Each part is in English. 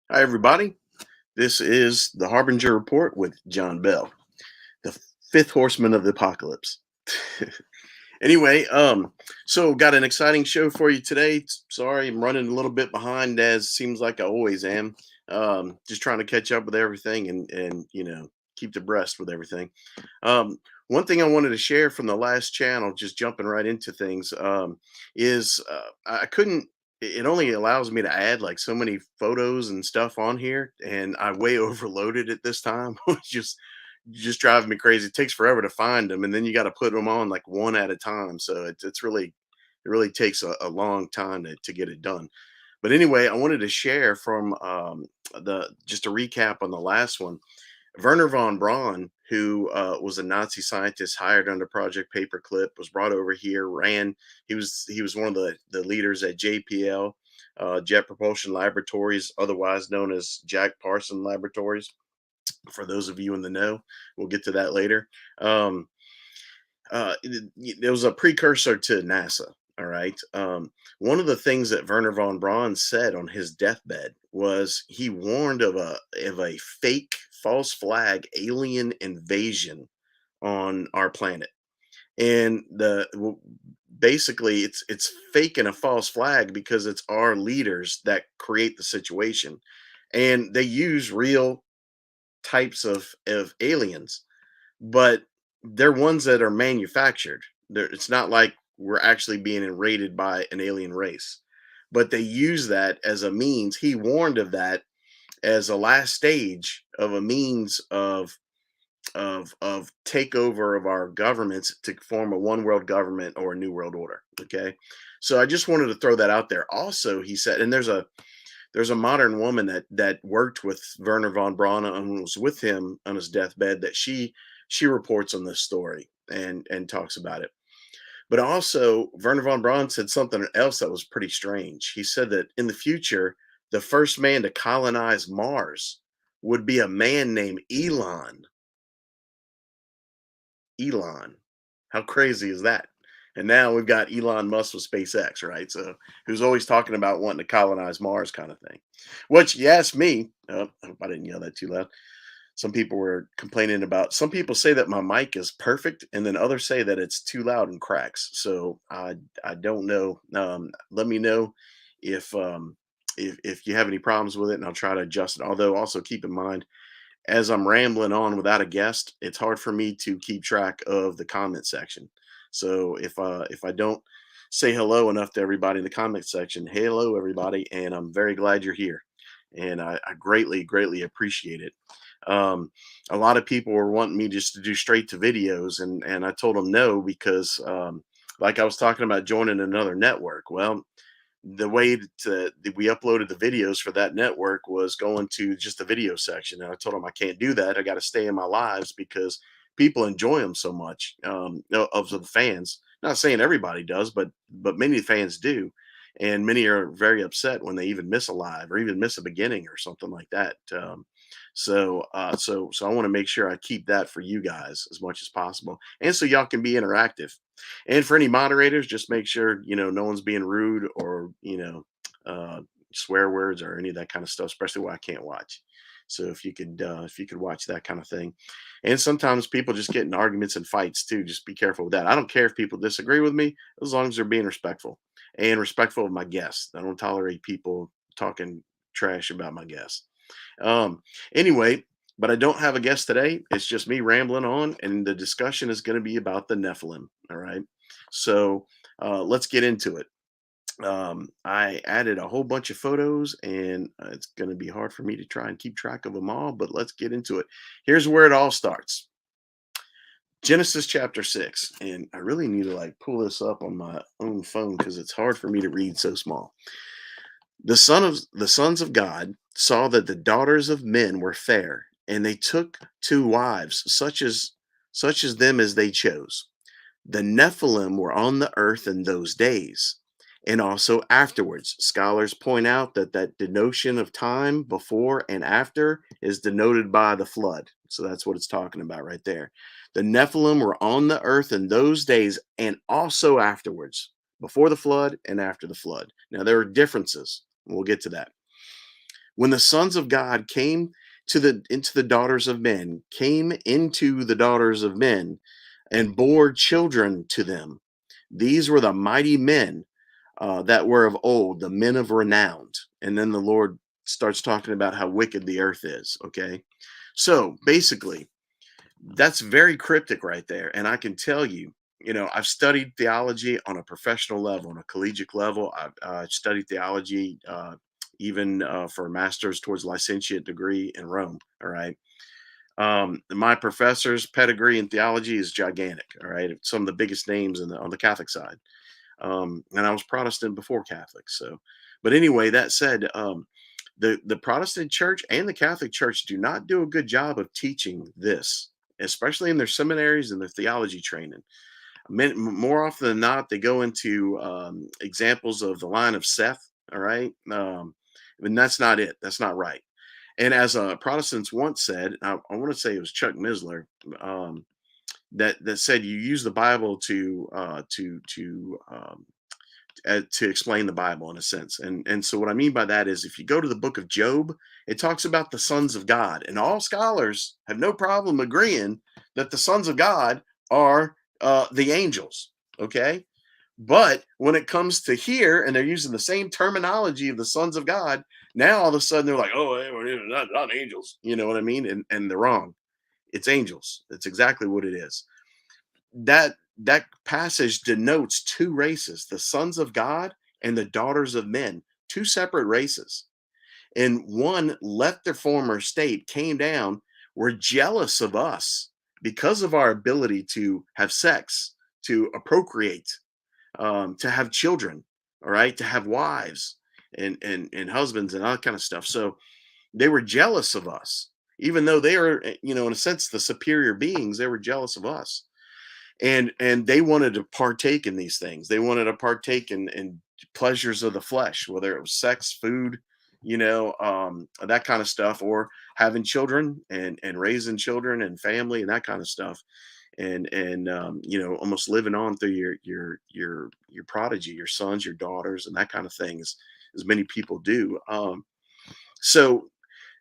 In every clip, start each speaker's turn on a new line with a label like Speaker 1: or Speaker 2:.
Speaker 1: Hi, everybody. This is the Harbinger Report with John Bell, the fifth horseman of the apocalypse. Anyway, so got an exciting show for you today. Sorry, I'm running a little bit behind, as seems like I always am. Just trying to catch up with everything and keep abreast with everything. One thing I wanted to share from the last channel, just jumping right into things, is I couldn't. It only allows me to add like so many photos and stuff on here, and I way overloaded it this time, which just driving me crazy. It takes forever to find them, and then you got to put them on like one at a time. So it's really it really takes a long time to get it done. But anyway, I wanted to share from the just a recap on the last one. Werner von Braun, who was a Nazi scientist hired under Project Paperclip, was brought over here. He was one of the leaders at JPL, Jet Propulsion Laboratories, otherwise known as Jack Parson Laboratories. For those of you in the know, we'll get to that later. Um, it was a precursor to NASA. All right. One of the things that Werner von Braun said on his deathbed was he warned of a fake false flag alien invasion on our planet, and basically it's fake and a false flag because it's our leaders that create the situation, and they use real types of aliens, but they're ones that are manufactured. It's not like we're actually being invaded by an alien race, but they use that as a means. He warned of that as a last stage of a means of takeover of our governments to form a one world government or a new world order. Okay, so I just wanted to throw that out there. Also, he said, and there's a modern woman that worked with Werner von Braun and was with him on his deathbed, that she reports on this story and talks about it. But also, Werner von Braun said something else that was pretty strange. He said that in the future, the first man to colonize Mars would be a man named Elon. Elon. How crazy is that? And now we've got Elon Musk with SpaceX, right? So who's always talking about wanting to colonize Mars kind of thing. Which you ask me, I hope I didn't yell that too loud. Some people were complaining about, some people say that my mic is perfect, and then others say that it's too loud and cracks. So I don't know. Let me know if if you have any problems with it, and I'll try to adjust it. Although also keep in mind, as I'm rambling on without a guest, it's hard for me to keep track of the comment section. So if I don't say hello enough to everybody in the comment section, hey, hello everybody, and I'm very glad you're here, and I greatly appreciate it. A lot of people were wanting me just to do straight to videos, and I told them no, because like I was talking about joining another network. Well, the way that we uploaded the videos for that network was going to just the video section, and I told them I can't do that. I got to stay in my lives because people enjoy them so much, of the fans. Not saying everybody does, but many fans do, and many are very upset when they even miss a live or even miss a beginning or something like that. So I want to make sure I keep that for you guys as much as possible, and so y'all can be interactive. And for any moderators, just make sure no one's being rude or uh, swear words or any of that kind of stuff, especially what I can't watch. So if you could watch that kind of thing, and sometimes people just get in arguments and fights too. Just be careful with that. I don't care if people disagree with me as long as they're being respectful and respectful of my guests. I don't tolerate people talking trash about my guests. Um, anyway, but I don't have a guest today. It's just me rambling on, and the discussion is going to be about the Nephilim. All right. So let's get into it. I added a whole bunch of photos, and it's going to be hard for me to try and keep track of them all, but let's get into it. Here's where it all starts. Genesis chapter 6. And I really need to like pull this up on my own phone because it's hard for me to read so small. The sons of God saw that the daughters of men were fair, and they took two wives, such as them as they chose. The Nephilim were on the earth in those days, and also afterwards. Scholars point out that that denotion of time before and after is denoted by the flood. So that's what it's talking about right there. The Nephilim were on the earth in those days and also afterwards, before the flood and after the flood. Now, there are differences. We'll get to that. When the sons of God came into the daughters of men, came into the daughters of men, and bore children to them. These were the mighty men that were of old, the men of renown. And then the Lord starts talking about how wicked the earth is. Okay. So basically, that's very cryptic right there. And I can tell you, I've studied theology on a professional level, on a collegiate level. I've studied theology even for a master's towards licentiate degree in Rome. All right. My professor's pedigree in theology is gigantic. All right. Some of the biggest names on the Catholic side. And I was Protestant before Catholic. So, but anyway, that said, the Protestant Church and the Catholic Church do not do a good job of teaching this, especially in their seminaries and their theology training. More often than not, they go into examples of the line of Seth. All right, and that's not it. That's not right. And as Protestants once said, I want to say it was Chuck Misler, that said you use the Bible to explain the Bible in a sense. And so what I mean by that is if you go to the book of Job, it talks about the sons of God, and all scholars have no problem agreeing that the sons of God are the angels. Okay. But when it comes to here, and they're using the same terminology of the sons of God, now all of a sudden they're like, oh, not angels. You know what I mean? And they're wrong. It's angels. That's exactly what it is. That passage denotes two races, the sons of God and the daughters of men, two separate races. And one left their former state, came down, were jealous of us because of our ability to have sex, to procreate, to have children, all right, to have wives and husbands and all that kind of stuff. So they were jealous of us, even though they are, in a sense, the superior beings. They were jealous of us, and they wanted to partake in these things. They wanted to partake in pleasures of the flesh, whether it was sex, food, that kind of stuff, or having children and raising children and family and that kind of stuff, and almost living on through your prodigy, your sons, your daughters, and that kind of things, as many people do. So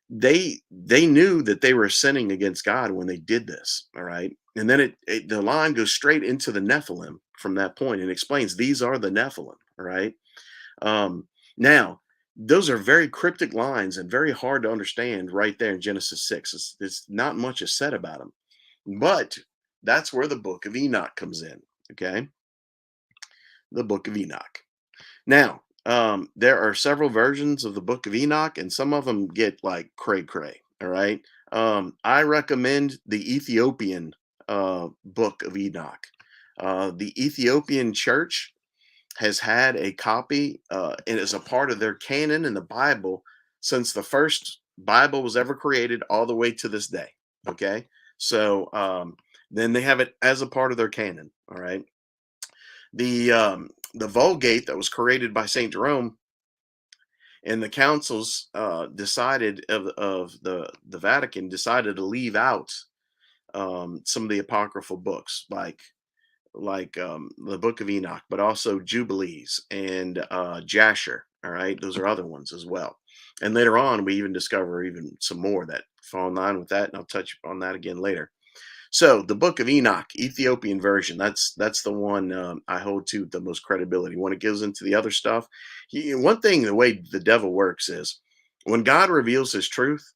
Speaker 1: they knew that they were sinning against God when they did this. All right. And then the line goes straight into the Nephilim from that point and explains these are the Nephilim. All right. Now, those are very cryptic lines and very hard to understand right there in Genesis 6. It's not much is said about them, but that's where the book of Enoch comes in. Okay. The book of Enoch. Now, there are several versions of the Book of Enoch, and some of them get like cray cray. All right. I recommend the Ethiopian Book of Enoch. The Ethiopian Church has had a copy and is a part of their canon in the Bible since the first Bible was ever created, all the way to this day. Okay. So then they have it as a part of their canon. All right. The Vulgate that was created by Saint Jerome and the councils decided of the Vatican decided to leave out some of the apocryphal books like the Book of Enoch, but also Jubilees and Jasher. All right. Those are other ones as well. And later on, we even discover even some more that fall in line with that. And I'll touch on that again later. So the Book of Enoch, Ethiopian version. That's the one I hold to the most credibility. When it goes into the other stuff, one thing, the way the devil works is when God reveals His truth,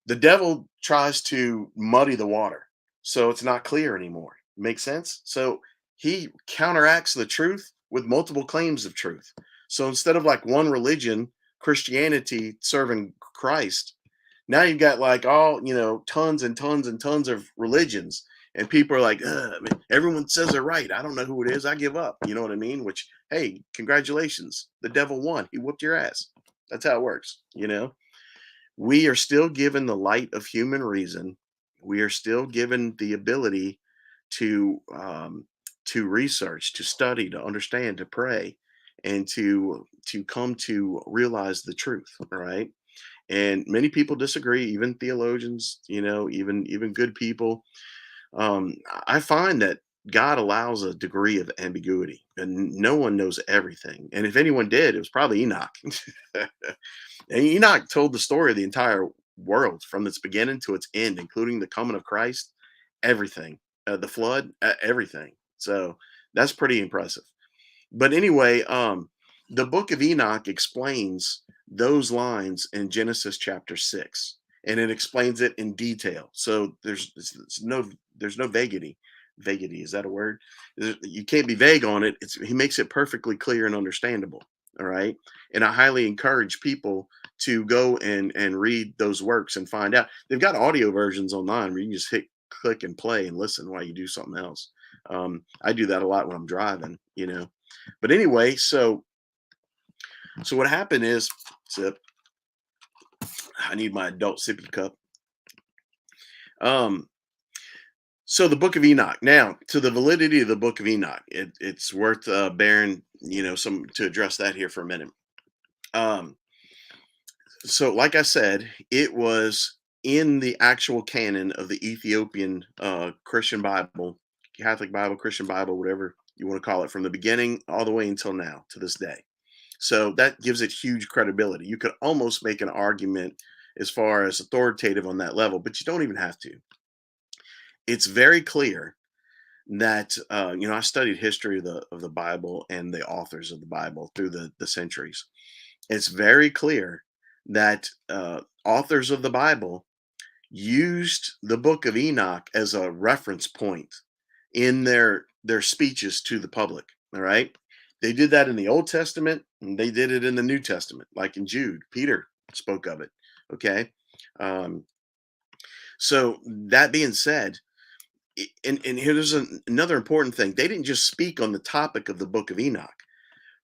Speaker 1: the devil tries to muddy the water, so it's not clear anymore. Make sense? So he counteracts the truth with multiple claims of truth. So instead of like one religion, Christianity serving Christ, now you've got like all, tons and tons and tons of religions. And people are like, "Ugh, man, everyone says they're right. I don't know who it is. I give up." You know what I mean? Which, hey, congratulations. The devil won. He whooped your ass. That's how it works. We are still given the light of human reason. We are still given the ability to research, to study, to understand, to pray, and to come to realize the truth. All right. And many people disagree, even theologians, even good people. I find that God allows a degree of ambiguity, and no one knows everything. And if anyone did, it was probably Enoch. And Enoch told the story of the entire world from its beginning to its end, including the coming of Christ, everything, the flood, everything. So that's pretty impressive. But anyway, the book of Enoch explains those lines in Genesis chapter 6, and it explains it in detail. So there's no vaguity. Vaguity, is that a word? You can't be vague on it. He makes it perfectly clear and understandable. All right. And I highly encourage people to go and read those works and find out. They've got audio versions online where you can just hit click and play and listen while you do something else. I do that a lot when I'm driving. But anyway, so what happened is, sip. I need my adult sippy cup. Um, so the Book of Enoch. Now, to the validity of the Book of Enoch, it's worth bearing, some to address that here for a minute. Um, so, like I said, it was in the actual canon of the Ethiopian Christian Bible, Catholic Bible, Christian Bible, whatever you want to call it, from the beginning all the way until now to this day. So that gives it huge credibility. You could almost make an argument as far as authoritative on that level, but you don't even have to. It's very clear that I studied history of the Bible and the authors of the Bible through the centuries. It's very clear that authors of the Bible used the book of Enoch as a reference point in their speeches to the public. All right. They did that in the Old Testament and they did it in the New Testament, like in Jude. Peter spoke of it. Okay. Um, so that being said, and here's another important thing. They didn't just speak on the topic of the book of Enoch,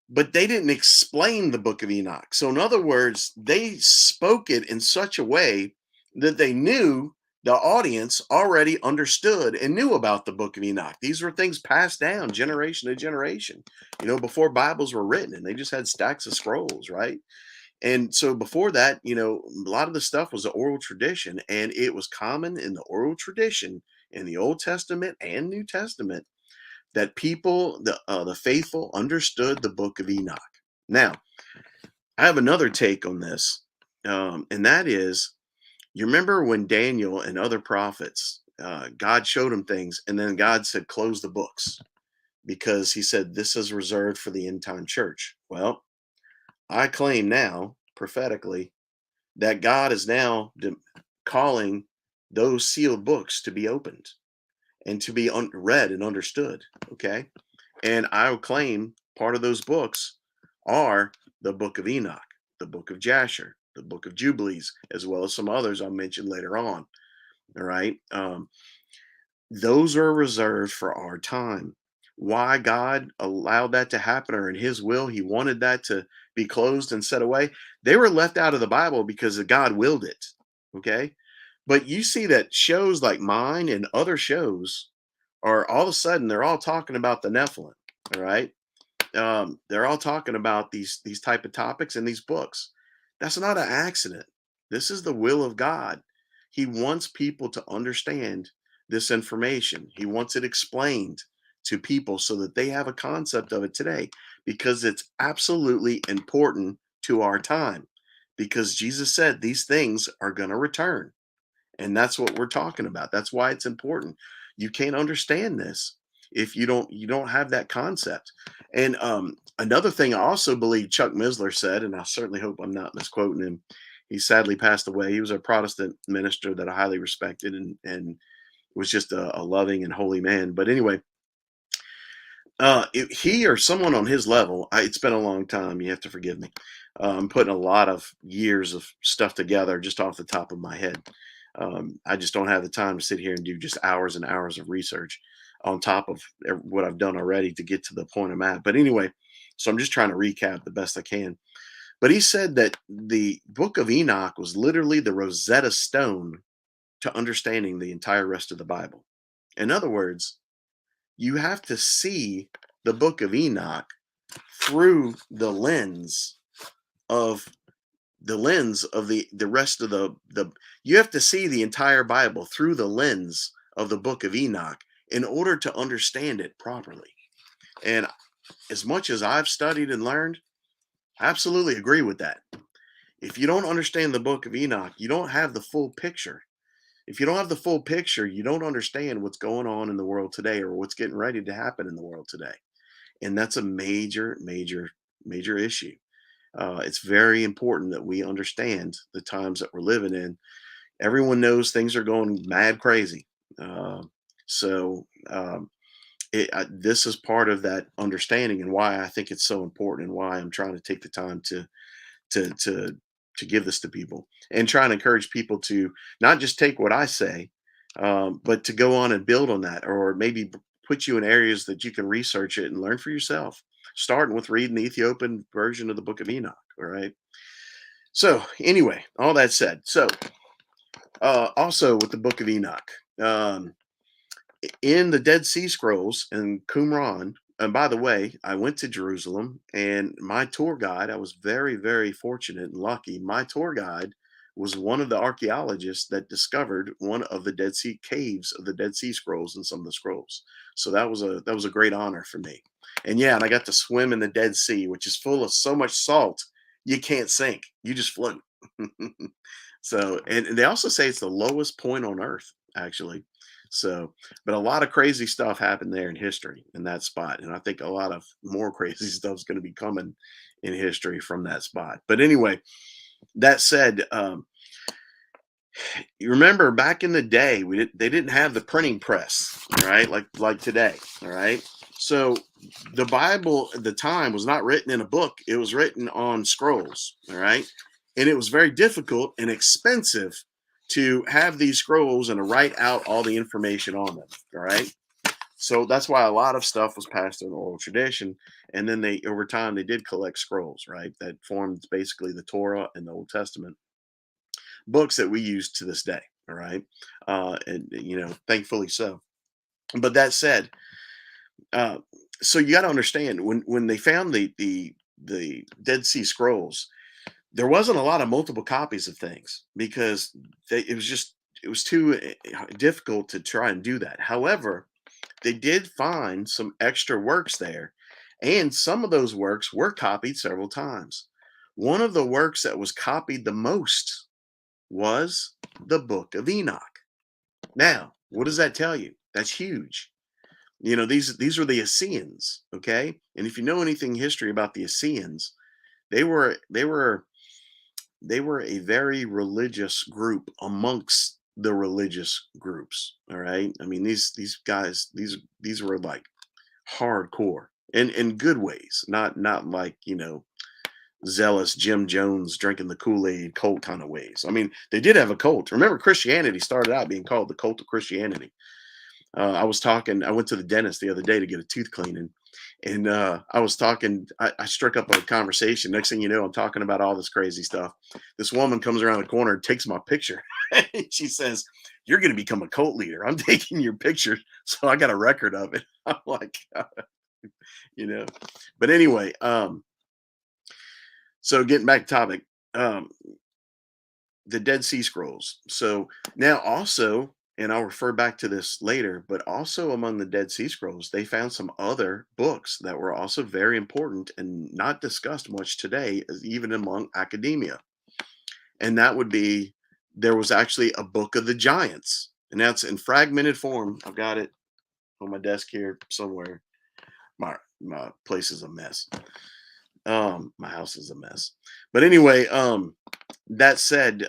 Speaker 1: but they didn't explain the book of Enoch. So, in other words, they spoke it in such a way that they knew the audience already understood and knew about the book of Enoch. These were things passed down generation to generation, before Bibles were written, and they just had stacks of scrolls, right? And so before that, a lot of the stuff was the oral tradition, and it was common in the oral tradition in the Old Testament and New Testament that people, the faithful, understood the book of Enoch. Now, I have another take on this, and that is, you remember when Daniel and other prophets, God showed them things, and then God said, "Close the books," because He said this is reserved for the end time church. Well, I claim now prophetically that God is now calling those sealed books to be opened and to be read and understood. Okay. And I will claim part of those books are the book of Enoch, the book of Jasher, the book of Jubilees, as well as some others I'll mention later on. All right. Those are reserved for our time. Why God allowed that to happen, or in His will, He wanted that to be closed and set away. They were left out of the Bible because God willed it. Okay. But you see that shows like mine and other shows are all of a sudden they're all talking about the Nephilim. All right. They're all talking about these type of topics in these books. That's not an accident. This is the will of God. He wants people to understand this information. He wants it explained to people so that they have a concept of it today, because it's absolutely important to our time, because Jesus said these things are going to return. And that's what we're talking about. That's why it's important. You can't understand this if you don't have that concept. And another thing I also believe Chuck Missler said, and I certainly hope I'm not misquoting him. He sadly passed away. He was a Protestant minister that I highly respected, and was just a loving and holy man. But anyway, he or someone on his level, it's been a long time. You have to forgive me. I'm putting a lot of years of stuff together just off the top of my head. I just don't have the time to sit here and do just hours and hours of research on top of what I've done already to get to the point I'm at. But anyway, so I'm just trying to recap the best I can. But he said that the book of Enoch was literally the Rosetta Stone to understanding the entire rest of the Bible. In other words, you have to see the book of Enoch through of the lens of the rest of the you have to see the entire Bible through the lens of the book of Enoch in order to understand it properly. And as much as I've studied and learned, I absolutely agree with that. If you don't understand the book of Enoch, you don't have the full picture. If you don't have the full picture, you don't understand what's going on in the world today or what's getting ready to happen in the world today. And that's a major, major, major issue. It's very important that we understand the times that we're living in. Everyone knows things are going mad crazy. Uh, so this is part of that understanding, and why I think it's so important, and why I'm trying to take the time to to to give this to people, and try and encourage people to not just take what I say, but to go on and build on that, or maybe put you in areas that you can research it and learn for yourself, starting with reading the Ethiopian version of the Book of Enoch. All right. So anyway, all that said, so also with the Book of Enoch, um, in the Dead Sea Scrolls and Qumran. And by the way, I went to Jerusalem, and my tour guide, I was very, very fortunate and lucky. My tour guide was one of the archaeologists that discovered one of the Dead Sea caves of the Dead Sea Scrolls and some of the scrolls. So that was a great honor for me. And yeah, and I got to swim in the Dead Sea, which is full of so much salt you can't sink. You just float. So, and they also say it's the lowest point on earth, actually. So, but a lot of crazy stuff happened there in history in that spot. And I think a lot of more crazy stuff is going to be coming in history from that spot. But anyway, that said, you remember back in the day, they didn't have the printing press, right? Like today, all right? So the Bible at the time was not written in a book, it was written on scrolls, all right? And it was very difficult and expensive to have these scrolls and to write out all the information on them, all right? So that's why a lot of stuff was passed in oral tradition. And then they, over time, they did collect scrolls, right? That formed basically the Torah and the Old Testament books that we use to this day. All right. And, thankfully so. But that said, uh, so you got to understand, when they found the Dead Sea Scrolls, there wasn't a lot of multiple copies of things, because it was too difficult to try and do that. However, they did find some extra works there, and some of those works were copied several times. One of the works that was copied the most was the Book of Enoch. Now, what does that tell you? That's huge. These were the Essenes, okay? And if you know anything history about the Essenes, they were they were they were a very religious group amongst the religious groups. All right. I mean, these guys, these were like hardcore, and in good ways, not like, zealous Jim Jones drinking the Kool-Aid cult kind of ways. I mean, they did have a cult. Remember, Christianity started out being called the cult of Christianity. I went to the dentist the other day to get a tooth cleaning, and I was talking, I struck up a conversation. Next thing you know, I'm talking about all this crazy stuff. This woman comes around the corner and takes my picture. She says, "You're going to become a cult leader. I'm taking your picture." So I got a record of it. I'm like, you know, but anyway, so getting back to topic, um, the Dead Sea Scrolls. So now also, and I'll refer back to this later, but also among the Dead Sea Scrolls, they found some other books that were also very important and not discussed much today, even among academia. And that would be there was actually a book of the giants, and that's in fragmented form. I've got it on my desk here somewhere. My place is a mess. My house is a mess. But anyway, that said,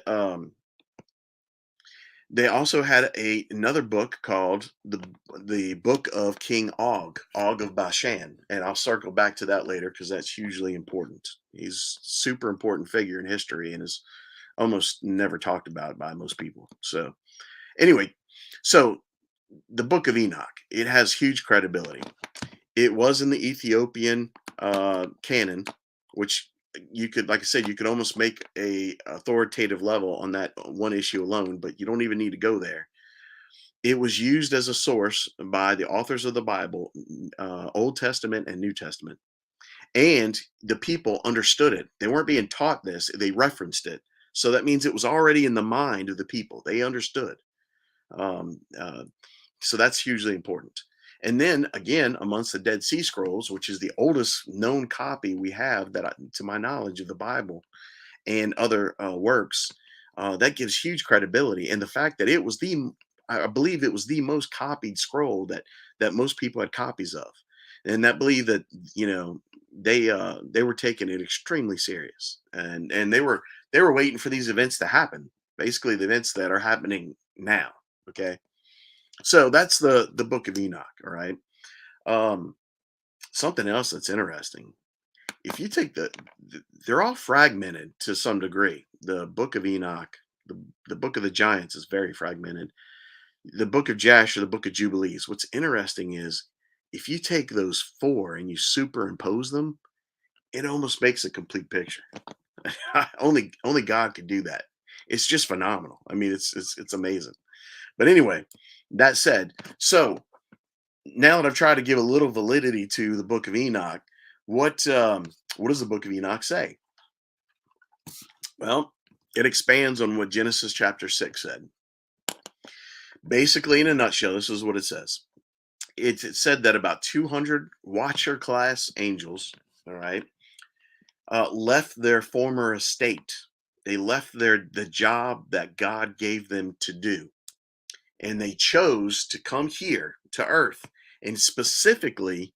Speaker 1: they also had another book called the Book of King Og, Og of Bashan, and I'll circle back to that later because that's hugely important. He's a super important figure in history and is almost never talked about by most people. So anyway, so the Book of Enoch, it has huge credibility. It was in the Ethiopian canon, which you could, like I said, you could almost make a authoritative level on that one issue alone, but you don't even need to go there. It was used as a source by the authors of the Bible, Old Testament and New Testament, and the people understood it. They weren't being taught this; they referenced it. So that means it was already in the mind of the people. They understood. Um, uh, so that's hugely important. And then again, amongst the Dead Sea Scrolls, which is the oldest known copy we have that, to my knowledge, of the Bible and other works, that gives huge credibility. And the fact that it was I believe it was the most copied scroll that most people had copies of, and that believe that they were taking it extremely serious, and they were waiting for these events to happen, basically the events that are happening now. Okay, so that's the Book of Enoch. All right. Um, Something else that's interesting. If you take they're all fragmented to some degree. The Book of Enoch, the Book of the Giants is very fragmented. The Book of Jasher, the Book of Jubilees. What's interesting is if you take those four and you superimpose them, it almost makes a complete picture. Only God could do that. It's just phenomenal. I mean, it's amazing. But anyway, that said, so now that I've tried to give a little validity to the Book of Enoch, what does the Book of Enoch say? Well, it expands on what Genesis chapter 6 said. Basically, in a nutshell, this is what it says. It said that about 200 Watcher class angels, all right, left their former estate. They left the job that God gave them to do, and they chose to come here to Earth, and specifically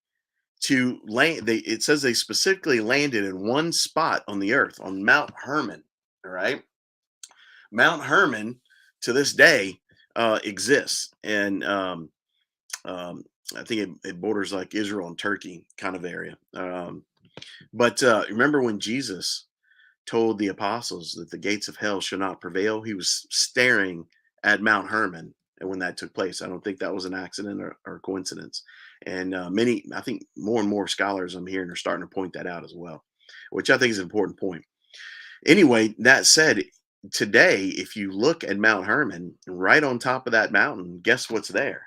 Speaker 1: to land. It says they specifically landed in one spot on the Earth, on Mount Hermon. All right, Mount Hermon to this day exists, and I think it borders like Israel and Turkey kind of area. But remember when Jesus told the apostles that the gates of hell shall not prevail? He was staring at Mount Hermon, and when that took place, I don't think that was an accident or coincidence. And I think more and more scholars I'm hearing are starting to point that out as well, which I think is an important point. Anyway, that said, today, if you look at Mount Hermon, right on top of that mountain, guess what's there?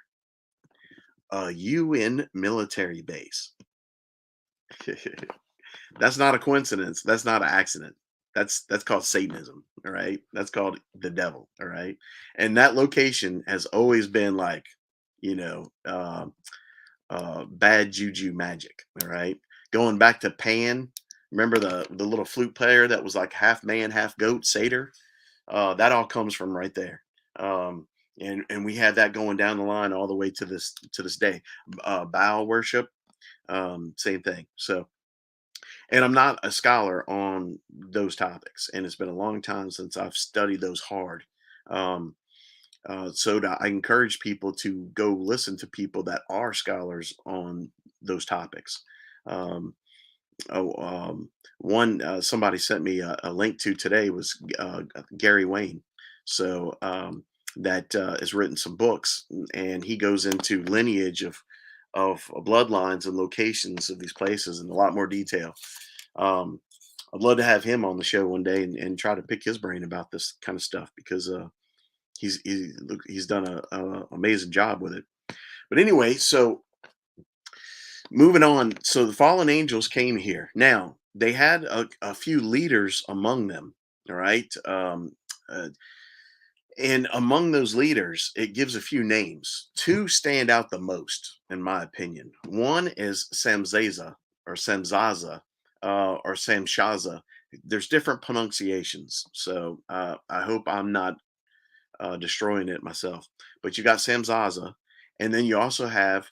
Speaker 1: A UN military base. That's not a coincidence. That's not an accident. That's called Satanism. All right. That's called the devil. All right. And that location has always been like, you know, bad juju magic. All right. Going back to Pan, remember the little flute player that was like half man, half goat, satyr? That all comes from right there. And we had that going down the line all the way to this day. Baal worship, same thing. So, and I'm not a scholar on those topics, and it's been a long time since I've studied those hard. Um, I encourage people to go listen to people that are scholars on those topics. Um, oh, one somebody sent me a link to today was Gary Wayne. So that has written some books, and he goes into lineage of bloodlines and locations of these places in a lot more detail. Um, I'd love to have him on the show one day and try to pick his brain about this kind of stuff because he's done a amazing job with it. But anyway, so moving on. So the fallen angels came here. Now they had a few leaders among them. All right. Uh, And among those leaders, it gives a few names. Two stand out the most, in my opinion. One is Samzaza or Samzaza or Samshaza. There's different pronunciations, so I hope I'm not destroying it myself. But you got Samzaza, and then you also have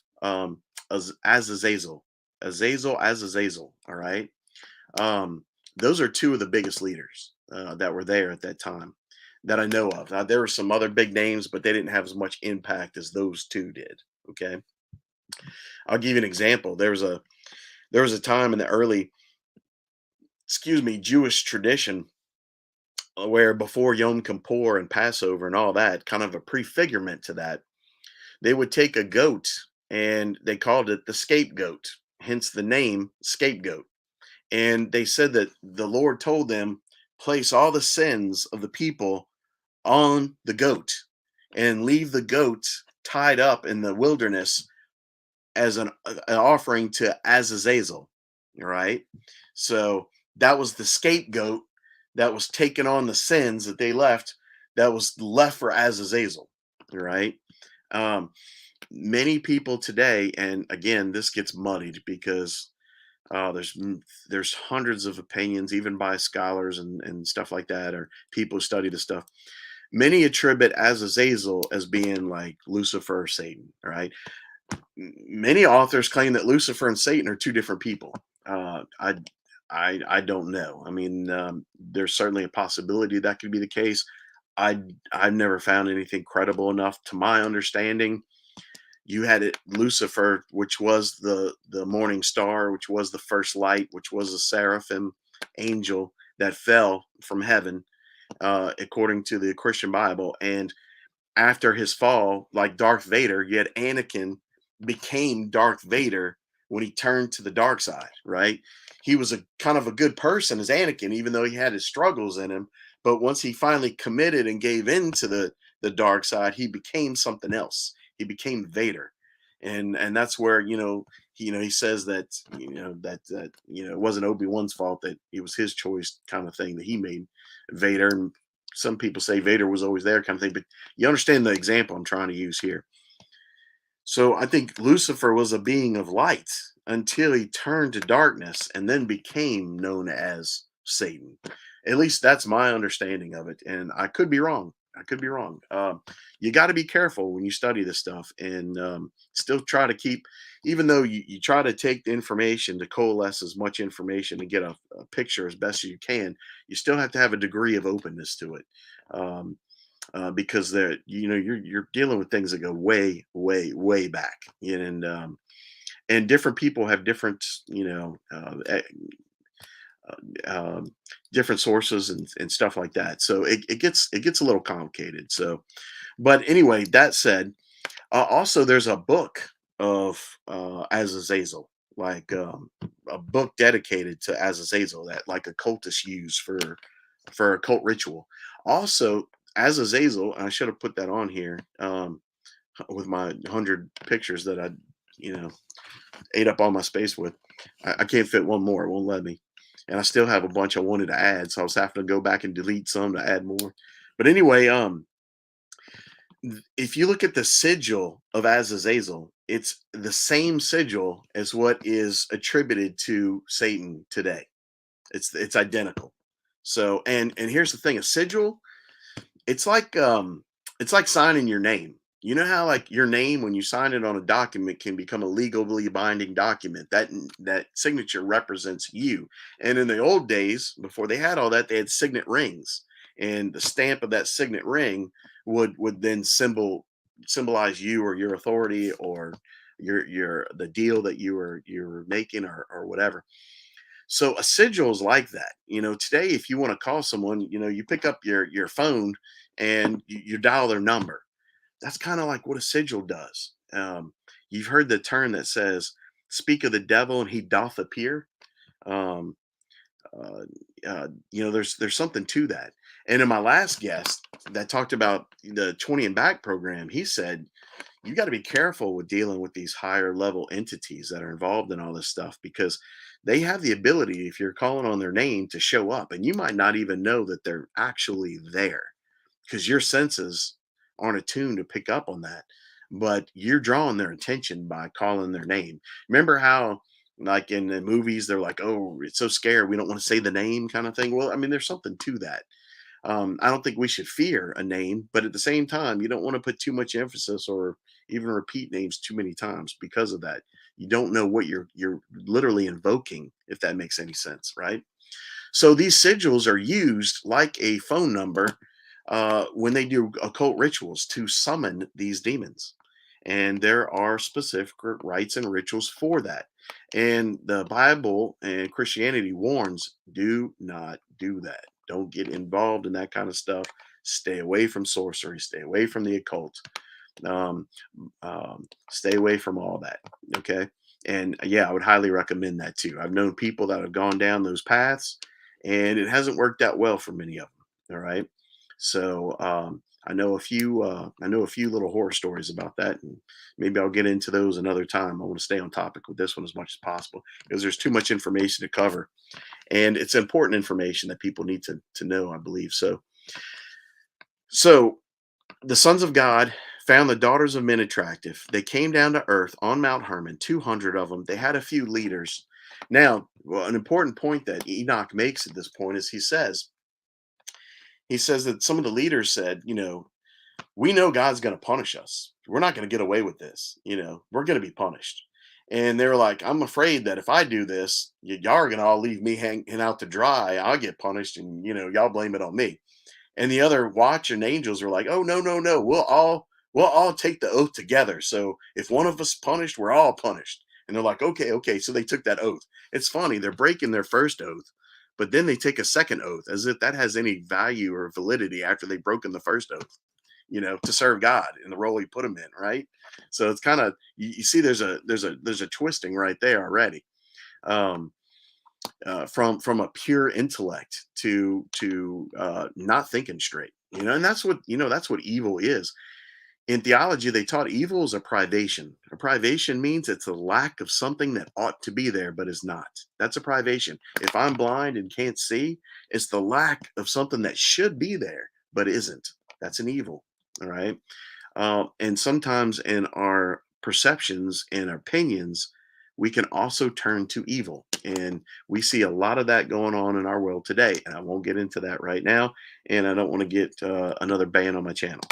Speaker 1: Azazel, Azazel. All right, um, those are two of the biggest leaders that were there at that time that I know of. There were some other big names, but they didn't have as much impact as those two did. Okay, I'll give you an example. There was a time in the early, excuse me, Jewish tradition where before Yom Kippur and Passover and all that, kind of a prefigurement to that, they would take a goat and they called it the scapegoat, hence the name scapegoat. And they said that the Lord told them, place all the sins of the people on the goat and leave the goat tied up in the wilderness as an offering to Azazel. Right. So that was the scapegoat that was taking on the sins that they left, that was left for Azazel. Right. Um, Many people today, and again, this gets muddied because there's hundreds of opinions, even by scholars and stuff like that, or people who study the stuff. Many attribute Azazel as being like Lucifer or Satan. Right? Many authors claim that Lucifer and Satan are two different people. Uh, I I don't know. I mean, there's certainly a possibility that could be the case. I I've never found anything credible enough, to my understanding. You had it Lucifer, which was the morning star, which was the first light, which was a seraphim angel that fell from heaven, according to the Christian Bible. And after his fall, like Darth Vader, yet Anakin became Darth Vader when he turned to the dark side, right? He was a kind of a good person as Anakin, even though he had his struggles in him. But once he finally committed and gave in to the dark side, he became something else. He became Vader. And that's where, he says that, it wasn't Obi-Wan's fault, that it was his choice, kind of thing, that he made Vader. And some people say Vader was always there, kind of thing. But you understand the example I'm trying to use here. So I think Lucifer was a being of light until he turned to darkness and then became known as Satan. At least that's my understanding of it. And I could be wrong. I could be wrong. You got to be careful when you study this stuff, and still try to keep, even though you try to take the information to coalesce as much information to get a picture as best as you can, you still have to have a degree of openness to it. Um, because you're dealing with things that go way, way, way back, and different people have different, different sources and stuff like that. So it gets a little complicated. So, but anyway, that said, also there's a book of Azazel, like a book dedicated to Azazel that like occultists use for occult ritual. Also, Azazel, I should have put that on here, with my 100 pictures that I, you know, ate up all my space with. I can't fit one more; it won't let me. And I still have a bunch I wanted to add, so I was having to go back and delete some to add more. But anyway, if you look at the sigil of Azazel, it's the same sigil as what is attributed to Satan today. It's identical. So, and here's the thing: a sigil, it's like signing your name. You know how like your name, when you sign it on a document, can become a legally binding document. That signature represents you. And in the old days, before they had all that, they had signet rings, and the stamp of that signet ring would then symbolize you or your authority, or your the deal that you were making, or whatever. So a sigil is like that. Today, if you want to call someone, you pick up your phone and you dial their number. That's kind of like what a sigil does. You've heard the term that says, "Speak of the devil and he doth appear." Um, uh, there's something to that. And in my last guest that talked about the 20 and back program, he said you got to be careful with dealing with these higher level entities that are involved in all this stuff, because they have the ability, if you're calling on their name, to show up, and you might not even know that they're actually there, because your senses aren't attuned to pick up on that. But you're drawing their attention by calling their name. Remember how, like in the movies, they're like, "Oh, it's so scary, we don't want to say the name," kind of thing. Well, I mean, there's something to that. I don't think we should fear a name, but at the same time, you don't want to put too much emphasis or even repeat names too many times because of that. You don't know what you're literally invoking, if that makes any sense, right? So these sigils are used like a phone number when they do occult rituals to summon these demons. And there are specific rites and rituals for that. And the Bible and Christianity warns, do not do that. Don't get involved in that kind of stuff. Stay away from sorcery, stay away from the occult, um, stay away from all that. Okay. And yeah, I would highly recommend that too. I've known people that have gone down those paths and it hasn't worked out well for many of them. All right. So I know a few little horror stories about that, and maybe I'll get into those another time. I want to stay on topic with this one as much as possible because there's too much information to cover, and it's important information that people need to know. I believe so. So the sons of God found the daughters of men attractive. They came down to earth on Mount Hermon, 200 of them. They had a few leaders. Now, well, an important point that Enoch makes at this point is he says that some of the leaders said, we know God's going to punish us. We're not going to get away with this. We're going to be punished. And they were like, I'm afraid that if I do this, y'all are going to all leave me hanging out to dry. I'll get punished and, y'all blame it on me. And the other watching angels were like, "Oh, no, no, no. We'll all take the oath together. So if one of us punished, we're all punished." And they're like, "Okay, okay." So they took that oath. It's funny, they're breaking their first oath, but then they take a second oath as if that has any value or validity after they've broken the first oath, to serve God in the role he put them in, right? So it's kind of you see there's a twisting right there already. Um, from a pure intellect to not thinking straight, and that's what evil is. In theology, they taught evil is a privation. A privation means it's a lack of something that ought to be there but is not. That's a privation. If I'm blind and can't see, it's the lack of something that should be there but isn't. That's an evil. All right. And sometimes in our perceptions and opinions, we can also turn to evil. And we see a lot of that going on in our world today. And I won't get into that right now. And I don't want to get another ban on my channel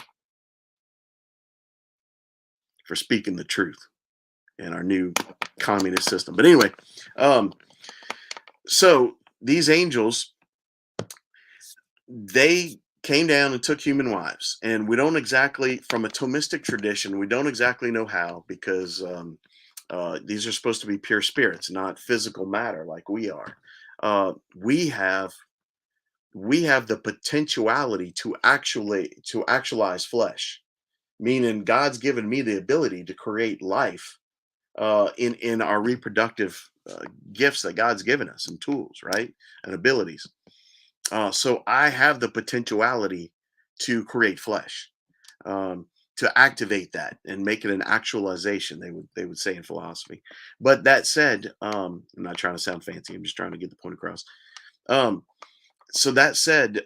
Speaker 1: for speaking the truth in our new communist system. But anyway, um, so these angels, they came down and took human wives. And we don't exactly, from a Thomistic tradition, we don't exactly know how because these are supposed to be pure spirits, not physical matter like we are. Uh, we have we have the potentiality to actualize flesh, meaning God's given me the ability to create life in our reproductive gifts that God's given us and tools, right, and abilities. So I have the potentiality to create flesh, um, to activate that and make it an actualization. They would say in philosophy. But that said, I'm not trying to sound fancy. I'm just trying to get the point across. Um, so that said,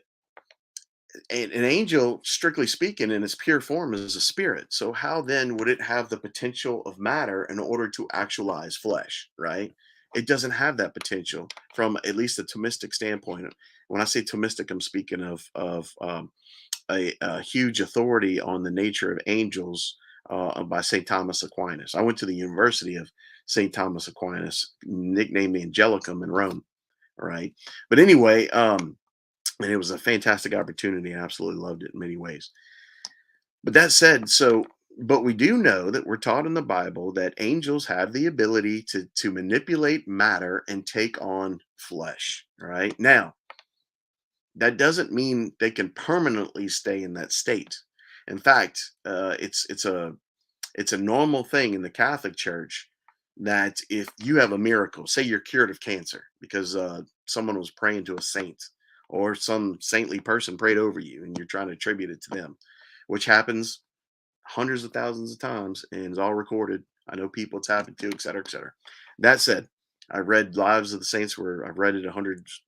Speaker 1: an angel, strictly speaking, in its pure form, is a spirit. So how then would it have the potential of matter in order to actualize flesh? Right? It doesn't have that potential from at least a Thomistic standpoint. When I say Thomistic, I'm speaking of a huge authority on the nature of angels by St. Thomas Aquinas. I went to the University of St. Thomas Aquinas, nicknamed the Angelicum in Rome. Right? But anyway, and it was a fantastic opportunity. I absolutely loved it in many ways. But that said, but we do know that we're taught in the Bible that angels have the ability to manipulate matter and take on flesh. Right? Now, that doesn't mean they can permanently stay in that state. In fact, it's a normal thing in the Catholic Church that if you have a miracle, say you're cured of cancer because someone was praying to a saint or some saintly person prayed over you and you're trying to attribute it to them, which happens hundreds of thousands of times and is all recorded. I know people it's happened to, et cetera, et cetera. That said, I've read Lives of the Saints where I've read it hundreds,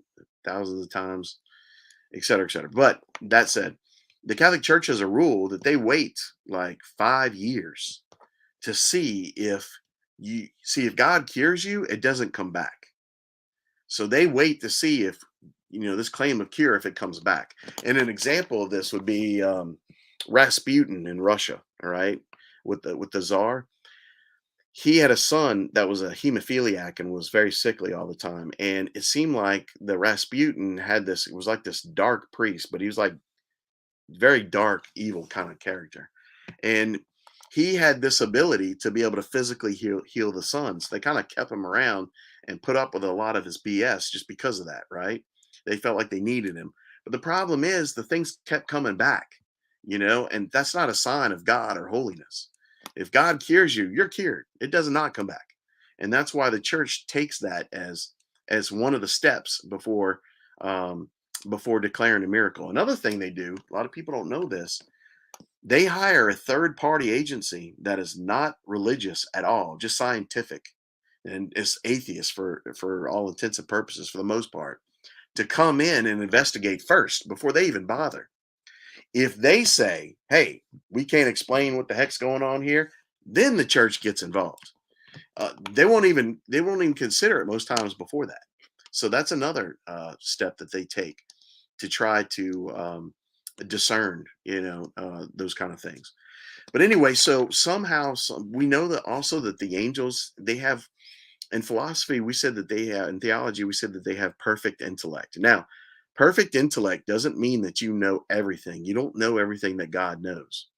Speaker 1: thousands of times, et cetera, et cetera. But that said, The Catholic Church has a rule that they wait like 5 years to see if God cures you, it doesn't come back. So they wait to see if this claim of cure, if it comes back. And an example of this would be Rasputin in Russia. All right, with the Tsar, he had a son that was a hemophiliac and was very sickly all the time. And it seemed like the Rasputin had this. It was like this dark priest, but he was like very dark, evil kind of character. And he had this ability to be able to physically heal the son. So they kind of kept him around and put up with a lot of his BS just because of that, right? They felt like they needed him. But the problem is the things kept coming back, and that's not a sign of God or holiness. If God cures you, you're cured. It does not come back. And that's why the church takes that as one of the steps um, before declaring a miracle. Another thing they do, a lot of people don't know this, they hire a third party agency that is not religious at all, just scientific, and is atheist for all intents and purposes for the most part, to come in and investigate first before they even bother. If they say, "Hey, we can't explain what the heck's going on here," then the church gets involved. They won't even consider it most times before that. So that's another step that they take to try to discern, those kind of things. But anyway, so somehow we know that also that the angels, they have, in philosophy we said that they have, in theology we said that they have perfect intellect. Now, perfect intellect doesn't mean that you know everything. You don't know everything that God knows,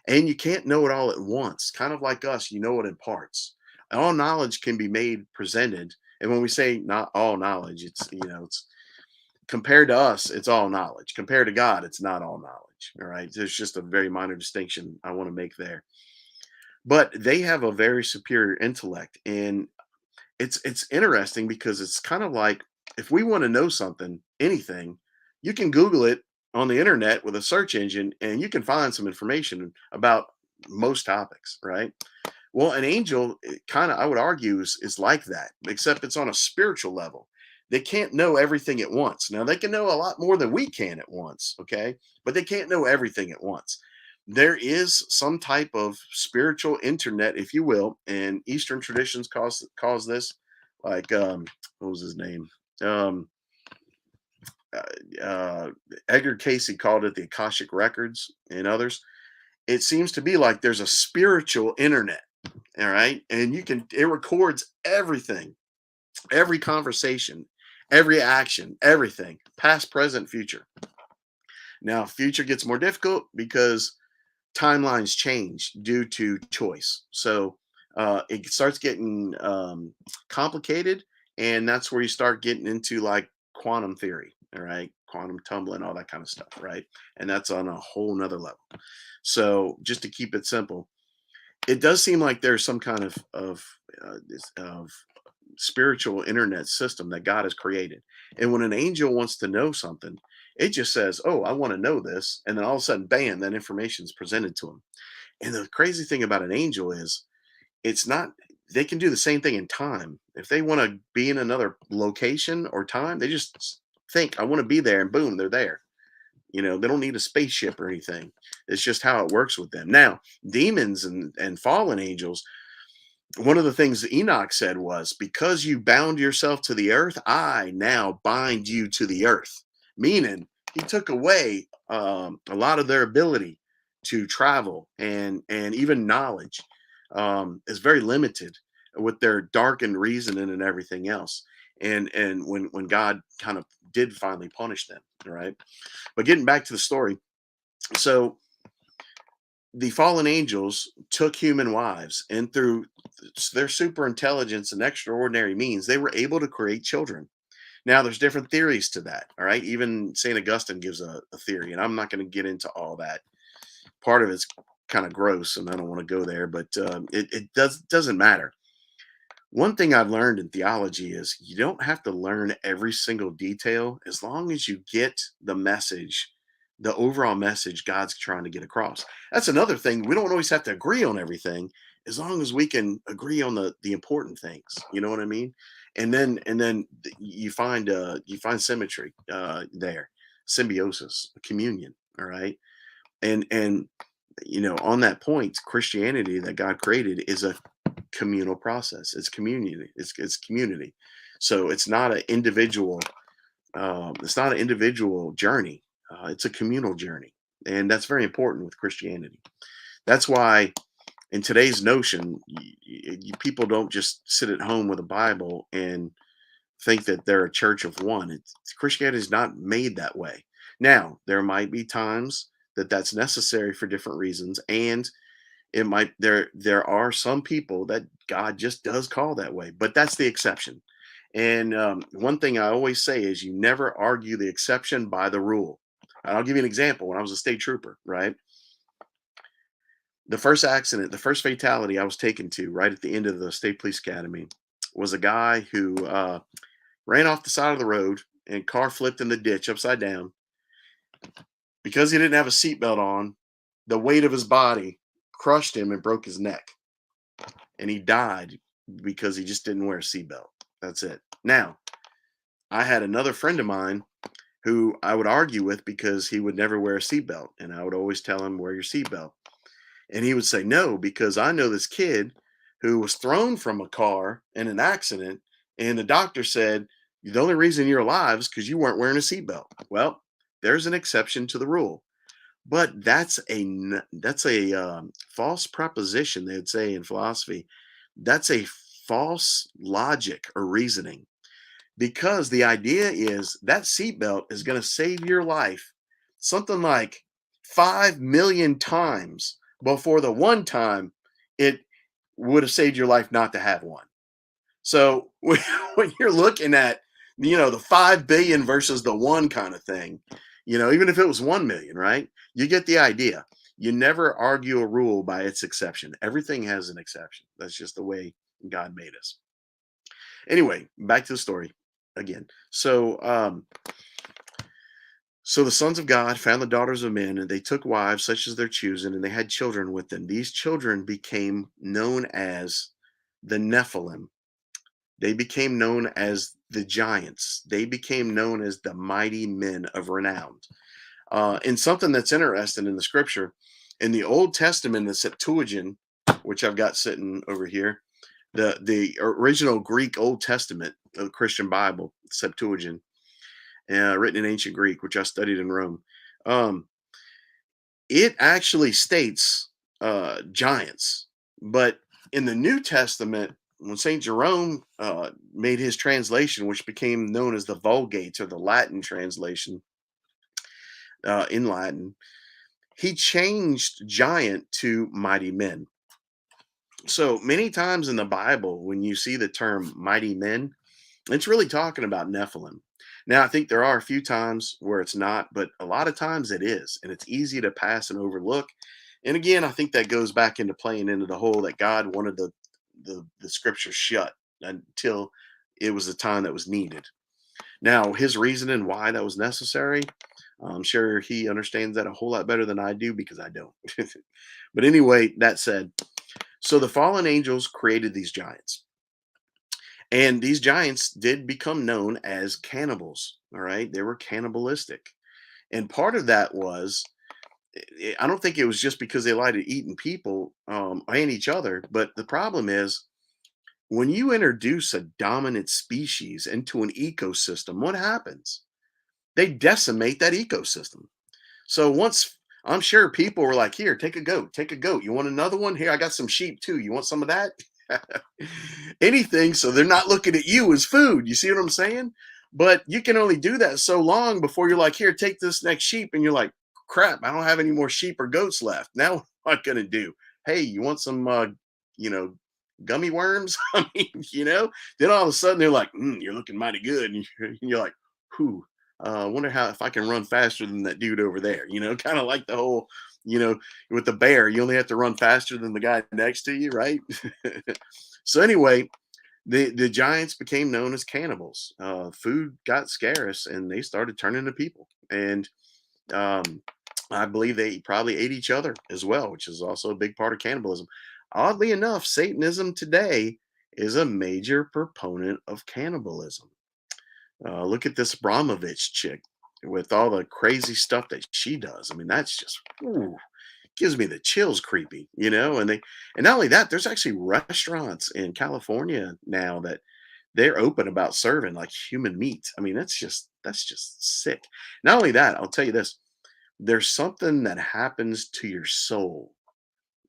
Speaker 1: and you can't know it all at once. Kind of like us, you know it in parts. All knowledge can be made presented, and when we say not all knowledge, it's compared to us, it's all knowledge. Compared to God, it's not all knowledge. All right. There's just a very minor distinction I want to make there. But they have a very superior intellect. And it's interesting because it's kind of like, if we want to know something, anything, you can Google it on the internet with a search engine and you can find some information about most topics, right? Well, an angel, kind of, I would argue, is like that, except it's on a spiritual level. They can't know everything at once. Now, they can know a lot more than we can at once, okay? But they can't know everything at once. There is some type of spiritual internet, if you will, and Eastern traditions calls this, like, what was his name? Um, Edgar Casey called it the Akashic Records, and others. It seems to be like there's a spiritual internet. All right. And it records everything, every conversation, every action, everything, past, present, future. Now, future gets more difficult because timelines change due to choice. So it starts getting complicated. And that's where you start getting into like quantum theory. All right. Quantum tumbling, all that kind of stuff. Right. And that's on a whole nother level. So just to keep it simple, it does seem like there's some kind of spiritual internet system that God has created. And when an angel wants to know something, it just says, "Oh, I want to know this," and then all of a sudden, bam, that information is presented to him. And the crazy thing about an angel is, it's not. They can do the same thing in time. If they want to be in another location or time, they just think, "I want to be there," and boom, they're there. They don't need a spaceship or anything. It's just how it works with them. Now, demons and fallen angels, one of the things Enoch said was, "Because you bound yourself to the earth, I now bind you to the earth." Meaning, he took away a lot of their ability to travel, and even knowledge is very limited with their darkened reasoning and everything else. And when God kind of did finally punish them, right? But getting back to the story, so the fallen angels took human wives, and through their super intelligence and extraordinary means, they were able to create children. Now, there's different theories to that. All right. Even St. Augustine gives a theory, and I'm not going to get into all that. Part of it's kind of gross, and I don't want to go there, but it doesn't matter. One thing I've learned in theology is you don't have to learn every single detail as long as you get the message, the overall message God's trying to get across. That's another thing. We don't always have to agree on everything as long as we can agree on the important things. You know what I mean? And then you find symmetry there, symbiosis, communion. All right. And on that point, Christianity that God created is a communal process. It's community. It's community. So it's not an individual journey. It's a communal journey, and that's very important with Christianity. That's why in today's notion, people don't just sit at home with a Bible and think that they're a church of one. Christianity is not made that way. Now, there might be times that that's necessary for different reasons, and there are some people that God just does call that way, but that's the exception. And one thing I always say is you never argue the exception by the rule. And I'll give you an example. When I was a state trooper, right? The first accident, the first fatality I was taken to right at the end of the State Police Academy was a guy who ran off the side of the road and car flipped in the ditch upside down because he didn't have a seatbelt on. The weight of his body crushed him and broke his neck, and he died because he just didn't wear a seatbelt. That's it. Now, I had another friend of mine who I would argue with because he would never wear a seatbelt, and I would always tell him, "Wear your seatbelt." And he would say, "No, because I know this kid who was thrown from a car in an accident, and the doctor said the only reason you're alive is because you weren't wearing a seatbelt." Well, there's an exception to the rule, but that's a false proposition. They'd say in philosophy, that's a false logic or reasoning, because the idea is that seatbelt is going to save your life something like 5 million times before the one time it would have saved your life not to have one. So when you're looking at, the 5 billion versus the one kind of thing, even if it was 1 million, right? You get the idea. You never argue a rule by its exception. Everything has an exception. That's just the way God made us. Anyway, back to the story again. So the sons of God found the daughters of men, and they took wives such as their choosing, and they had children with them. These children became known as the Nephilim. They became known as the giants. They became known as the mighty men of renown. And something that's interesting in the scripture, in the Old Testament, the Septuagint, which I've got sitting over here, the original Greek Old Testament, the Christian Bible, Septuagint, written in ancient Greek, which I studied in Rome. Um, it actually states giants, but in the New Testament, when Saint Jerome made his translation, which became known as the Vulgate or the Latin translation in Latin, he changed giant to mighty men. So many times in the Bible, when you see the term mighty men, it's really talking about Nephilim. Now, I think there are a few times where it's not, but a lot of times it is, and it's easy to pass and overlook. And again, I think that goes back into playing into the whole that God wanted the scripture shut until it was the time that was needed. Now, his reasoning why that was necessary, I'm sure he understands that a whole lot better than I do because I don't. But anyway, that said, so the fallen angels created these giants. And these giants did become known as cannibals. All right. They were cannibalistic. And part of that was, I don't think it was just because they liked eating people and each other. But the problem is, when you introduce a dominant species into an ecosystem, what happens? They decimate that ecosystem. So once, I'm sure people were like, "Here, take a goat, take a goat. You want another one? Here, I got some sheep too. You want some of that?" Anything, so they're not looking at you as food. You see what I'm saying? But you can only do that so long before you're like, "Here, take this next sheep," and you're like, "Crap, I don't have any more sheep or goats left. Now what am I gonna do? Hey, you want some you know, gummy worms?" I mean, then all of a sudden they're like, "You're looking mighty good." And you're like, "Whew, wonder how if I can run faster than that dude over there," kind of like the whole, you know, with the bear, you only have to run faster than the guy next to you, right? So anyway, the giants became known as cannibals. Food got scarce, and they started turning to people. And um, I believe they probably ate each other as well, which is also a big part of cannibalism. Oddly enough, Satanism today is a major proponent of cannibalism. Look at this Brahmovich chick. with all the crazy stuff that she does. I mean, that's just ooh, gives me the chills creepy, and not only that, there's actually restaurants in California now that they're open about serving like human meat. I mean, that's just sick. Not only that, I'll tell you this, there's something that happens to your soul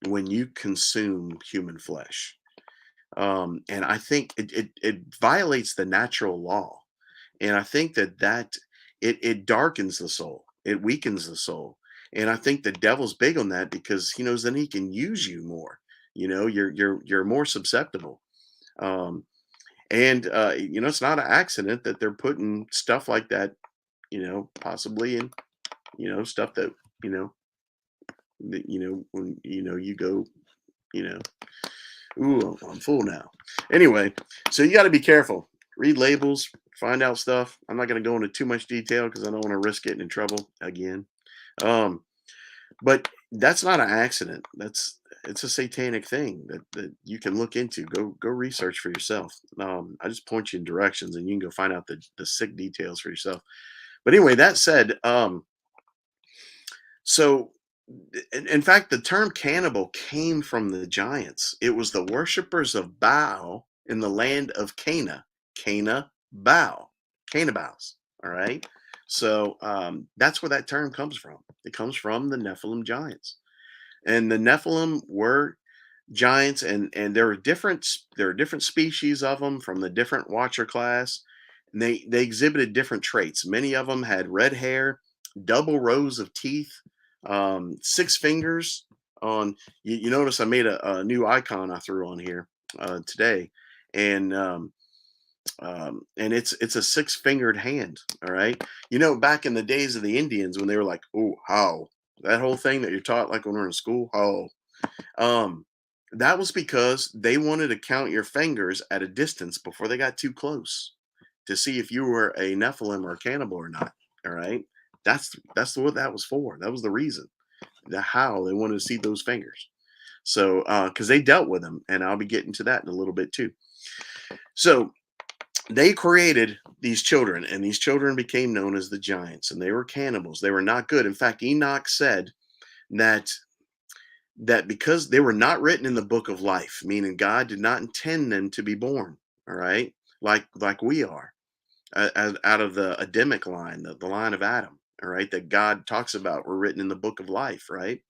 Speaker 1: when you consume human flesh. And I think it violates the natural law. And I think that it darkens the soul. It weakens the soul. And I think the devil's big on that because he knows then he can use you more. You're more susceptible. Um, and it's not an accident that they're putting stuff like that, possibly in, stuff that, when you go, you know, ooh, I'm full now. Anyway, so you got to be careful. Read labels, find out stuff. I'm not going to go into too much detail because I don't want to risk getting in trouble again. Um, but that's not an accident. It's a satanic thing that you can look into. Go research for yourself. I just point you in directions, and you can go find out the sick details for yourself. But anyway, that said, so in fact, the term cannibal came from the giants. It was the worshippers of Baal in the land of Cana, Cana Baal, Cannibals. All right. So that's where that term comes from. It comes from the Nephilim giants, and the Nephilim were giants, and there are different species of them from the different Watcher class. And they exhibited different traits. Many of them had red hair, double rows of teeth, six fingers. On you notice I made a new icon I threw on here today, and it's a six-fingered hand. All right, back in the days of the Indians when they were like, oh, how that whole thing that you're taught like when we're in school, how um, that was because they wanted to count your fingers at a distance before they got too close to see if you were a Nephilim or a cannibal or not. All right. That's what that was for. That was the reason. The how they wanted to see those fingers. So because they dealt with them, and I'll be getting to that in a little bit too. So they created these children, and these children became known as the giants, and they were cannibals. They were not good. In fact, Enoch said that because they were not written in the book of life, meaning God did not intend them to be born, all right, like we are, out of the Adamic line, the line of Adam, all right, that God talks about were written in the book of life, right?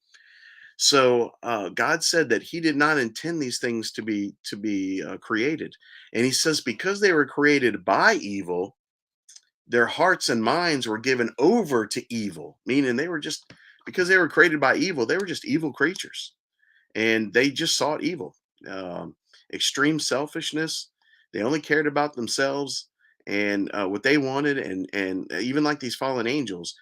Speaker 1: So God said that He did not intend these things to be created, and He says because they were created by evil, their hearts and minds were given over to evil, meaning they were just because they were created by evil, they were just evil creatures and they just sought evil, um, extreme selfishness. They only cared about themselves and what they wanted, and even like these fallen angels,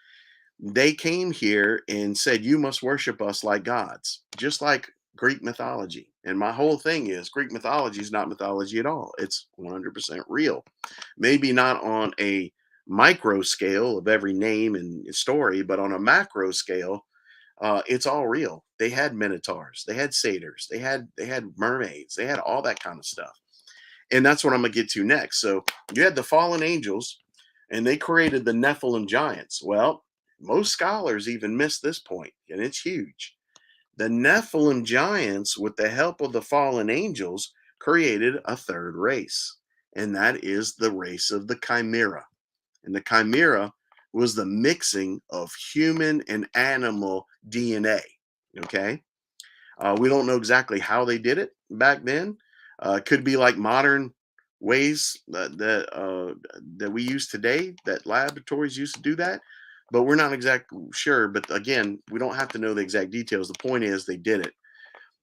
Speaker 1: they came here and said, "You must worship us like gods," just like Greek mythology. And my whole thing is Greek mythology is not mythology at all. It's 100% real. Maybe not on a micro scale of every name and story, but on a macro scale, it's all real. They had minotaurs, they had satyrs, they had mermaids, they had all that kind of stuff. And that's what I'm gonna get to next. So you had the fallen angels, and they created the Nephilim giants. Well, most scholars even miss this point, and it's huge. The Nephilim giants, with the help of the fallen angels, created a third race, and that is the race of the Chimera. And the Chimera was the mixing of human and animal DNA. Okay. We don't know exactly how they did it back then. It could be like modern ways that we use today, that laboratories used to do that, but we're not exactly sure. But again, we don't have to know the exact details. The point is, they did it.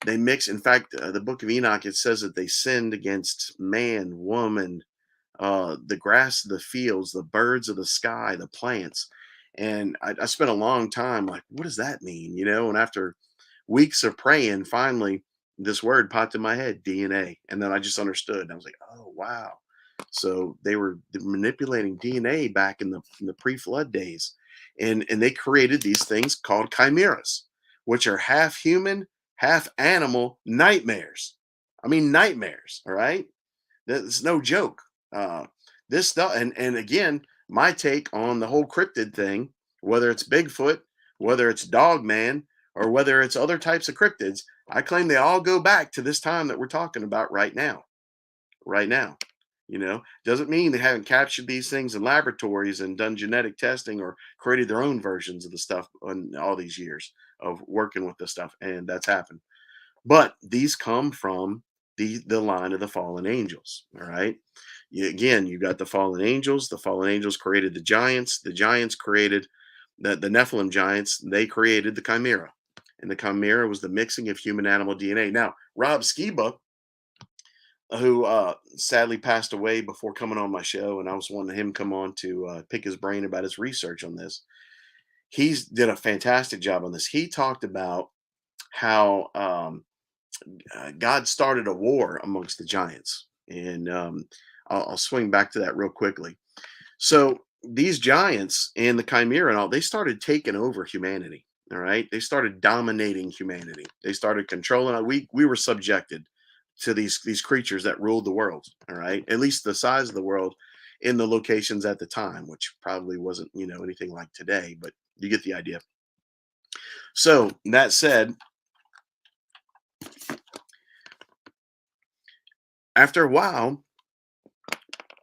Speaker 1: They mix. In fact, the Book of Enoch, it says that they sinned against man, woman, the grass of the fields, the birds of the sky, the plants. And I spent a long time like, what does that mean? And after weeks of praying, finally this word popped in my head, DNA. And then I just understood. And I was like, oh wow. So they were manipulating DNA back in the pre-flood days. And they created these things called chimeras, which are half human, half animal nightmares. I mean nightmares, all right? That's no joke. Uh, this stuff, and again, my take on the whole cryptid thing, whether it's Bigfoot, whether it's Dogman, or whether it's other types of cryptids, I claim they all go back to this time that we're talking about right now. Right now. Doesn't mean they haven't captured these things in laboratories and done genetic testing or created their own versions of the stuff in all these years of working with this stuff. And that's happened. But these come from the line of the fallen angels. All right. Again, you got the fallen angels. The fallen angels created the giants. The giants created the Nephilim giants. They created the chimera. And the chimera was the mixing of human animal DNA. Now, Rob Skiba, who sadly passed away before coming on my show, and I was wanting him come on to pick his brain about his research on this. He's did a fantastic job on this. He talked about how God started a war amongst the giants, and I'll swing back to that real quickly. So these giants and the chimera and all, they started taking over humanity. All right, they started dominating humanity. They started controlling. We were subjected to these creatures that ruled the world. All right, at least the size of the world in the locations at the time, which probably wasn't anything like today, but you get the idea. So that said, after a while,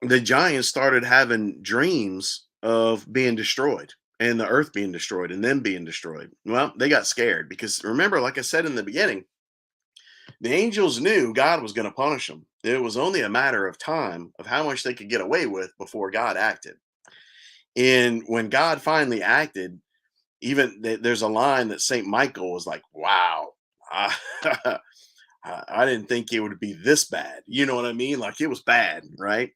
Speaker 1: the giants started having dreams of being destroyed and the earth being destroyed and them being destroyed. Well, they got scared because remember, like I said in the beginning, the angels knew God was going to punish them. It was only a matter of time of how much they could get away with before God acted. And when God finally acted, even there's a line that Saint Michael was like, "Wow, I, I didn't think it would be this bad." You know what I mean? Like it was bad, right?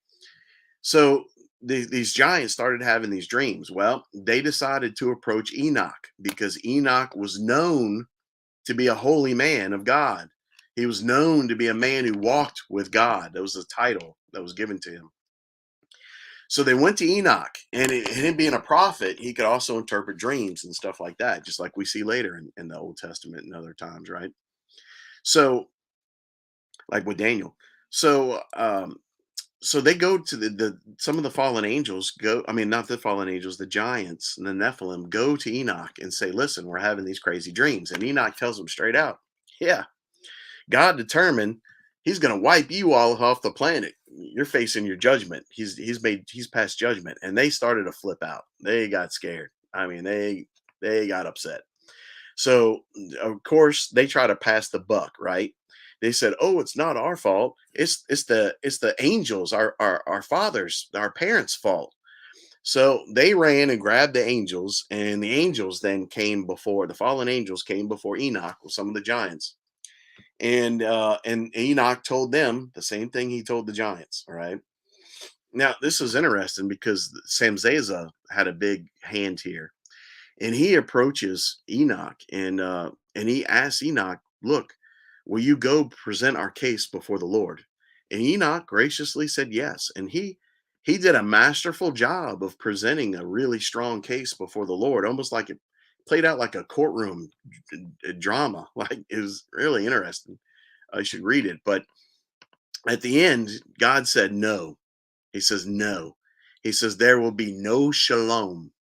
Speaker 1: So these giants started having these dreams. Well, they decided to approach Enoch because Enoch was known to be a holy man of God. He was known to be a man who walked with God. That was the title that was given to him. So they went to Enoch, and him being a prophet, he could also interpret dreams and stuff like that, just like we see later in the Old Testament and other times, right? So, like with Daniel. So, so they go to the some of the fallen angels go. I mean, not the fallen angels, the giants and the Nephilim go to Enoch and say, "Listen, we're having these crazy dreams." And Enoch tells them straight out, "Yeah, God determined He's going to wipe you all off the planet. You're facing your judgment. He's passed judgment." And they started to flip out. They got scared. I mean, they got upset. So of course they try to pass the buck, right? They said, "Oh, it's not our fault. It's the angels, our fathers, our parents' fault." So they ran and grabbed the angels, and the angels then came before the fallen angels came before Enoch with some of the giants, and Enoch told them the same thing he told the giants. All right. Now this is interesting because Sam Zaza had a big hand here, and he approaches Enoch and he asks Enoch, "Look, will you go present our case before the Lord?" And Enoch graciously said yes, and he did a masterful job of presenting a really strong case before the Lord, almost like it played out like a courtroom drama. Like it was really interesting. I should read it, but at the end, God said no. He says no. He says there will be no shalom,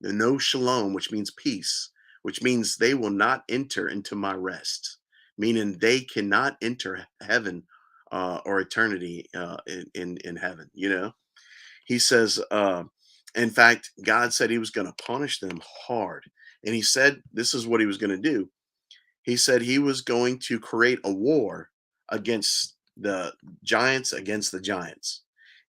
Speaker 1: the no shalom, which means peace, which means they will not enter into my rest, meaning they cannot enter heaven or eternity in heaven. He says, in fact, God said He was going to punish them hard, and He said this is what He was going to do. He said He was going to create a war against the giants against the giants,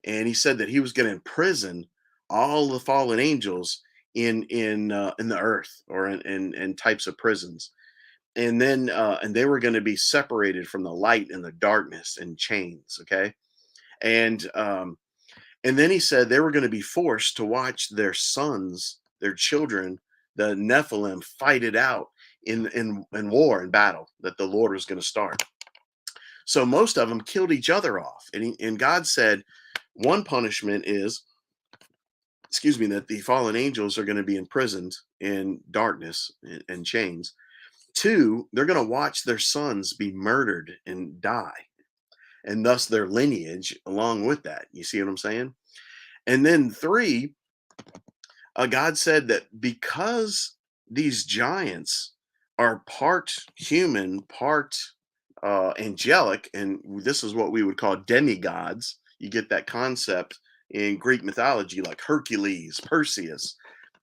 Speaker 1: and He said that He was going to imprison all the fallen angels in the earth or in types of prisons, and then and they were going to be separated from the light and the darkness in chains. Okay, and and then He said they were going to be forced to watch their sons, their children, the Nephilim, fight it out in war and battle that the Lord was going to start. So most of them killed each other off, and God said one punishment is, excuse me, that the fallen angels are going to be imprisoned in darkness and chains. Two, they're going to watch their sons be murdered and die, and thus their lineage along with that. You see what I'm saying? And then three, God said that because these giants are part human, part angelic, and this is what we would call demigods. You get that concept in Greek mythology, like Hercules, Perseus,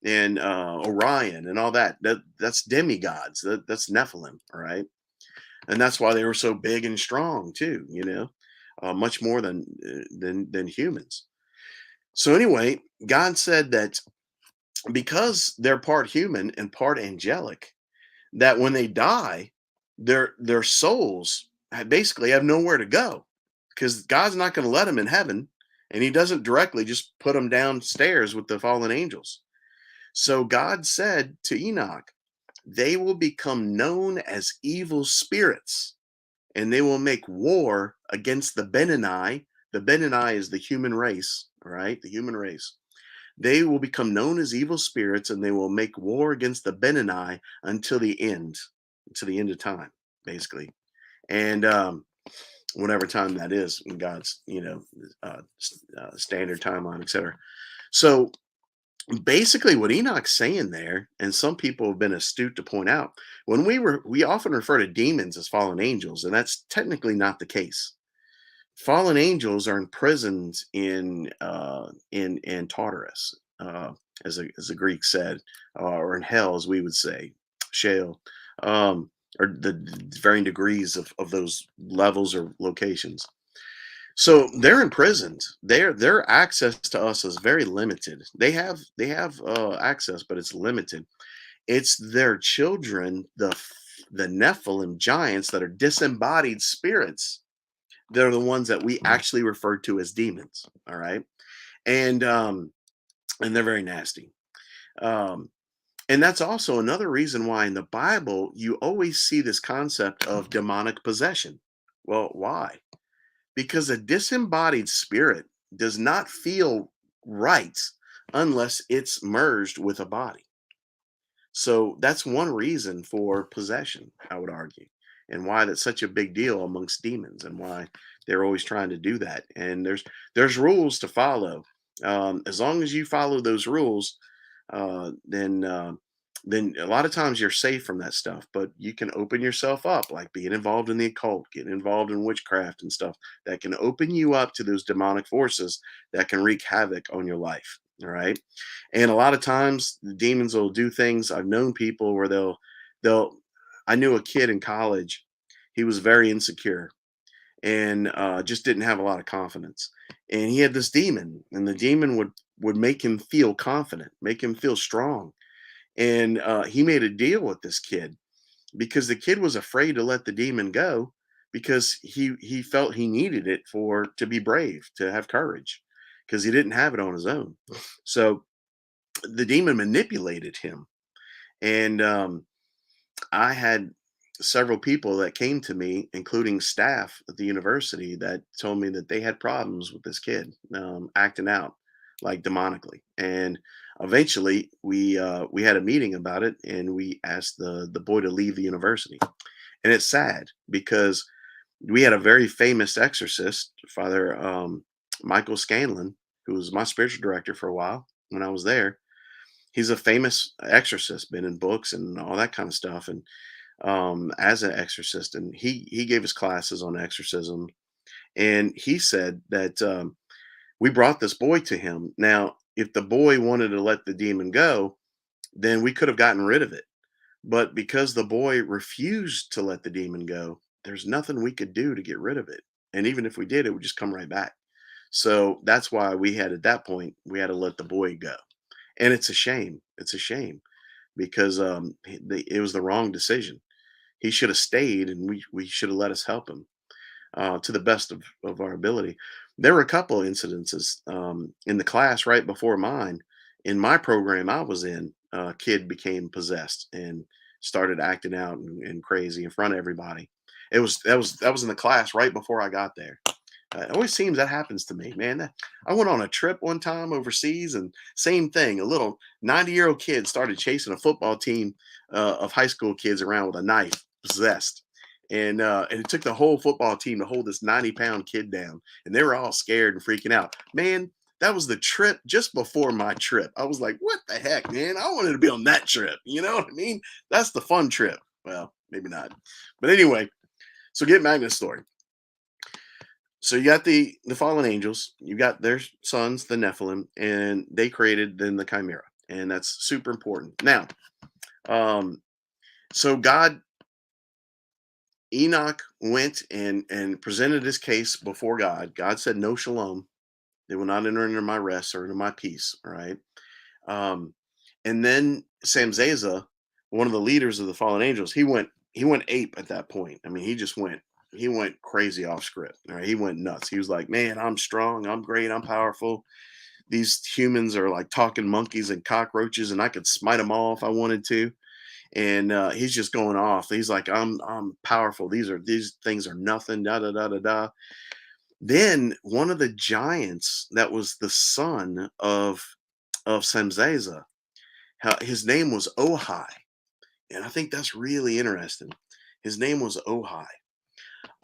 Speaker 1: and Orion, and all that. That's demigods. That's Nephilim, all right? And that's why they were so big and strong too. Much more than humans. So anyway, God said that because they're part human and part angelic, that when they die, their souls basically have nowhere to go, because God's not going to let them in heaven, and He doesn't directly just put them downstairs with the fallen angels. So God said to Enoch, they will become known as evil spirits, and they will make war against the Benini. The Benini is the human race, all right? The human race. They will become known as evil spirits, and they will make war against the Benini until the end of time, basically. And whatever time that is in God's, standard timeline, etc. So basically, what Enoch's saying there, and some people have been astute to point out, we often refer to demons as fallen angels, and that's technically not the case. Fallen angels are imprisoned in Tartarus, as the Greeks said, or in hell, as we would say, Sheol, or the varying degrees of those levels or locations. So they're imprisoned. Their access to us is very limited. They have access, but it's limited. It's their children, the Nephilim giants, that are disembodied spirits. They're the ones that we actually refer to as demons. All right, and and they're very nasty. Um, and that's also another reason why in the Bible you always see this concept of demonic possession. Well, why? Because a disembodied spirit does not feel right unless it's merged with a body. So that's one reason for possession, I would argue, and why that's such a big deal amongst demons, and why they're always trying to do that. And there's rules to follow. As long as you follow those rules, then a lot of times you're safe from that stuff. But you can open yourself up, like being involved in the occult, getting involved in witchcraft and stuff that can open you up to those demonic forces that can wreak havoc on your life. All right. And a lot of times the demons will do things. I've known people where they'll I knew a kid in college. He was very insecure, and just didn't have a lot of confidence. And he had this demon, and the demon would make him feel confident, make him feel strong. And he made a deal with this kid, because the kid was afraid to let the demon go, because he felt he needed it for to be brave, to have courage, because he didn't have it on his own. So the demon manipulated him. And I had several people that came to me, including staff at the university, that told me that they had problems with this kid acting out like demonically. And eventually, we had a meeting about it, and we asked the boy to leave the university. And it's sad, because we had a very famous exorcist, Father Michael Scanlon, who was my spiritual director for a while when I was there. He's a famous exorcist, been in books and all that kind of stuff, and as an exorcist, and he gave us classes on exorcism. And he said that we brought this boy to him. Now, if the boy wanted to let the demon go, then we could have gotten rid of it. But because the boy refused to let the demon go, there's nothing we could do to get rid of it. And even if we did, it would just come right back. So that's why we had, at that point, we had to let the boy go. And it's a shame. It's a shame, because it was the wrong decision. He should have stayed, and we should have let us help him to the best of our ability. There were a couple of incidences in the class right before mine. In my program I was in, a kid became possessed and started acting out and crazy in front of everybody. That was in the class right before I got there. It always seems that happens to me, man. I went on a trip one time overseas, and same thing. A little 90-year-old kid started chasing a football team of high school kids around with a knife, possessed. And it took the whole football team to hold this 90-pound kid down, and they were all scared and freaking out. Man, That was the trip just before my trip. I was like, what the heck, man? I wanted to be on that trip. You know what I mean? That's the fun trip. Well, maybe not. But anyway, so get back to the story. So you got the fallen angels, you got their sons, the Nephilim, and they created then the Chimera. And that's super important. Now, um, so God Enoch went and presented his case before God. God said, "No shalom. They will not enter into my rest or into my peace." All right. Um, and then Samzaza, one of the leaders of the fallen angels, he went ape at that point. I mean, he went crazy off script. All right, he went nuts. He was like, "Man, I'm strong. I'm great. I'm powerful. These humans are like talking monkeys and cockroaches, and I could smite them all if I wanted to." And he's just going off. He's like, I'm powerful. These things are nothing. Da da da da da. Then one of the giants that was the son of Samzaza, his name was Ohai, and I think that's really interesting. His name was Ohai.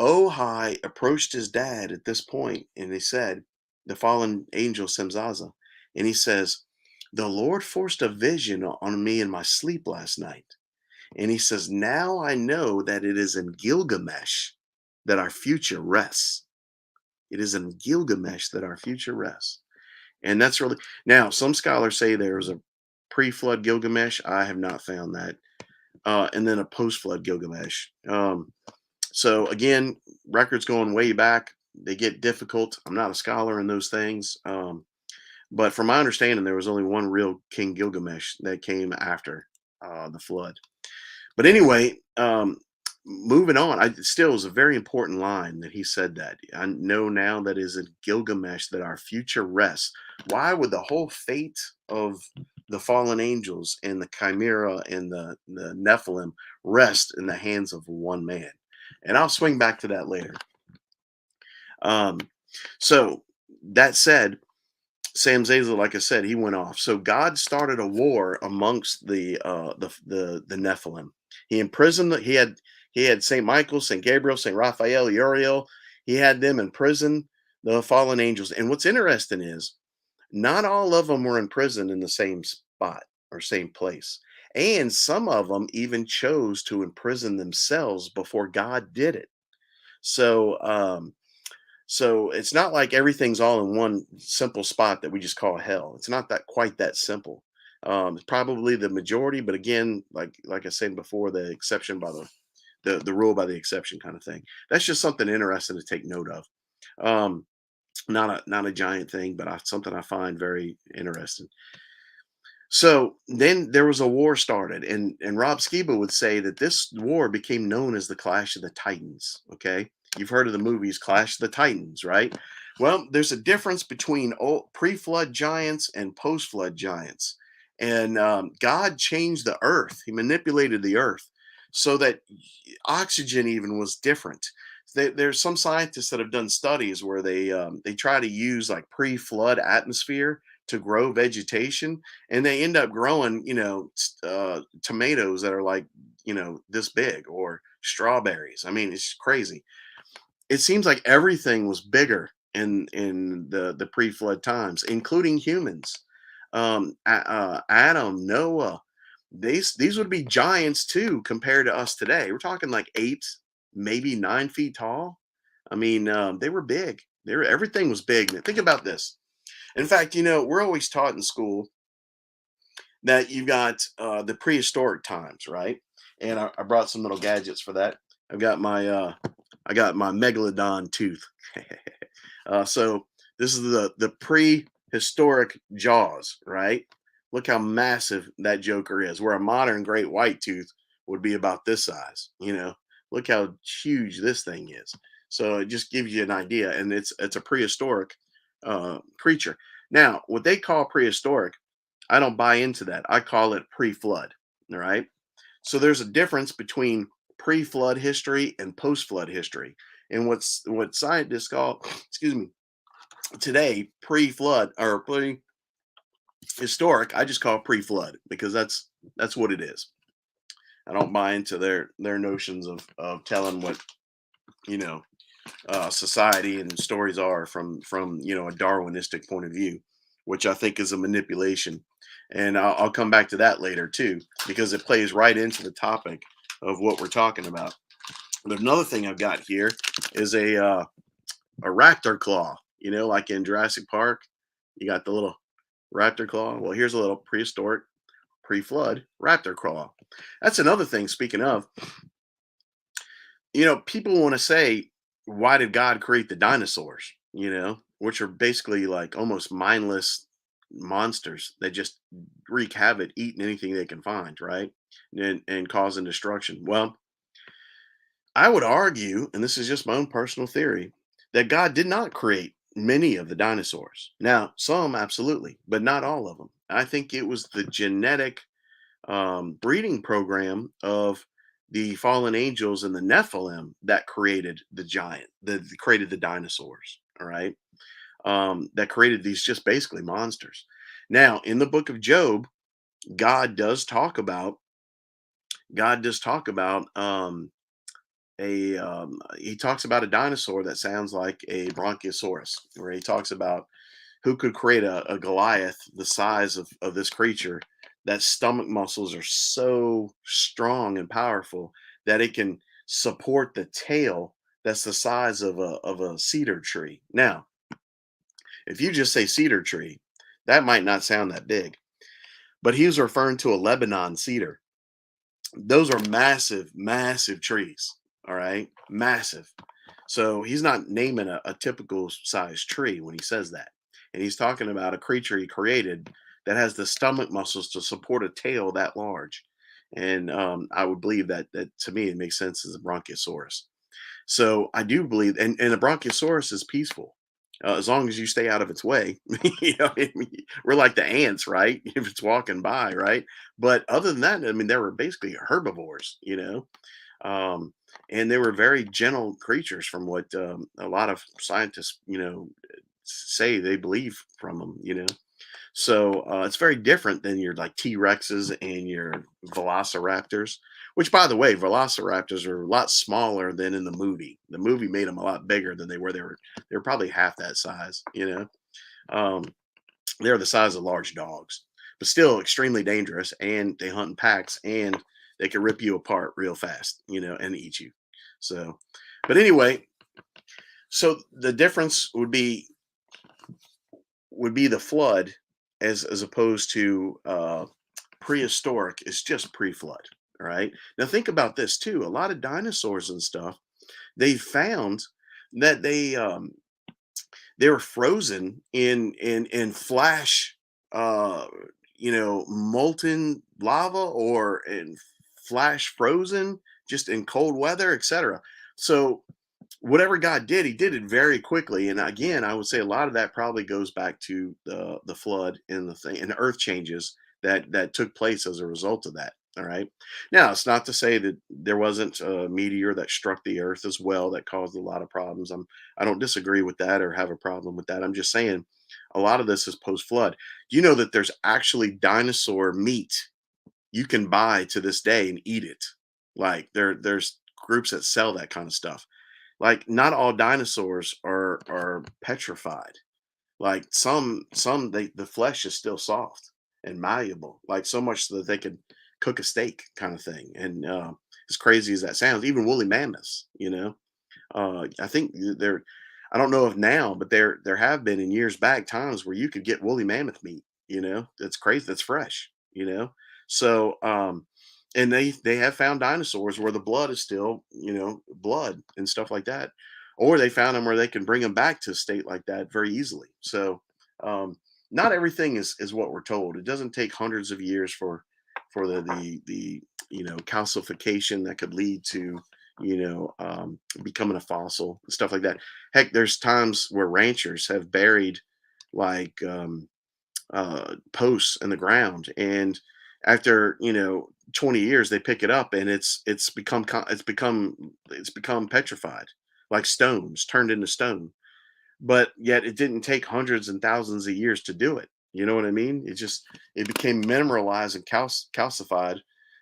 Speaker 1: Ohai approached his dad at this point, and he said, the fallen angel Samzaza, and he says, "The Lord forced a vision on me in my sleep last night." And he says, "Now I know that it is in Gilgamesh that our future rests. It is in Gilgamesh that our future rests." And that's really now, some scholars say there's a pre-flood Gilgamesh. I have not found that. And then a post-flood Gilgamesh. So again, records going way back, they get difficult. I'm not a scholar in those things. But from my understanding, there was only one real King Gilgamesh that came after the flood. But anyway, moving on, I still was a very important line that he said that. "I know now that is in Gilgamesh that our future rests." Why would the whole fate of the fallen angels and the Chimera and the Nephilim rest in the hands of one man? And I'll swing back to that later. Um, so that said, Sam Zazel, like I said, he went off. So God started a war amongst the Nephilim. He imprisoned. He had Saint Michael, Saint Gabriel, Saint Raphael, Uriel. He had them in prison, the fallen angels. And what's interesting is not all of them were in prison in the same spot or same place. And some of them even chose to imprison themselves before God did it. So so it's not like everything's all in one simple spot that we just call hell. It's not that quite that simple. It's probably the majority, but again, like I said before, the exception by the rule by the exception kind of thing. That's just something interesting to take note of. Um, not a giant thing, but something I find very interesting. So then there was a war started, and Rob Skiba would say that this war became known as the Clash of the Titans. Okay, you've heard of the movies Clash of the Titans, right? Well, there's a difference between pre-flood giants and post-flood giants, and God changed the earth. He manipulated the earth so that oxygen even was different. There's some scientists that have done studies where they try to use like pre-flood atmosphere to grow vegetation, and they end up growing, tomatoes that are like, this big, or strawberries. I mean, it's crazy. It seems like everything was bigger in the pre-flood times, including humans. Adam, Noah, these would be giants too compared to us today. We're talking like 8, maybe 9 feet tall. I mean, they were big. Everything was big. Now, think about this. In fact, we're always taught in school that you got the prehistoric times, right? And I brought some little gadgets for that. I got my megalodon tooth. So this is the prehistoric jaws, right? Look how massive that joker is. Where a modern great white tooth would be about this size. Look how huge this thing is. So it just gives you an idea, and it's a prehistoric creature. Now, what they call prehistoric, I don't buy into that. I call it pre-flood. All right. So there's a difference between pre-flood history and post-flood history. And what scientists call, excuse me, today pre-flood or prehistoric, I just call pre-flood because that's what it is. I don't buy into their notions of telling what, you know. society and stories are from a Darwinistic point of view, which I think is a manipulation. And I'll come back to that later too, because it plays right into the topic of what we're talking about. But another thing I've got here is a raptor claw. Like in Jurassic Park, you got the little raptor claw. Well, here's a little prehistoric, pre-flood raptor claw. That's another thing. Speaking of, people want to say, why did God create the dinosaurs? Which are basically like almost mindless monsters that just wreak havoc, eating anything they can find, right? And causing destruction. Well, I would argue, and this is just my own personal theory, that God did not create many of the dinosaurs. Now, some absolutely, but not all of them. I think it was the genetic breeding program of the fallen angels and the Nephilim that created the giant, that created the dinosaurs. All right, that created these just basically monsters. Now, in the book of Job, God does talk about God does talk about he talks about a dinosaur that sounds like a bronchiosaurus, where he talks about who could create a Goliath the size of this creature, that stomach muscles are so strong and powerful that it can support the tail that's the size of a cedar tree. Now, if you just say cedar tree, that might not sound that big, but he was referring to a Lebanon cedar. Those are massive, massive trees. All right, massive. So he's not naming a typical size tree when he says that. And he's talking about a creature he created that has the stomach muscles to support a tail that large. And I would believe that to me, it makes sense as a bronchiosaurus. So I do believe, and a bronchiosaurus is peaceful. As long as you stay out of its way. I mean, we're like the ants, right? If it's walking by, right? But other than that, I mean, they were basically herbivores. Um, and they were very gentle creatures, from what a lot of scientists, say they believe from them. So it's very different than your like T Rexes and your Velociraptors. Which, by the way, Velociraptors are a lot smaller than in the movie. The movie made them a lot bigger than they were. They were probably half that size. Um, they're the size of large dogs, but still extremely dangerous. And they hunt in packs, and they can rip you apart real fast, and eat you. So, but anyway, so the difference would be the flood, as opposed to prehistoric is just pre-flood. All right. Now think about this too. A lot of dinosaurs and stuff, they found that they were frozen in flash, uh molten lava, or in flash frozen, just in cold weather, etc. So whatever God did, he did it very quickly. And again, I would say a lot of that probably goes back to the flood and the thing and the earth changes that took place as a result of that. All right. Now, it's not to say that there wasn't a meteor that struck the earth as well that caused a lot of problems. I don't disagree with that or have a problem with that. I'm just saying a lot of this is post flood. Do you know that there's actually dinosaur meat you can buy to this day and eat it? Like there's groups that sell that kind of stuff. Like, not all dinosaurs are petrified. Like some the flesh is still soft and malleable, like so much so that they could cook a steak kind of thing. And as crazy as that sounds, even woolly mammoths, I think there, I don't know if now, but there have been in years back times where you could get woolly mammoth meat. That's crazy. That's fresh. So and they have found dinosaurs where the blood is still blood and stuff like that, or they found them where they can bring them back to a state like that very easily. So um, not everything is what we're told. It doesn't take hundreds of years for the calcification that could lead to becoming a fossil and stuff like that. Heck, there's times where ranchers have buried like posts in the ground, and after 20 years they pick it up, and it's become petrified, like stones turned into stone. But yet it didn't take hundreds and thousands of years to do it. You know what I mean? It became mineralized and calcified,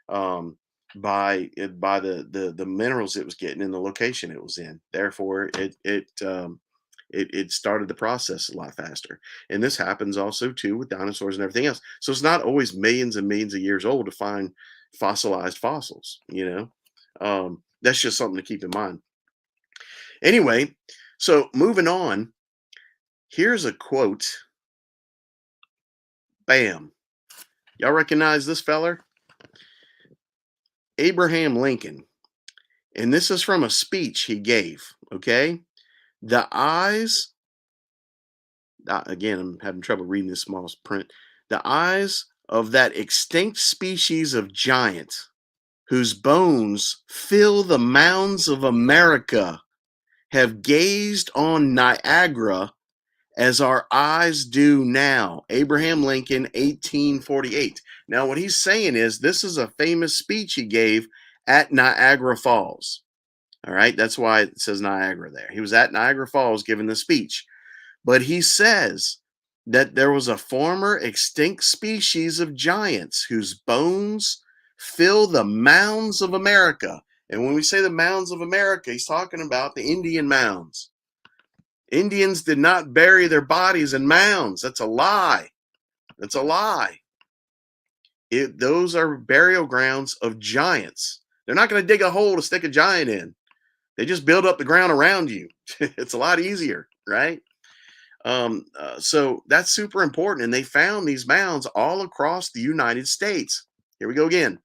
Speaker 1: um, by the minerals it was getting and the location it was in. Therefore, it started the process a lot faster. And this happens also too with dinosaurs and everything else. So it's not always millions and millions of years old to find fossilized fossils. That's just something to keep in mind. Anyway, so moving on, here's a quote. Bam. Y'all recognize this feller? Abraham Lincoln. And this is from a speech he gave. Okay. The eyes, again, I'm having trouble reading this small print. The eyes of that extinct species of giant whose bones fill the mounds of America have gazed on Niagara as our eyes do now. Abraham Lincoln, 1848. Now, what he's saying is this is a famous speech he gave at Niagara Falls. All right, that's why it says Niagara there. He was at Niagara Falls giving the speech. But he says that there was a former extinct species of giants whose bones fill the mounds of America. And when we say the mounds of America, he's talking about the Indian mounds. Indians did not bury their bodies in mounds. That's a lie. That's a lie. Those are burial grounds of giants. They're not going to dig a hole to stick a giant in. They just build up the ground around you. It's a lot easier, right? So that's super important. And they found these mounds all across the United States. Here we go again.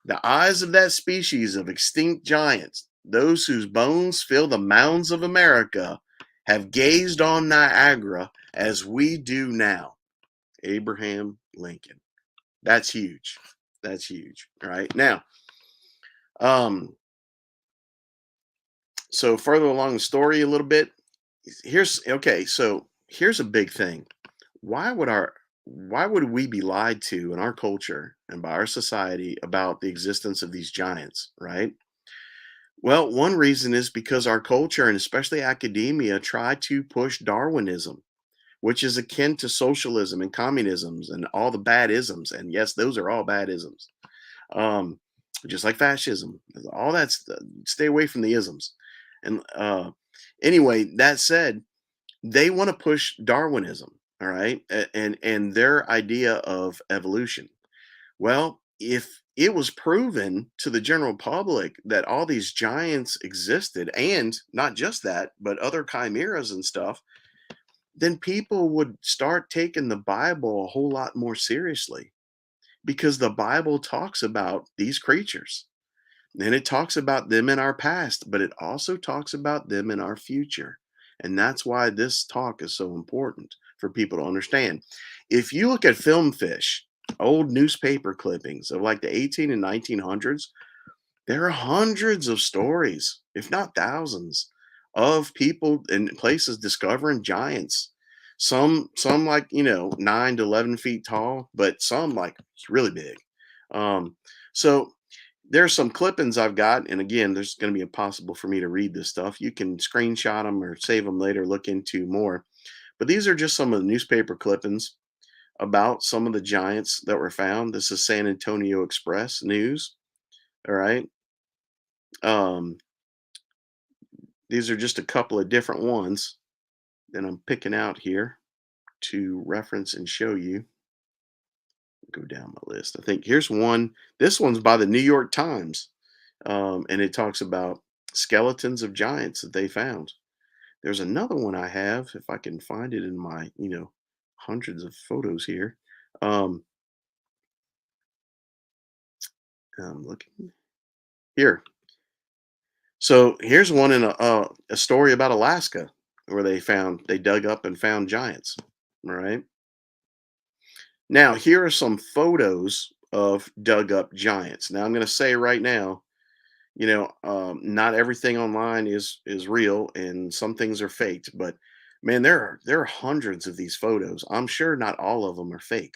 Speaker 1: The eyes of that species of extinct giants, those whose bones fill the mounds of America, have gazed on Niagara as we do now. Abraham Lincoln. That's huge. That's huge. All right. Now, so further along the story a little bit, so here's a big thing. Why would we be lied to in our culture and by our society about the existence of these giants, right? Well, one reason is because our culture and especially academia try to push Darwinism, which is akin to socialism and communisms and all the bad isms. And yes, those are all bad isms. Um, just like fascism, all that's stay away from the isms. And anyway, that said, they want to push Darwinism, all right, and their idea of evolution. Well, if it was proven to the general public that all these giants existed, and not just that, but other chimeras and stuff, then people would start taking the Bible a whole lot more seriously because the Bible talks about these creatures. And it talks about them in our past, but it also talks about them in our future. And that's why this talk is so important for people to understand. If you look at film fish, old newspaper clippings of like the 18 and 1900s, there are hundreds of stories, if not thousands, of people in places discovering giants. Some like 9 to 11 feet tall, but some like really big. So there's some clippings I've got, and again, there's going to be impossible for me to read this stuff. You can screenshot them or save them later, look into more. But these are just some of the newspaper clippings about some of the giants that were found. This is San Antonio Express News. All right. Um, these are just a couple of different ones that I'm picking out here to reference and show you. Go down my list. I think here's one. This one's by the New York Times, and it talks about skeletons of giants that they found. There's another one I have, if I can find it in my, hundreds of photos here. Um, I'm looking here. So here's one in a story about Alaska where they dug up and found giants. All right. Now here are some photos of dug up giants. Now I'm going to say right now, not everything online is real, and some things are faked. But man, there are hundreds of these photos. I'm sure not all of them are fake.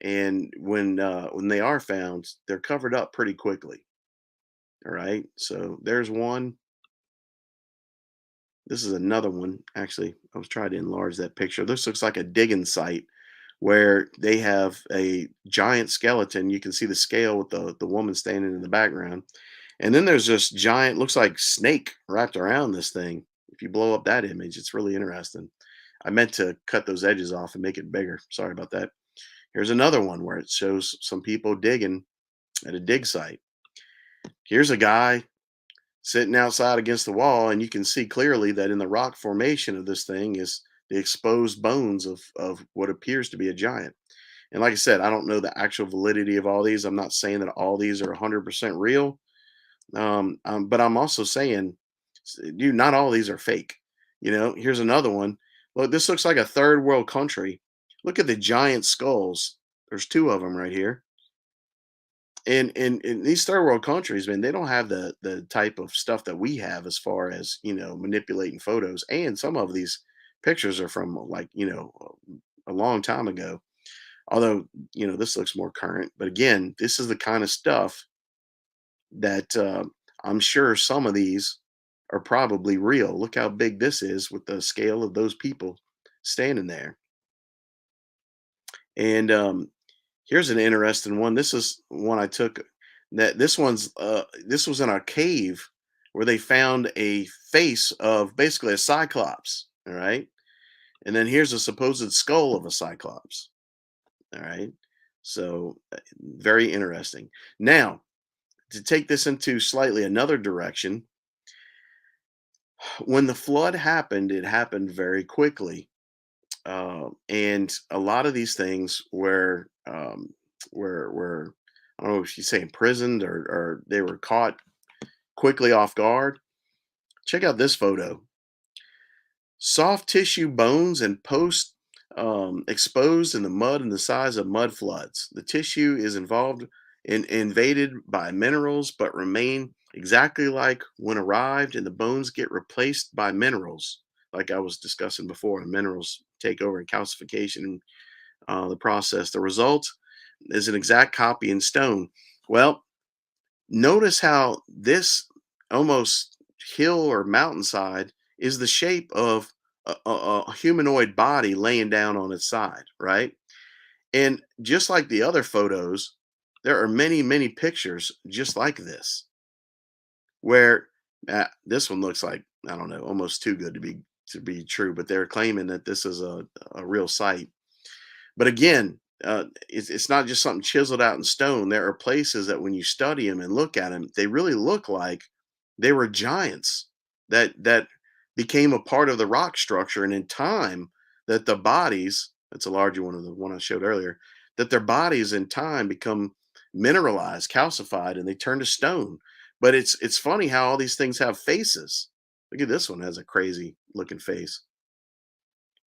Speaker 1: And when they are found, they're covered up pretty quickly. All right. So there's one. This is another one. Actually, I was trying to enlarge that picture. This looks like a digging site where they have a giant skeleton. You can see the scale with the woman standing in the background. And then there's this giant, looks like snake wrapped around this thing. If you blow up that image, it's really interesting. I meant to cut those edges off and make it bigger. Sorry about that. Here's another one where it shows some people digging at a dig site. Here's a guy sitting outside against the wall, and you can see clearly that in the rock formation of this thing is the exposed bones of what appears to be a giant. And like I said, I don't know the actual validity of all these. I'm not saying that all these are 100% real, but I'm also saying, dude, not all these are fake. Here's another one. Look, this looks like a third world country. Look at the giant skulls. There's two of them right here. And in these third world countries, man, they don't have the type of stuff that we have as far as manipulating photos. And some of these pictures are from like a long time ago. Although this looks more current. But again, this is the kind of stuff that I'm sure some of these are probably real. Look how big this is with the scale of those people standing there. And here's an interesting one. This is one I took. That this was in a cave where they found a face of basically a cyclops. All right, and then here's a supposed skull of a cyclops. All right, so very interesting. Now, to take this into slightly another direction, when the flood happened, it happened very quickly, and a lot of these things were I don't know if you say imprisoned or they were caught quickly off guard. Check out this photo. Soft tissue bones and post exposed in the mud and the size of mud floods. The tissue is involved in invaded by minerals, but remain exactly like when arrived, and the bones get replaced by minerals, like I was discussing before. The minerals take over in calcification, the process. The result is an exact copy in stone. Well, notice how this almost hill or mountainside is the shape of a humanoid body laying down on its side, right? And just like the other photos, there are many, many pictures just like this, where this one looks like, I don't know, almost too good to be true, but they're claiming that this is a real site. But again, it's not just something chiseled out in stone. There are places that when you study them and look at them, they really look like they were giants that became a part of the rock structure. And in time, that the bodies, that's a larger one of the one I showed earlier, that their bodies in time become mineralized, calcified, and they turn to stone. But it's funny how all these things have faces. Look at this one, has a crazy looking face.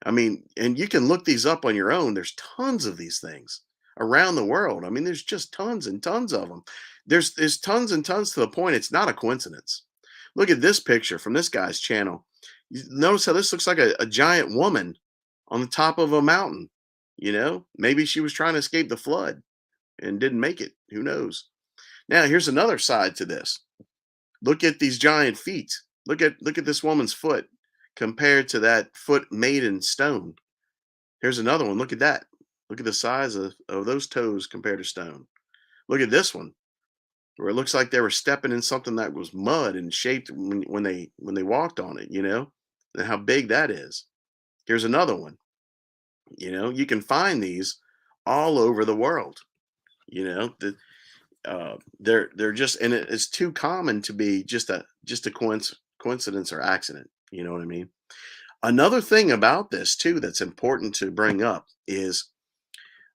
Speaker 1: I mean, and you can look these up on your own. There's tons of these things around the world. I mean, there's just tons and tons of them. There's tons and tons to the point it's not a coincidence. Look at this picture from this guy's channel. You notice how this looks like a giant woman on the top of a mountain. Maybe she was trying to escape the flood and didn't make it. Who knows? Now, here's another side to this. Look at these giant feet. Look at this woman's foot compared to that foot made in stone. Here's another one. Look at that. Look at the size of those toes compared to stone. Look at this one, where it looks like they were stepping in something that was mud and shaped when they walked on it, and how big that is. Here's another one. You can find these all over the world. They're just, and it's too common to be just a coincidence or accident. You know what I mean? Another thing about this too that's important to bring up is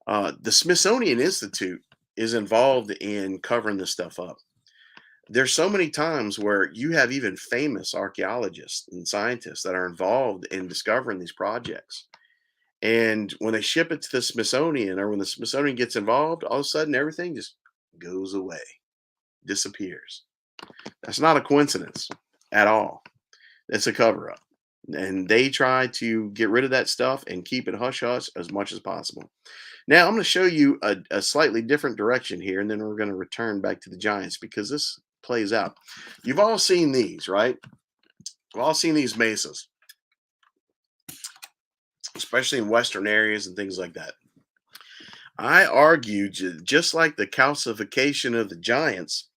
Speaker 1: the Smithsonian Institute is involved in covering this stuff up. There's so many times where you have even famous archaeologists and scientists that are involved in discovering these projects. And when they ship it to the Smithsonian, or when the Smithsonian gets involved, all of a sudden everything just goes away, disappears. That's not a coincidence at all. It's a cover up. And they try to get rid of that stuff and keep it hush hush as much as possible. Now, I'm going to show you a slightly different direction here, and then we're going to return back to the Giants because this plays out. You've all seen these, right? We've all seen these mesas, especially in Western areas and things like that. I argue, just like the calcification of the giants,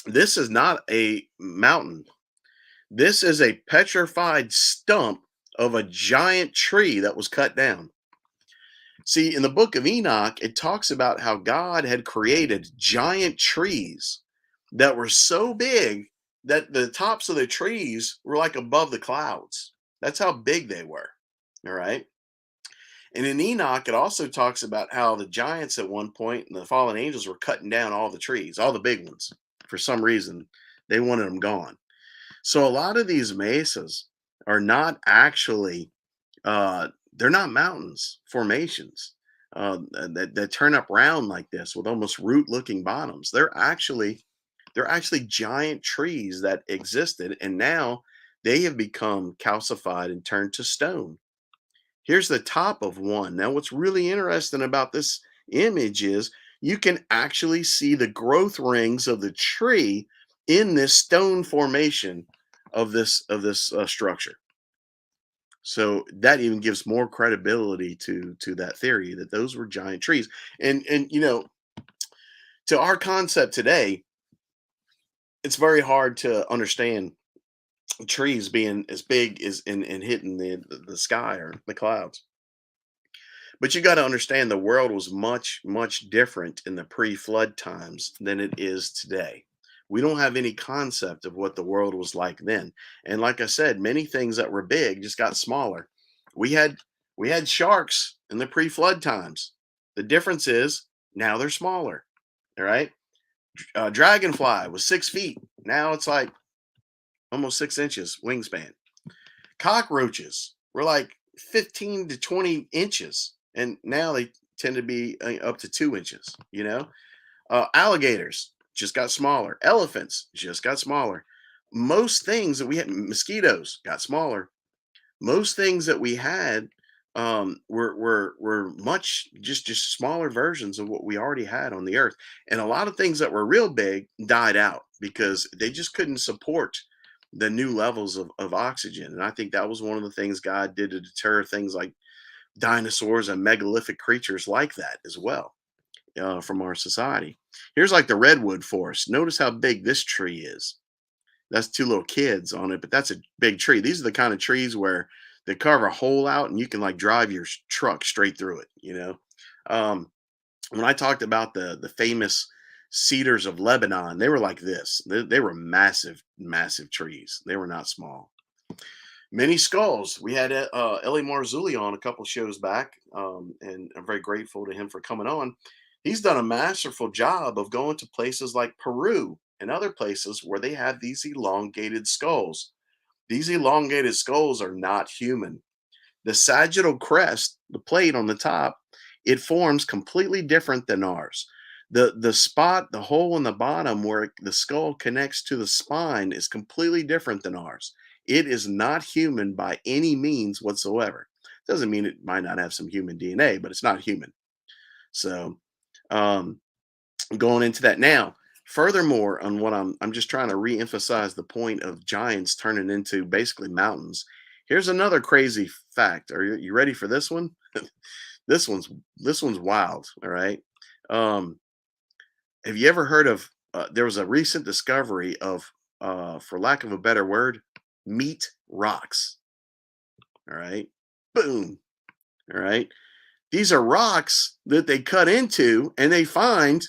Speaker 1: this is not a mountain. This is a petrified stump of a giant tree that was cut down. See, in the book of Enoch, it talks about how God had created giant trees that were so big that the tops of the trees were like above the clouds. That's how big they were. All right. And in Enoch, it also talks about how the giants at one point and the fallen angels were cutting down all the trees, all the big ones. For some reason, they wanted them gone. So a lot of these mesas are not actually they're not mountains formations that turn up round like this with almost root looking bottoms. They're actually giant trees that existed, and now they have become calcified and turned to stone. Here's the top of one. Now, what's really interesting about this image is you can actually see the growth rings of the tree in this stone formation of this structure. So that even gives more credibility to that theory that those were giant trees. And to our concept today, it's very hard to understand trees being as big as and hitting the sky or the clouds. But you got to understand the world was much, much different in the pre-flood times than it is today. We don't have any concept of what the world was like then. And like I said, many things that were big just got smaller. We had we had sharks in the pre-flood times. The difference is now they're smaller. All right. Dragonfly was 6 feet. Now it's like almost 6 inches wingspan. Cockroaches were like 15 to 20 inches, and now they tend to be up to 2 inches. Alligators just got smaller. Elephants just got smaller. Most things that we had, mosquitoes got smaller. Most things that we had were much just smaller versions of what we already had on the earth, and a lot of things that were real big died out because they just couldn't support the new levels of oxygen. And I think that was one of the things God did to deter things like dinosaurs and megalithic creatures like that as well from our society. Here's like the redwood forest. Notice how big this tree is. That's two little kids on it, but that's a big tree. These are the kind of trees where they carve a hole out and you can like drive your truck straight through it. Um, when I talked about the famous cedars of Lebanon, they were like this. They were massive, massive trees. They were not small. Many skulls. We had Eli Marzulli on a couple shows back, and I'm very grateful to him for coming on. He's done a masterful job of going to places like Peru and other places where they have these elongated skulls. These elongated skulls are not human. The sagittal crest, the plate on the top, it forms completely different than ours. The spot, the hole in the bottom where the skull connects to the spine is completely different than ours. It is not human by any means whatsoever. Doesn't mean it might not have some human DNA, but it's not human. So, um, going into that now. Furthermore, on what I'm just trying to re-emphasize the point of giants turning into basically mountains. Here's another crazy fact. Are you ready for this one? This one's wild. All right. Um, have you ever heard of? There was a recent discovery of, for lack of a better word, meat rocks. All right. Boom. All right. These are rocks that they cut into, and they find,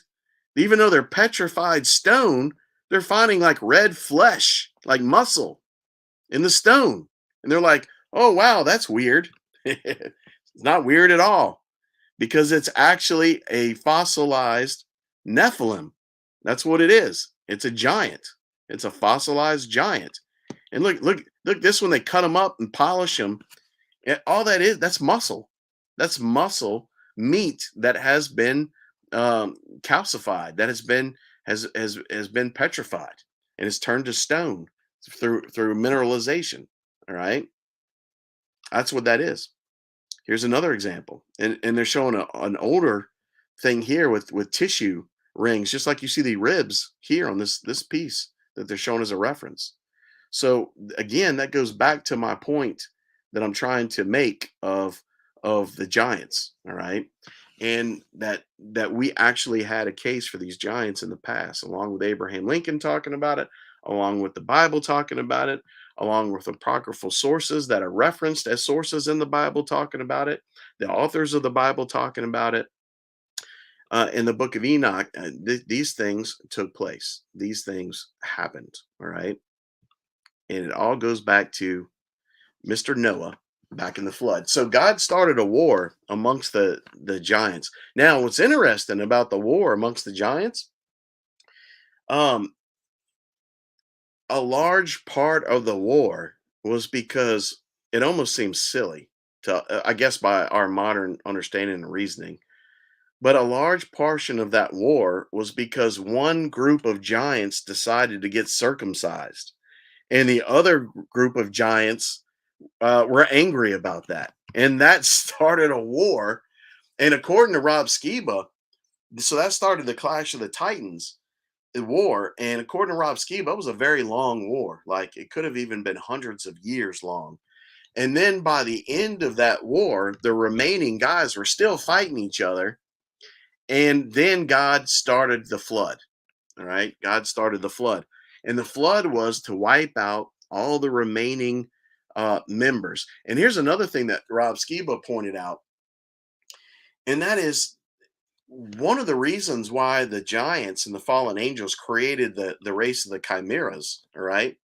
Speaker 1: even though they're petrified stone, they're finding like red flesh, like muscle in the stone. And they're like, oh, wow, that's weird. It's not weird at all because it's actually a fossilized Nephilim. That's what it is. It's a giant. It's a fossilized giant. And look, this one, they cut them up and polish them. And all that is, that's muscle. That's muscle meat that has been calcified, that has been petrified, and is turned to stone through mineralization. All right, that's what that is. Here's another example, and they're showing an older thing here with tissue rings, just like you see the ribs here on this piece that they're showing as a reference. So again, that goes back to my point that I'm trying to make of the giants. All right. and that we actually had a case for these giants in the past, along with Abraham Lincoln talking about it, along with the Bible talking about it, along with apocryphal sources that are referenced as sources in the Bible talking about it, the authors of the Bible talking about it. In the book of Enoch, these things took place. These things happened. All right. And it all goes back to Mr. Noah back in the flood. So God started a war amongst the giants. Now, what's interesting about the war amongst the giants, um, a large part of the war was because it almost seems silly to, I guess, by our modern understanding and reasoning. But a large portion of that war was because one group of giants decided to get circumcised, and the other group of giants were angry about that, and that started a war. And according to Rob Skiba, so that started the Clash of the Titans, the war. And according to Rob Skiba, it was a very long war. Like it could have even been hundreds of years long. And then by the end of that war, the remaining guys were still fighting each other. And then God started the flood. All right. God started the flood. And the flood was to wipe out all the remaining members. And here's another thing that Rob Skiba pointed out, and that is one of the reasons why the giants and the fallen angels created the race of the chimeras, all right?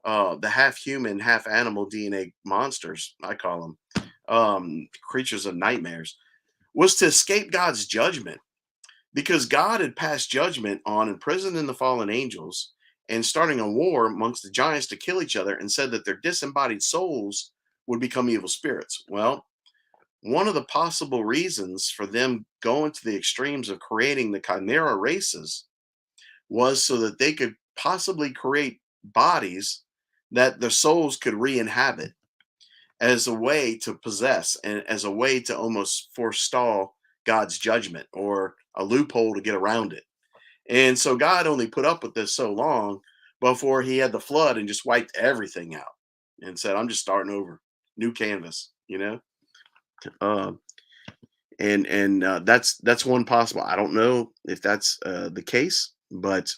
Speaker 1: The half human, half animal DNA monsters, I call them, creatures of nightmares, was to escape God's judgment, because God had passed judgment on imprisoning the fallen angels and starting a war amongst the giants to kill each other, and said that their disembodied souls would become evil spirits. Well, one of the possible reasons for them going to the extremes of creating the chimera races was so that they could possibly create bodies that the souls could re-inhabit, as a way to possess and as a way to almost forestall God's judgment, or a loophole to get around it. And so God only put up with this so long before he had the flood and just wiped everything out and said, I'm just starting over, new canvas, you know? Um, and that's one possible. I don't know if that's the case, but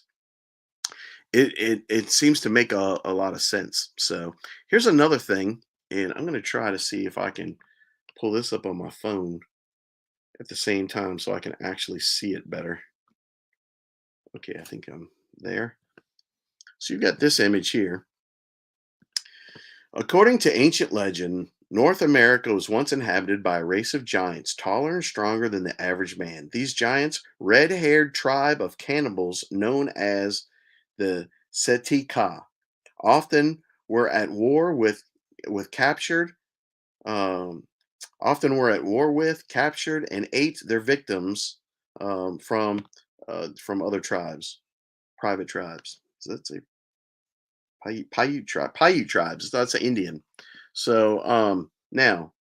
Speaker 1: it seems to make a lot of sense. So here's another thing, and I'm going to try to see if I can pull this up on my phone at the same time so I can actually see it better. Okay, I think I'm there. So you've got this image here. According to ancient legend, North America was once inhabited by a race of giants, taller and stronger than the average man. These giants, red-haired tribe of cannibals known as the Setika, often were at war with captured, um, often were at war with, captured, and ate their victims from other tribes, private tribes. So that's a Paiute tribes. That's an Indian. So now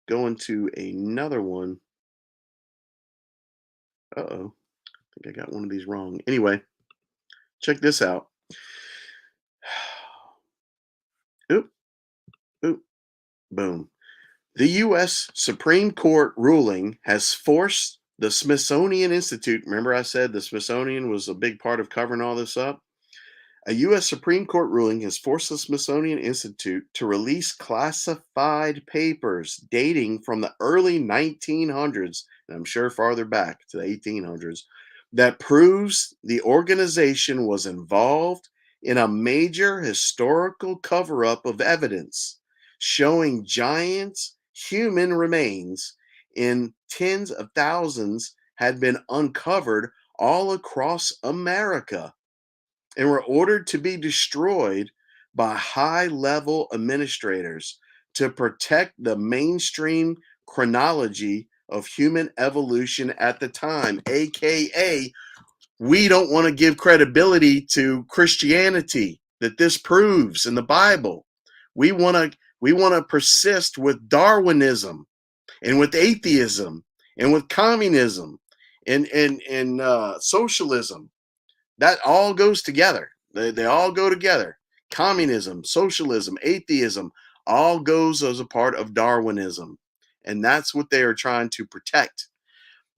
Speaker 1: going to another one. Uh-oh. I think I got one of these wrong. Anyway, check this out. Oop, oop, boom. The U.S. Supreme Court ruling has forced the Smithsonian Institute. Remember, I said the Smithsonian was a big part of covering all this up? A U.S. Supreme Court ruling has forced the Smithsonian Institute to release classified papers dating from the early 1900s, and I'm sure farther back to the 1800s, that proves the organization was involved in a major historical cover up of evidence showing giants' human remains in tens of thousands had been uncovered all across America and were ordered to be destroyed by high level administrators to protect the mainstream chronology of human evolution at the time, aka we don't want to give credibility to Christianity that this proves in the Bible. We want to persist with Darwinism and with atheism and with communism and socialism. That all goes together. They all go together. Communism, socialism, atheism, all goes as a part of Darwinism. And that's what they are trying to protect.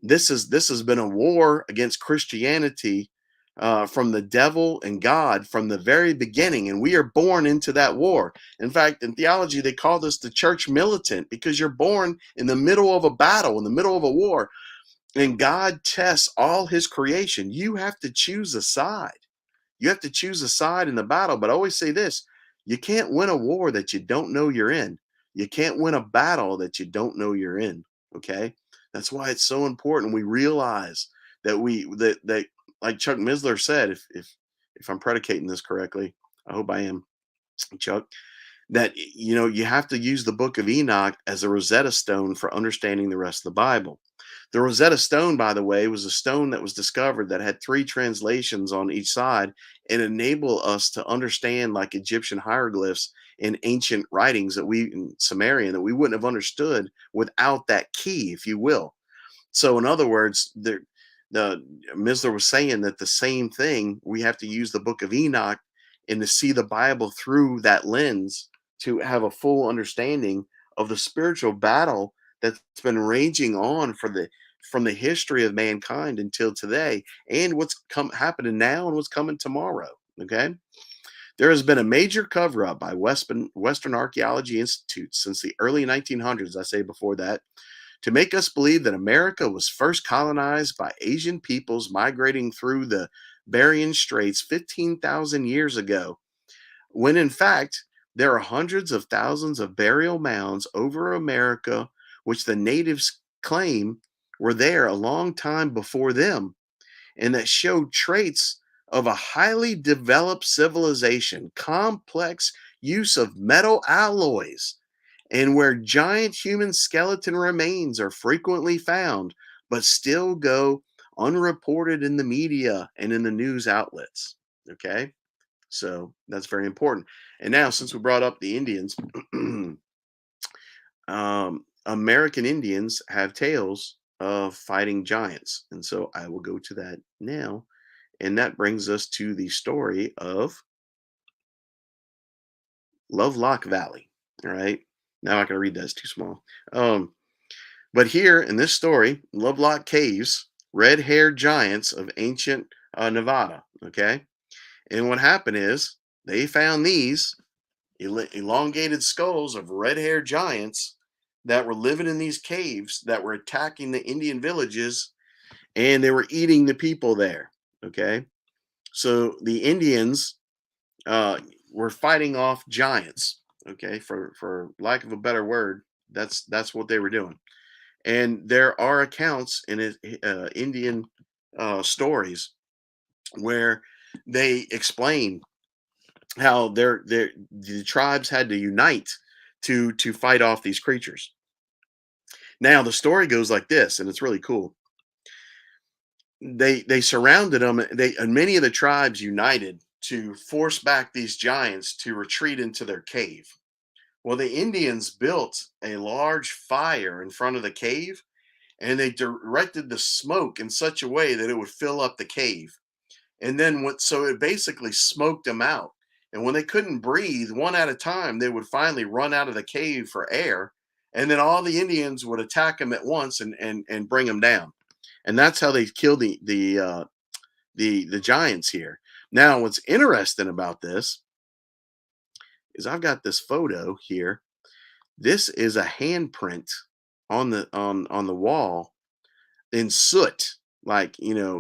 Speaker 1: This has been a war against Christianity, from the devil and God from the very beginning, and we are born into that war. In fact, in theology, they call this the church militant, because you're born in the middle of a battle, in the middle of a war, and God tests all His creation. You have to choose a side. You have to choose a side in the battle. But I always say this: you can't win a war that you don't know you're in. You can't win a battle that you don't know you're in. Okay. That's why it's so important we realize that that like Chuck Missler said, if I'm predicating this correctly, I hope I am, Chuck, that you have to use the book of Enoch as a Rosetta Stone for understanding the rest of the Bible. The Rosetta Stone, by the way, was a stone that was discovered that had three translations on each side and enable us to understand, like Egyptian hieroglyphs and ancient writings that we in Sumerian, that we wouldn't have understood without that key, if you will. So in other words, the Misler was saying that the same thing, we have to use the book of Enoch and to see the Bible through that lens to have a full understanding of the spiritual battle that's been raging on for the from the history of mankind until today, and what's come happening now and what's coming tomorrow. Okay. There has been a major cover up by Western Archaeology Institutes since the early 1900s, I say before that, to make us believe that America was first colonized by Asian peoples migrating through the Bering Straits 15,000 years ago, when in fact there are hundreds of thousands of burial mounds over America, which the natives claim were there a long time before them, and that show traits of a highly developed civilization, complex use of metal alloys, and where giant human skeleton remains are frequently found, but still go unreported in the media and in the news outlets. Okay, so that's very important. And now, since we brought up the Indians, American Indians have tales of fighting giants. And so I will go to that now. And that brings us to the story of Lovelock Valley. All right. Now I can read that, it's too small. Um, But here in this story, Lovelock Caves, red haired giants of ancient Nevada. Okay. And what happened is they found these elongated skulls of red haired giants that were living in these caves that were attacking the Indian villages, and they were eating the people there. Okay. So the Indians uh, were fighting off giants. Okay. For lack of a better word, that's what they were doing. And there are accounts in Indian stories where they explain how the tribes had to unite to fight off these creatures. Now the story goes like this, and it's really cool. They surrounded them. They and many of the tribes united to force back these giants to retreat into their cave. Well, the Indians built a large fire in front of the cave, and they directed the smoke in such a way that it would fill up the cave. And then what so it basically smoked them out. And when they couldn't breathe one at a time, they would finally run out of the cave for air. And then all the Indians would attack them at once and bring them down. And that's how they killed the giants here. Now, what's interesting about this is I've got this photo here. This is a handprint on the wall in soot, like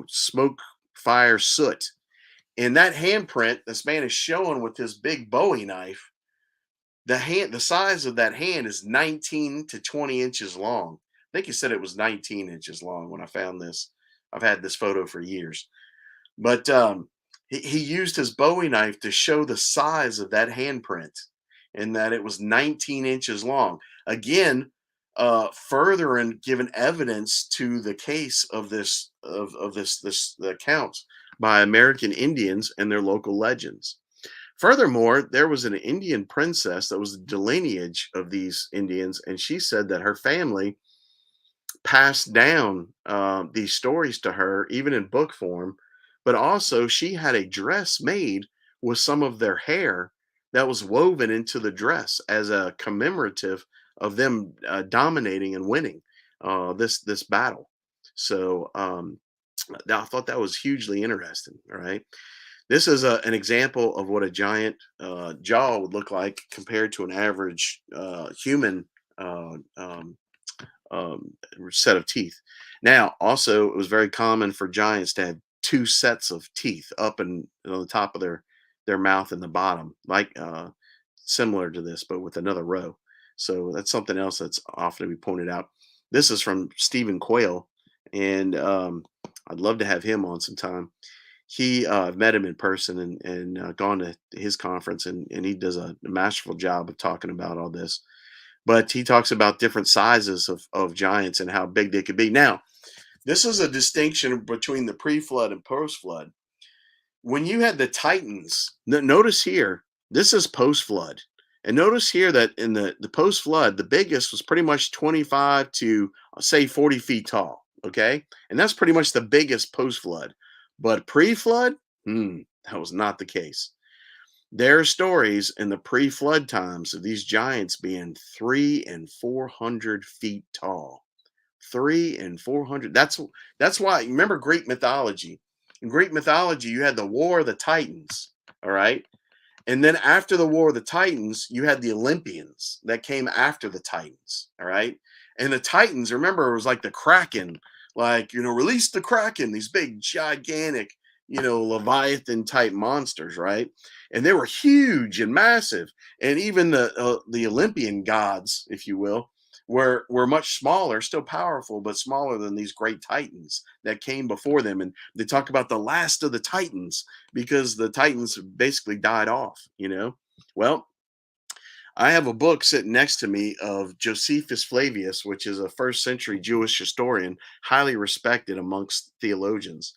Speaker 1: smoke, fire, soot. And that handprint, this man is showing with his big Bowie knife, the size of that hand is 19 to 20 inches long. I think he said it was 19 inches long when I found this. I've had this photo for years. But he used his Bowie knife to show the size of that handprint and that it was 19 inches long. Again, further and given evidence to the case of this account by American Indians and their local legends. Furthermore, there was an Indian princess that was the lineage of these Indians, and she said that her family passed down these stories to her, even in book form. But also, she had a dress made with some of their hair that was woven into the dress as a commemorative of them dominating and winning this battle. So I thought that was hugely interesting. All right. This is an example of what a giant jaw would look like compared to an average human uh, um, um, set of teeth. Now, also, it was very common for giants to have two sets of teeth up and on the top of their mouth and the bottom, like similar to this, but with another row. So that's something else that's often to be pointed out. This is from Stephen Quayle, and I'd love to have him on sometime. I've met him in person and gone to his conference, and he does a masterful job of talking about all this. But he talks about different sizes of giants and how big they could be. Now, this is a distinction between the pre-flood and post-flood. When you had the Titans, notice here, this is post-flood. And notice here that in the post-flood, the biggest was pretty much 25 to say 40 feet tall. Okay. And that's pretty much the biggest post-flood. But pre-flood, that was not the case. There are stories in the pre-flood times of these giants being 300 and 400 feet tall. 300 and 400. That's why remember Greek mythology. In Greek mythology, you had the War of the Titans. All right. And then after the War of the Titans, you had the Olympians that came after the Titans. All right. And the Titans, remember, it was like the Kraken, like, release the Kraken, these big, gigantic, Leviathan type monsters, right? And they were huge and massive. And even the Olympian gods, if you will, were much smaller, still powerful, but smaller than these great Titans that came before them. And they talk about the last of the Titans because the Titans basically died off. Well, I have a book sitting next to me of Josephus Flavius, which is a first century Jewish historian, highly respected amongst theologians.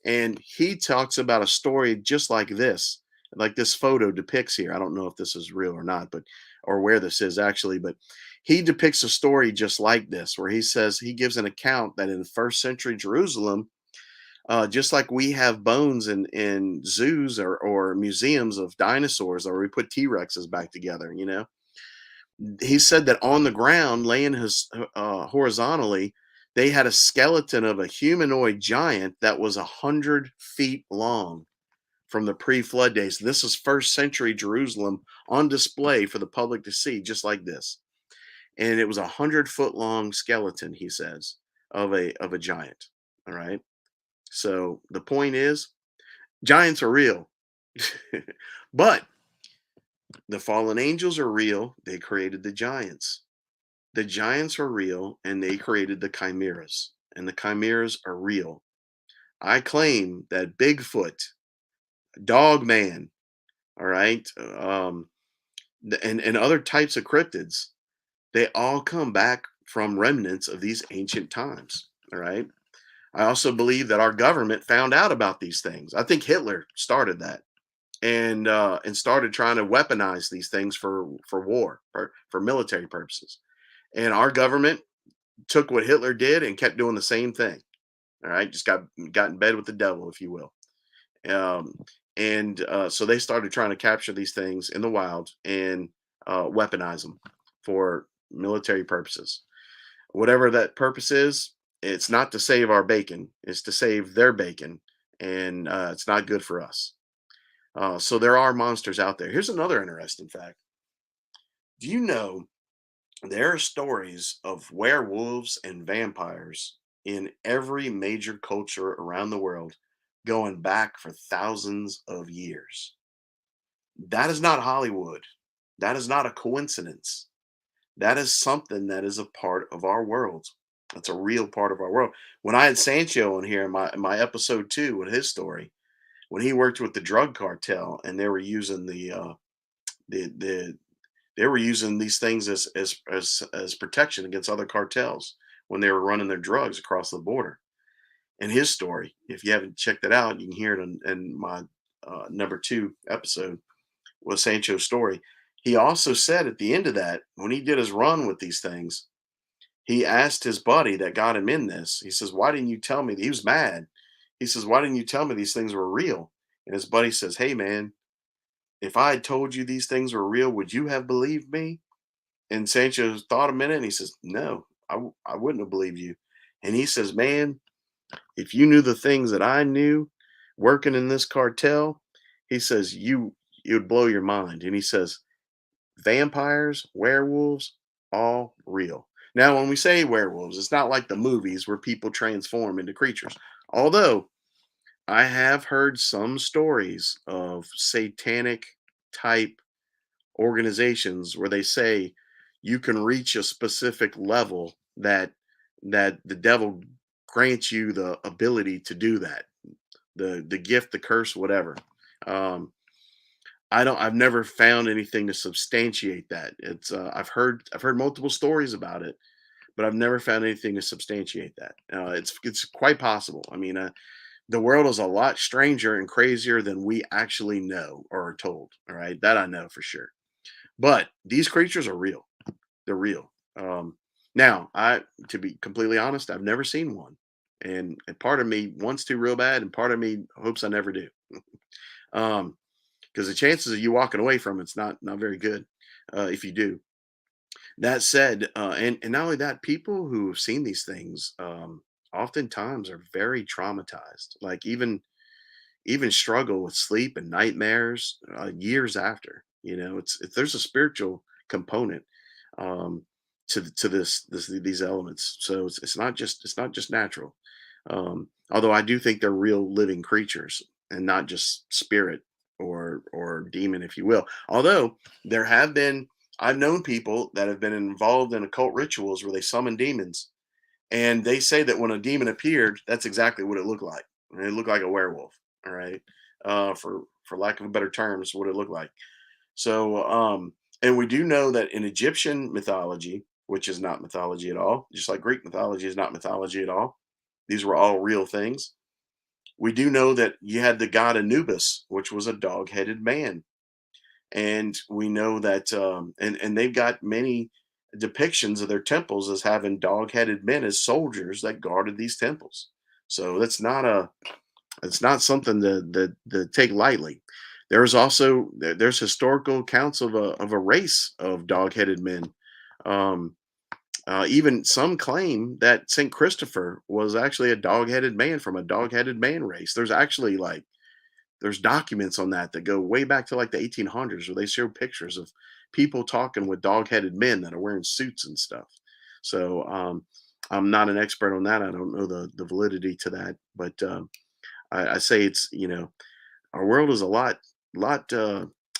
Speaker 1: And he talks about a story just like this photo depicts here. I don't know if this is real or not, but or where this is actually, but he depicts a story just like this, where he gives an account that in first century Jerusalem, just like we have bones in zoos or museums of dinosaurs, or we put T Rexes back together. He said that on the ground, laying horizontally, they had a skeleton of a humanoid giant that was 100 feet long from the pre-flood days. This is first century Jerusalem on display for the public to see, just like this. And it was 100 foot long skeleton, he says, of a giant. All right. So the point is, giants are real. But the fallen angels are real. They created the giants. The giants are real and they created the chimeras. And the chimeras are real. I claim that Bigfoot, Dog Man, all right, and other types of cryptids, they all come back from remnants of these ancient times. All right. I also believe that our government found out about these things. I think Hitler started that and started trying to weaponize these things for war, for military purposes. And our government took what Hitler did and kept doing the same thing. All right, just got in bed with the devil, if you will. Um, and so they started trying to capture these things in the wild and weaponize them for military purposes. Whatever that purpose is, it's not to save our bacon; it's to save their bacon, and it's not good for us. So there are monsters out there. Here's another interesting fact. Do you know there are stories of werewolves and vampires in every major culture around the world going back for thousands of years? That is not Hollywood. That is not a coincidence. That is something that is a part of our world. That's a real part of our world. When I had Sancho on here in my episode 2 with his story, when he worked with the drug cartel and they were using the they were using these things as protection against other cartels when they were running their drugs across the border. And his story, if you haven't checked it out, you can hear it in my number 2 episode with Sancho's story. He also said at the end of that, when he did his run with these things, he asked his buddy that got him in this. He says, "Why didn't you tell me?" He was mad. He says, "Why didn't you tell me these things were real?" And his buddy says, "Hey, man, if I had told you these things were real, would you have believed me?" And Sancho thought a minute and he says, "No, I wouldn't have believed you." And he says, "Man, If you knew the things that I knew working in this cartel, he says, it would blow your mind. And he says, vampires, werewolves, all real. Now, when we say werewolves, it's not like the movies where people transform into creatures. Although I have heard some stories of satanic type organizations where they say you can reach a specific level that the devil grants you the ability to do that, the gift, the curse, whatever. um I've never found anything to substantiate that. It's I've heard multiple stories about it, but I've never found anything to substantiate that. It's quite possible. I mean, the world is a lot stranger and crazier than we actually know or are told. All right, that I know for sure. But these creatures are real. They're real. Now, to be completely honest, I've never seen one, and part of me wants to real bad, and part of me hopes I never do. Um, because the chances of you walking away from it's not very good if you do. That said, and not only that, people who have seen these things oftentimes are very traumatized. Like even struggle with sleep and nightmares years after. It's there's a spiritual component um, to these elements. So it's not just natural. Although I do think they're real living creatures and not just spirit or demon, if you will. Although there have been I've known people that have been involved in occult rituals where they summon demons, and they say that when a demon appeared, that's exactly what it looked like. It looked like a werewolf. All right, for lack of a better term, is what it looked like. So, and we do know that in Egyptian mythology, which is not mythology at all, just like Greek mythology is not mythology at all, these were all real things. We do know that you had the god Anubis, which was a dog-headed man, and we know that, and they've got many depictions of their temples as having dog-headed men as soldiers that guarded these temples. So it's not something to take lightly. There's historical accounts of a race of dog-headed men. Um, Even some claim that Saint Christopher was actually a dog-headed man from a dog-headed man race. There's documents on that go way back to like the 1800s where they show pictures of people talking with dog-headed men that are wearing suits and stuff. So I'm not an expert on that. I don't know the validity to that, but I say our world is a lot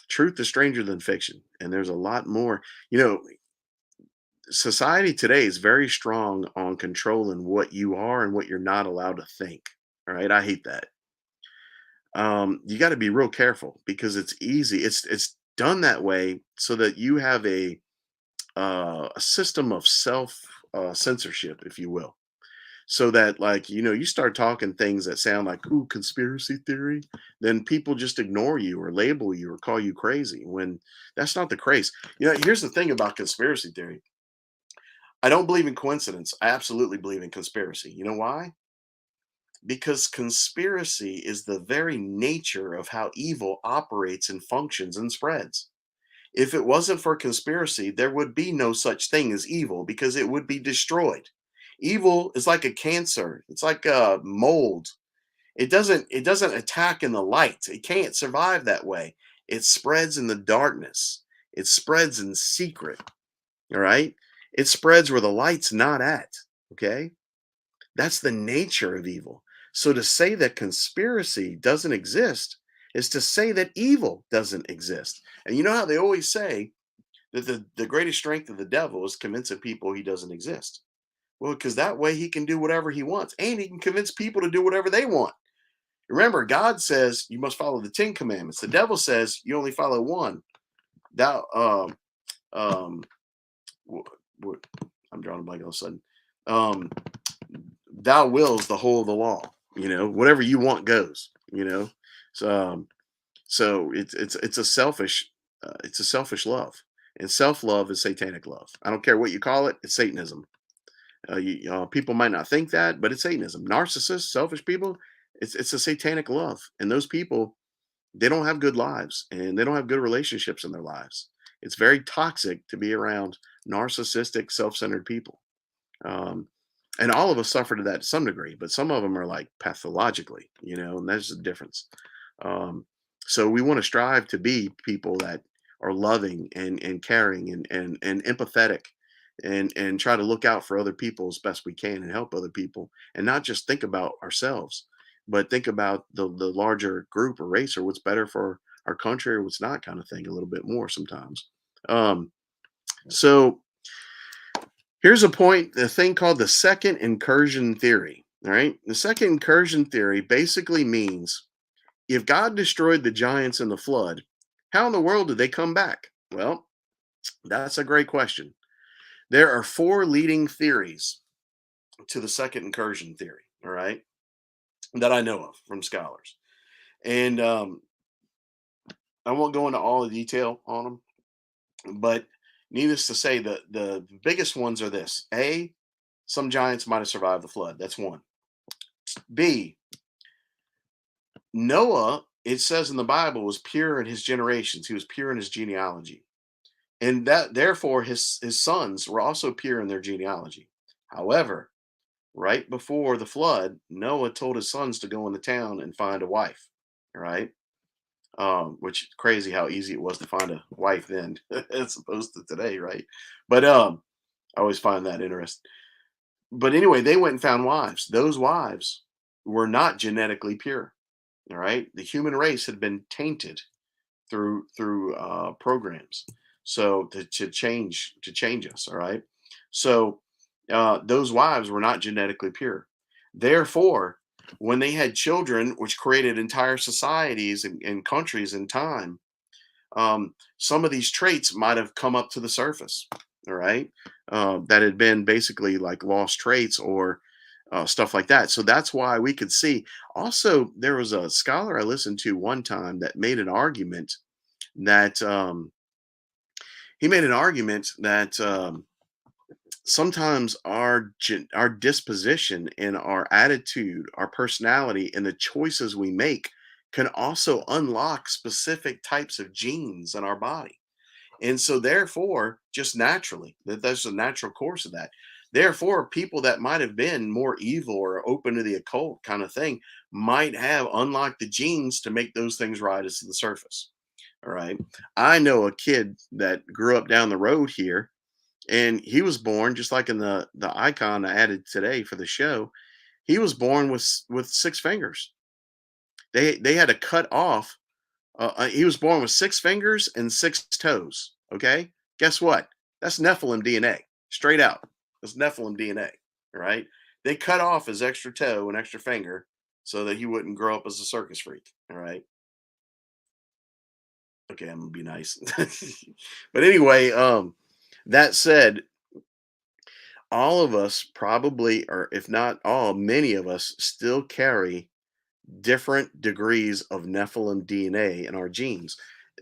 Speaker 1: truth is stranger than fiction, and there's a lot more. You know, Society today is very strong on controlling what you are and what you're not allowed to think. All right, I hate that. You got to be real careful because it's easy. It's done that way so that you have a system of self censorship, if you will, so that you start talking things that sound like ooh conspiracy theory, then people just ignore you or label you or call you crazy when that's not the case. Here's the thing about conspiracy theory. I don't believe in coincidence. I absolutely believe in conspiracy. You know why? Because conspiracy is the very nature of how evil operates and functions and spreads. If it wasn't for conspiracy, there would be no such thing as evil because it would be destroyed. Evil is like a cancer. It's like a mold. It doesn't attack in the light. It can't survive that way. It spreads in the darkness. It spreads in secret. All right? It spreads where the light's not at. Okay? That's the nature of evil. So to say that conspiracy doesn't exist is to say that evil doesn't exist. And you know how they always say that the greatest strength of the devil is convincing people he doesn't exist. Well, because that way he can do whatever he wants and he can convince people to do whatever they want. Remember, God says you must follow the 10 commandments. The devil says you only follow one. Thou, um, what, what, I'm drawing a blank all of a sudden. Um, thou wills the whole of the law. Whatever you want goes. So it's a selfish love, and self love is satanic love. I don't care what you call it. It's Satanism. People might not think that, but it's Satanism. Narcissists, selfish people. It's a satanic love, and those people they don't have good lives and they don't have good relationships in their lives. It's very toxic to be around narcissistic, self centered people. Um, And all of us suffer to that to some degree, but some of them are like pathologically, and that's the difference. Um, so we want to strive to be people that are loving and caring and empathetic and try to look out for other people as best we can and help other people and not just think about ourselves, but think about the larger group or race or what's better for our country or what's not kind of thing a little bit more sometimes. Um, so here's a point, the thing called the second incursion theory. All right. The second incursion theory basically means if God destroyed the giants in the flood, how in the world did they come back? Well, that's a great question. There are four leading theories to the second incursion theory. All right. That I know of from scholars. And I won't go into all the detail on them, but needless to say, the biggest ones are this: A, some giants might have survived the flood. That's one. B, Noah, it says in the Bible, was pure in his generations. He was pure in his genealogy. And that therefore his sons were also pure in their genealogy. However, right before the flood, Noah told his sons to go in the town and find a wife. Right? Which crazy how easy it was to find a wife then as opposed to today, right? But I always find that interesting. But anyway, they went and found wives. Those wives were not genetically pure. All right, the human race had been tainted through programs, so to change us. All right, so those wives were not genetically pure. Therefore, when they had children, which created entire societies and countries in time, some of these traits might have come up to the surface. All right, that had been basically like lost traits or stuff like that. So that's why we could see. Also, there was a scholar I listened to one time that made an argument that he made an argument that sometimes our disposition and our attitude, our personality, and the choices we make can also unlock specific types of genes in our body. And so therefore, just naturally, that's a natural course of that. Therefore, people that might have been more evil or open to the occult kind of thing might have unlocked the genes to make those things rise to the surface. All right. I know a kid that grew up down the road here, and he was born just like in the icon I added today for the show. He was born with six fingers. They had to cut off he was born with six fingers and six toes. Okay. Guess what? That's Nephilim DNA. Straight out. That's Nephilim DNA. Right. They cut off his extra toe and extra finger so that he wouldn't grow up as a circus freak. All right. Okay. I'm going to be nice. But anyway, that said, all of us probably, or if not all, many of us still carry different degrees of Nephilim DNA in our genes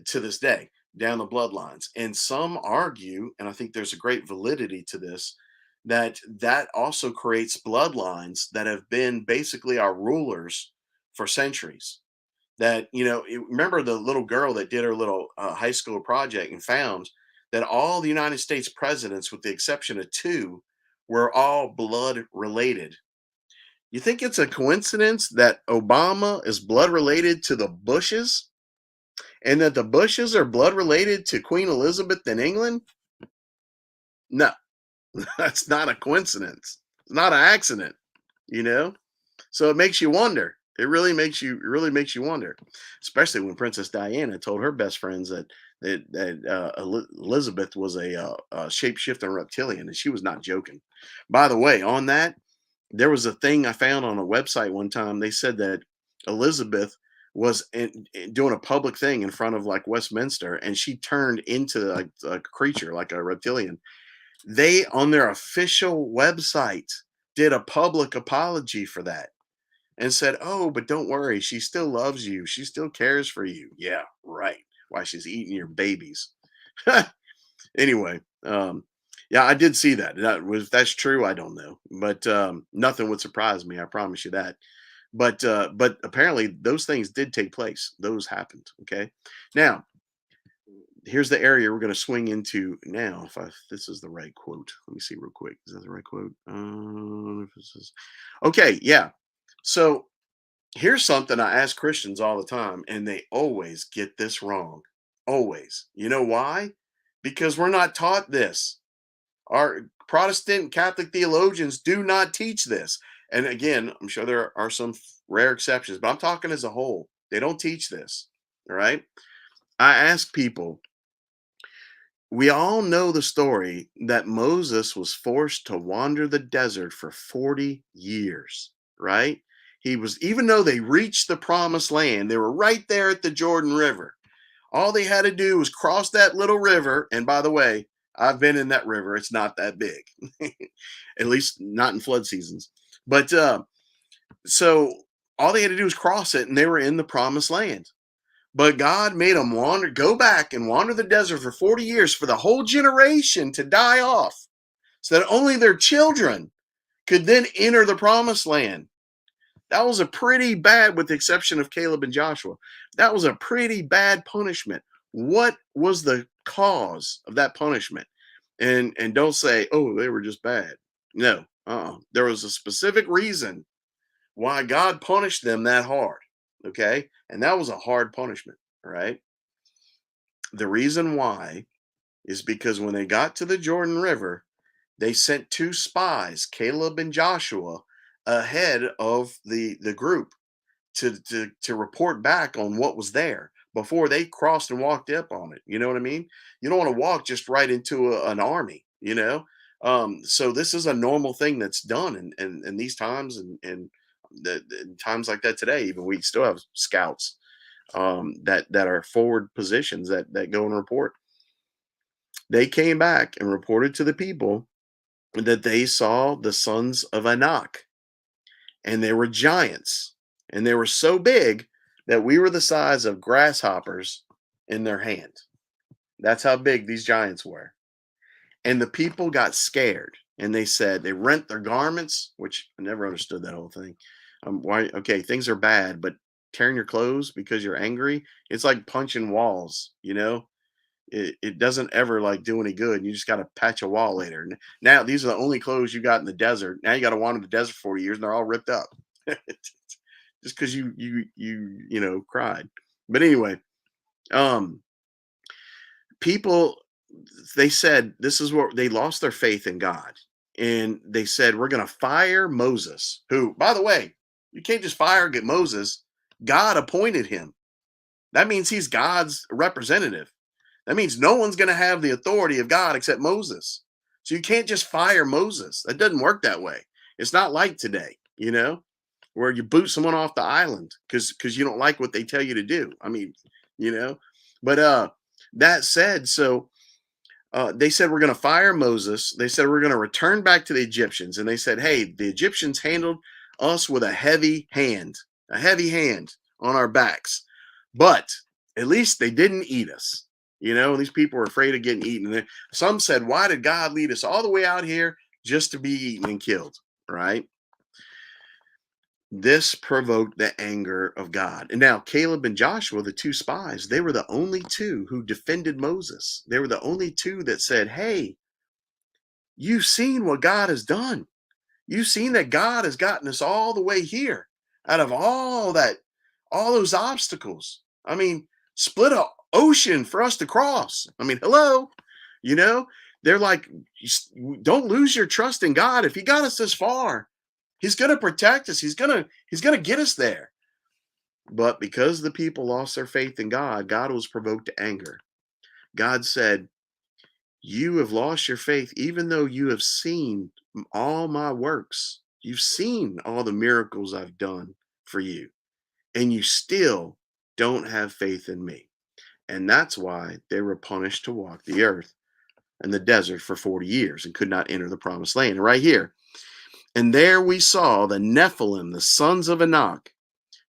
Speaker 1: to this day down the bloodlines. And some argue, and I think there's a great validity to this, that also creates bloodlines that have been basically our rulers for centuries. That, remember the little girl that did her little high school project and found that all the United States presidents, with the exception of two, were all blood related. You think it's a coincidence that Obama is blood related to the Bushes and that the Bushes are blood related to Queen Elizabeth in England? No, that's not a coincidence. It's not an accident, you know? So it makes you wonder. It really makes you wonder, especially when Princess Diana told her best friends that Elizabeth was a shape-shifting reptilian, and she was not joking. By the way, on that, there was a thing I found on a website one time. They said that Elizabeth was doing a public thing in front of like Westminster, and she turned into like a creature, like a reptilian. They on their official website did a public apology for that and said, "Oh, but don't worry, she still loves you. She still cares for you." Yeah, right. Why she's eating your babies. Anyway, yeah, I did see that. If that's true, I don't know, but nothing would surprise me. I promise you that. But apparently those things did take place. Those happened. Okay. Now here's the area we're going to swing into now. If this is the right quote, let me see real quick. Is that the right quote? If this is, okay, yeah. So here's something I ask Christians all the time, and they always get this wrong. Always. You know why? Because we're not taught this. Our Protestant Catholic theologians do not teach this. And again, I'm sure there are some rare exceptions, but I'm talking as a whole. They don't teach this. All right. I ask people, we all know the story that Moses was forced to wander the desert for 40 years, right? He was, even though they reached the promised land, they were right there at the Jordan River. All they had to do was cross that little river. And by the way, I've been in that river. It's not that big, at least not in flood seasons. But so all they had to do was cross it, and they were in the promised land. But God made them go back and wander the desert for 40 years for the whole generation to die off so that only their children could then enter the promised land. That was a pretty bad, with the exception of Caleb and Joshua, that was a pretty bad punishment. What was the cause of that punishment? And don't say, oh, they were just bad. No, there was a specific reason why God punished them that hard. Okay. And that was a hard punishment. All right. The reason why is because when they got to the Jordan River, they sent two spies, Caleb and Joshua, ahead of the group to report back on what was there before they crossed and walked up on it. You know what I mean? You don't want to walk just right into an army, you know? So this is a normal thing that's done in these times, and times like that today. Even we still have scouts that are forward positions that go and report. They came back and reported to the people that they saw the sons of Anak, and they were giants, and they were so big that we were the size of grasshoppers in their hand. That's how big these giants were. And the people got scared, and they said they rent their garments, which I never understood that whole thing. Why? Okay, things are bad, but tearing your clothes because you're angry, it's like punching walls. You know, it doesn't ever like do any good. You just got to patch a wall later. Now these are the only clothes you got in the desert. Now you got to wander the desert for 40 years, and they're all ripped up, just because you know cried. But anyway, um, people, they said this is what they lost their faith in God, and they said we're going to fire Moses, who, by the way, you can't just fire and get Moses. God appointed him. That means he's God's representative. That means no one's going to have the authority of God except Moses. So you can't just fire Moses. That doesn't work that way. It's not like today, you know, where you boot someone off the island because you don't like what they tell you to do. I mean, you know, but that said, so they said we're going to fire Moses. They said we're going to return back to the Egyptians, and they said, hey, the Egyptians handled us with a heavy hand on our backs, but at least they didn't eat us. You know, these people were afraid of getting eaten. Some said, why did God lead us all the way out here just to be eaten and killed? Right? This provoked the anger of God. And now Caleb and Joshua, the two spies, they were the only two who defended Moses. They were the only two that said, hey, you've seen what God has done. You've seen that God has gotten us all the way here out of all those obstacles. I mean, split a ocean for us to cross. I mean, hello, you know, they're like, don't lose your trust in God. If he got us this far, he's going to protect us. He's going to get us there. But because the people lost their faith in God, God was provoked to anger. God said, you have lost your faith, even though you have seen all my works. You've seen all the miracles I've done for you, and you still don't have faith in me. And that's why they were punished to walk the earth and the desert for 40 years and could not enter the promised land. And right here, and there we saw the Nephilim, the sons of Anak,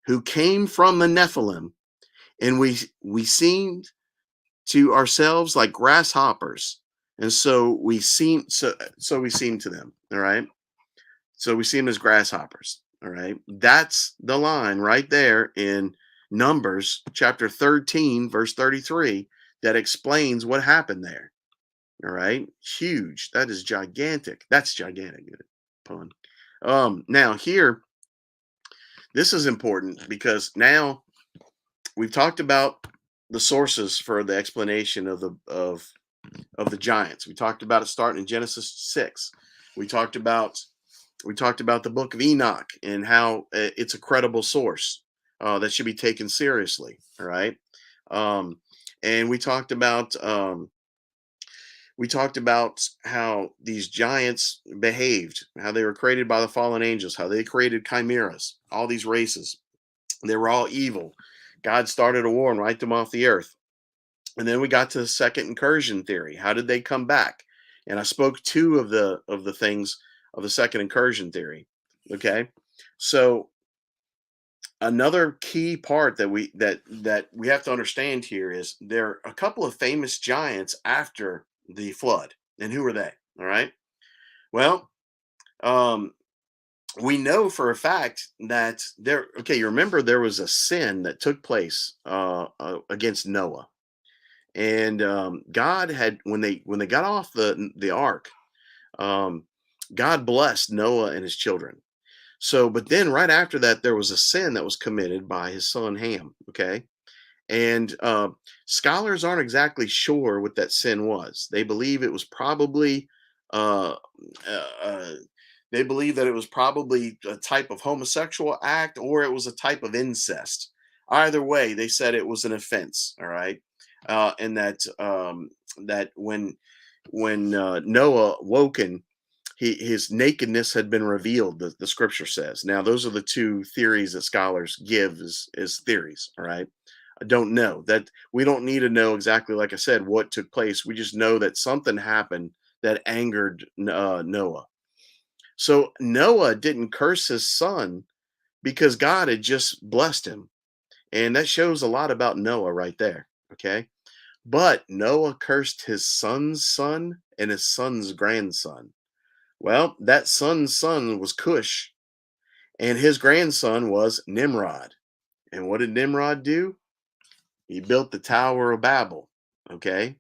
Speaker 1: who came from the Nephilim, and we seemed to ourselves like grasshoppers, and so we seem to them. All right, so we see them as grasshoppers. All right, that's the line right there in Numbers chapter 13 verse 33 that explains what happened there. All right. Huge. That is gigantic. That's gigantic. Good pun. Now here, this is important because now we've talked about the sources for the explanation of the giants. We talked about it starting in Genesis 6. We talked about we talked about the book of Enoch and how it's a credible source that should be taken seriously. All right. Um, and we talked about how these giants behaved, how they were created by the fallen angels, how they created chimeras, all these races. They were all evil. God started a war and wiped them off the earth. And then we got to the second incursion theory. How did they come back? And I spoke two of the things of the second incursion theory. Okay. So another key part that we have to understand here is there are a couple of famous giants after the flood. And who are they? All right. Well, um, we know for a fact that there, okay, you remember there was a sin that took place against Noah. And God had, when they got off the ark, um, God blessed Noah and his children. So, but then right after that, there was a sin that was committed by his son Ham. Okay, and scholars aren't exactly sure what that sin was. They believe it was probably uh, uh, uh, they believe that it was probably a type of homosexual act or it was a type of incest. Either way, they said it was an offense. All right, and that when Noah woken, his nakedness had been revealed. The scripture says. Now, those are the two theories that scholars give as theories. All right. I don't know that we don't need to know exactly, like I said, what took place. We just know that something happened that angered Noah. So Noah didn't curse his son because God had just blessed him. And that shows a lot about Noah right there. Okay. But Noah cursed his son's son and his son's grandson. Well, that son's son was Cush, and his grandson was Nimrod. And what did Nimrod do? He built the Tower of Babel. Okay.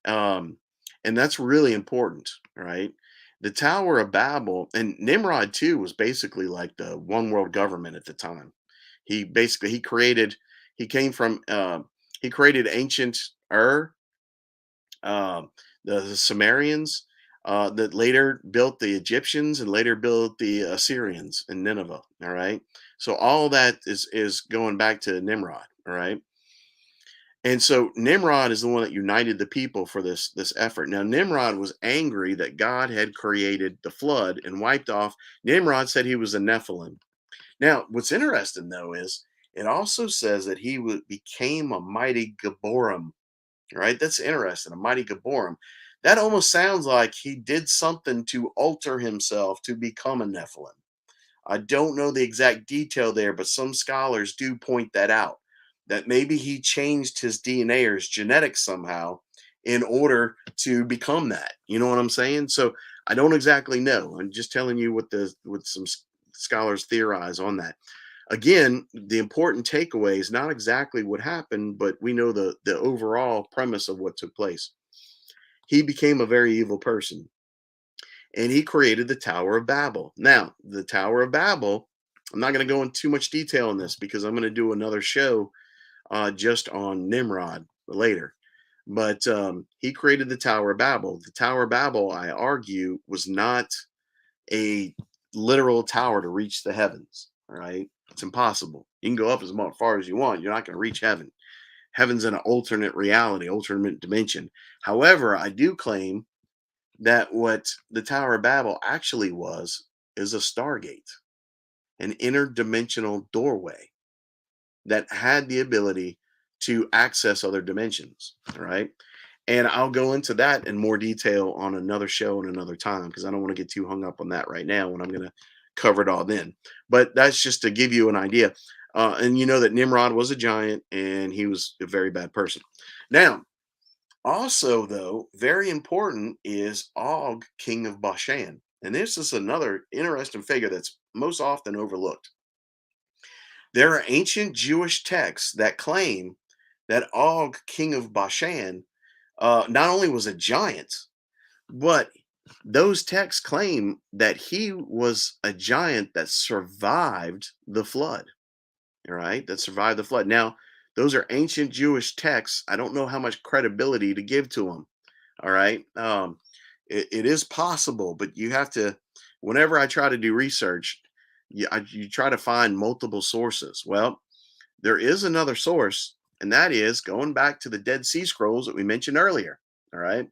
Speaker 1: Um, and that's really important, right? The Tower of Babel, and Nimrod too was basically like the one world government at the time. He created, he came from, he created ancient Ur, um, the Sumerians that later built the Egyptians and later built the Assyrians in Nineveh. All right, so all that is going back to Nimrod. All right, and so Nimrod is the one that united the people for this effort. Now Nimrod was angry that God had created the flood and wiped off. Nimrod said he was a Nephilim. Now, what's interesting though is it also says that became a mighty Gabborim. Right? That's interesting. A mighty Gabborim. That almost sounds like he did something to alter himself to become a Nephilim. I don't know the exact detail there, but some scholars do point that out. That maybe he changed his DNA or his genetics somehow in order to become that. You know what I'm saying? So I don't exactly know. I'm just telling you what some scholars theorize on that. Again, the important takeaway is not exactly what happened, but we know the overall premise of what took place. He became a very evil person, and he created the Tower of Babel. Now, the Tower of Babel, I'm not going to go into too much detail on this because I'm going to do another show just on Nimrod later. But he created the Tower of Babel. The Tower of Babel, I argue, was not a literal tower to reach the heavens. All right. It's impossible. You can go up as far as you want. You're not going to reach heaven. Heaven's in an alternate reality, alternate dimension. However, I do claim that what the Tower of Babel actually was is a stargate, an interdimensional doorway that had the ability to access other dimensions. All right. And I'll go into that in more detail on another show and another time because I don't want to get too hung up on that right now when I'm going to cover it all then. But that's just to give you an idea. And you know that Nimrod was a giant and he was a very bad person. Now, also, though, very important is Og, king of Bashan. And this is another interesting figure that's most often overlooked. There are ancient Jewish texts that claim that Og, king of Bashan, not only was a giant, but those texts claim that he was a giant that survived the flood. All right, that survived the flood. Now, those are ancient Jewish texts. I don't know how much credibility to give to them. All right, it is possible, but you have to. Whenever I try to do research, you try to find multiple sources. Well, there is another source, and that is going back to the Dead Sea Scrolls that we mentioned earlier. All right,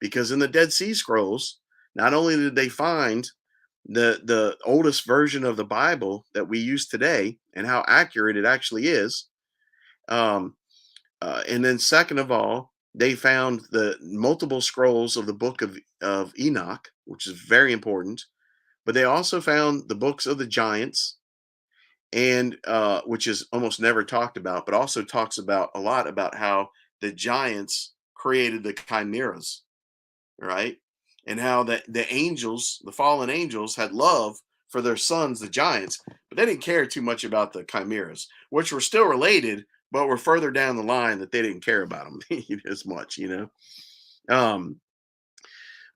Speaker 1: because in the Dead Sea Scrolls, not only did they find the oldest version of the Bible that we use today and how accurate it actually is, um, and then second of all, they found the multiple scrolls of the book of Enoch, which is very important. But they also found the books of the giants, and which is almost never talked about, but also talks about a lot about how the giants created the chimeras, right? And how the angels, the fallen angels, had love for their sons, the giants, but they didn't care too much about the chimeras, which were still related, but were further down the line that they didn't care about them as much, you know.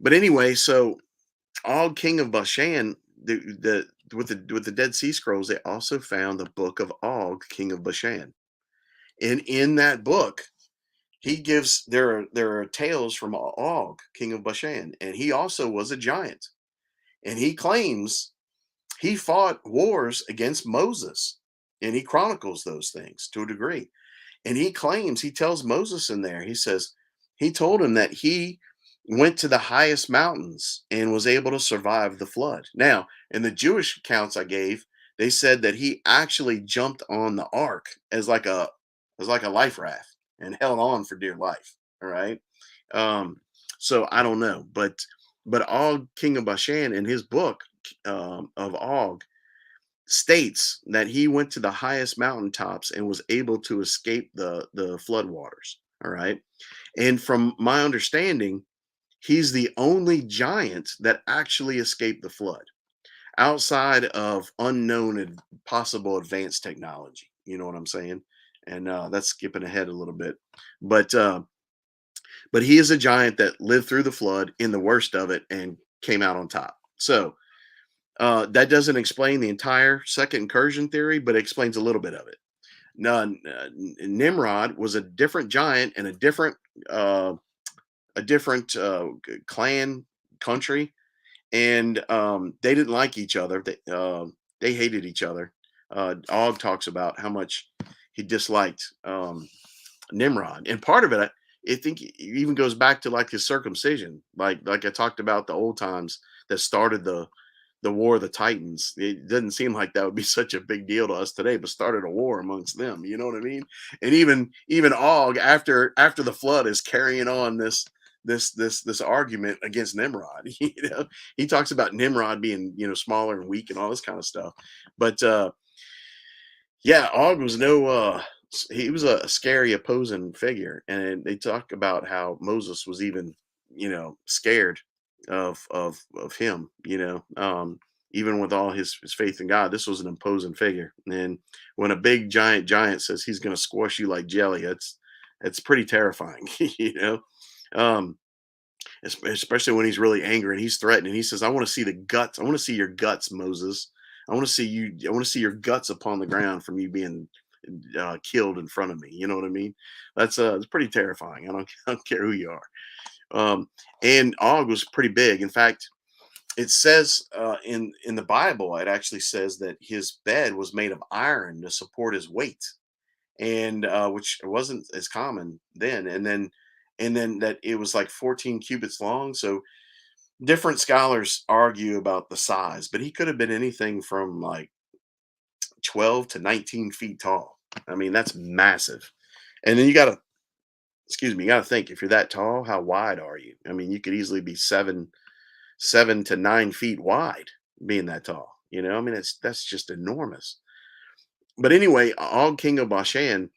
Speaker 1: But anyway, so Og, king of Bashan, with the Dead Sea Scrolls, they also found the book of Og, king of Bashan, and in that book, he gives there are tales from Og, king of Bashan, and he also was a giant, and he claims he fought wars against Moses, and he chronicles those things to a degree. And he claims, he tells Moses in there, he says, he told him that he went to the highest mountains and was able to survive the flood. Now, in the Jewish accounts I gave, they said that he actually jumped on the ark as like a life raft and held on for dear life. All right. Um, so I don't know, but Og, king of Bashan, in his book of Og, states that he went to the highest mountaintops and was able to escape the flood waters. All right. And from my understanding, he's the only giant that actually escaped the flood outside of unknown and possible advanced technology. You know what I'm saying? And that's skipping ahead a little bit, but uh, but he is a giant that lived through the flood in the worst of it and came out on top. So that doesn't explain the entire second incursion theory, but it explains a little bit of it. Now, Nimrod was a different giant and uh, a different clan country, and they didn't like each other. They hated each other. Og talks about how much he disliked Nimrod, and part of it, I think, it even goes back to like his circumcision, like I talked about the old times that started the war of the Titans. It doesn't seem like that would be such a big deal to us today, but started a war amongst them. You know what I mean? And even Og, after the flood, is carrying on this argument against Nimrod. You know, he talks about Nimrod being, smaller and weak and all this kind of stuff. But yeah, Og was no he was a scary opposing figure, and they talk about how Moses was even, scared of him, even with all his faith in God. This was an imposing figure. And when a big giant says he's going to squash you like jelly, it's pretty terrifying. you know um Especially when he's really angry and he's threatening. He says, I want to see the guts. I want to see your guts, Moses. I want to see your guts upon the ground from you being killed in front of me. You know what I mean? It's pretty terrifying. I don't care who you are. And Og was pretty big. In fact, it says in the Bible, it actually says that his bed was made of iron to support his weight, and which wasn't as common then. And then that it was like 14 cubits long. So different scholars argue about the size, but he could have been anything from like 12 to 19 feet tall. I mean, that's massive. And then you got to think, if you're that tall, how wide are you? I mean, you could easily be 7 to 9 feet wide, being that tall. I mean, that's just enormous. But anyway, Og, king of Bashan,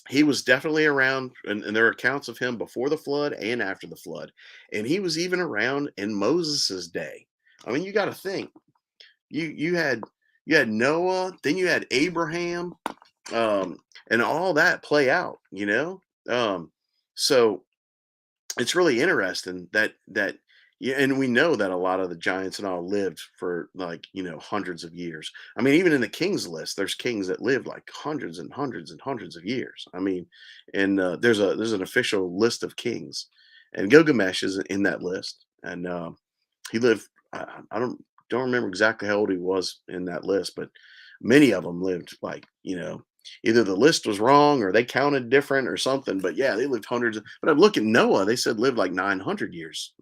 Speaker 1: he was definitely around, and there are accounts of him before the flood and after the flood, and he was even around in Moses's day. I mean, you got to think, you had Noah, then you had Abraham, um, and all that play out. So it's really interesting that yeah, and we know that a lot of the giants and all lived for like hundreds of years. I mean, even in the kings list, there's kings that lived like hundreds and hundreds and hundreds of years. I mean, and there's an official list of kings, and Gilgamesh is in that list, and he lived. I don't remember exactly how old he was in that list, but many of them lived like either the list was wrong or they counted different or something. But yeah, they lived hundreds. But I look at Noah; they said lived like 900 years.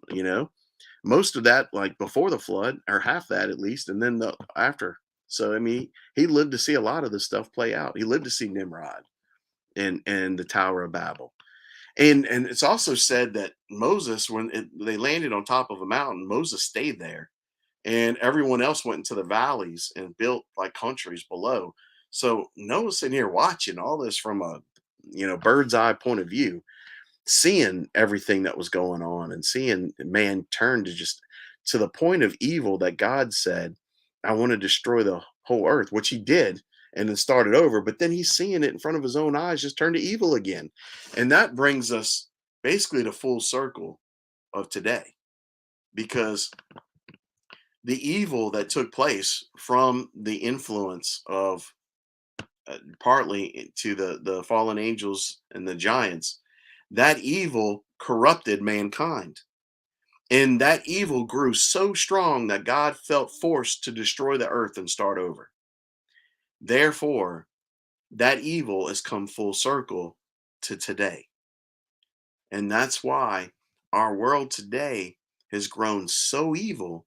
Speaker 1: Most of that like before the flood, or half that at least, and then the after. So I mean, he lived to see a lot of this stuff play out. He lived to see Nimrod and the Tower of Babel. And it's also said that Moses, when they landed on top of a mountain, Moses stayed there, and everyone else went into the valleys and built like countries below. So Noah's sitting here watching all this from a bird's eye point of view, seeing everything that was going on and seeing man turn to the point of evil that God said, I want to destroy the whole earth, which he did and then started over. But then he's seeing it in front of his own eyes just turn to evil again. And that brings us basically to full circle of today, because the evil that took place from the influence of partly to the fallen angels and the giants, that evil corrupted mankind. And that evil grew so strong that God felt forced to destroy the earth and start over. Therefore, that evil has come full circle to today. And that's why our world today has grown so evil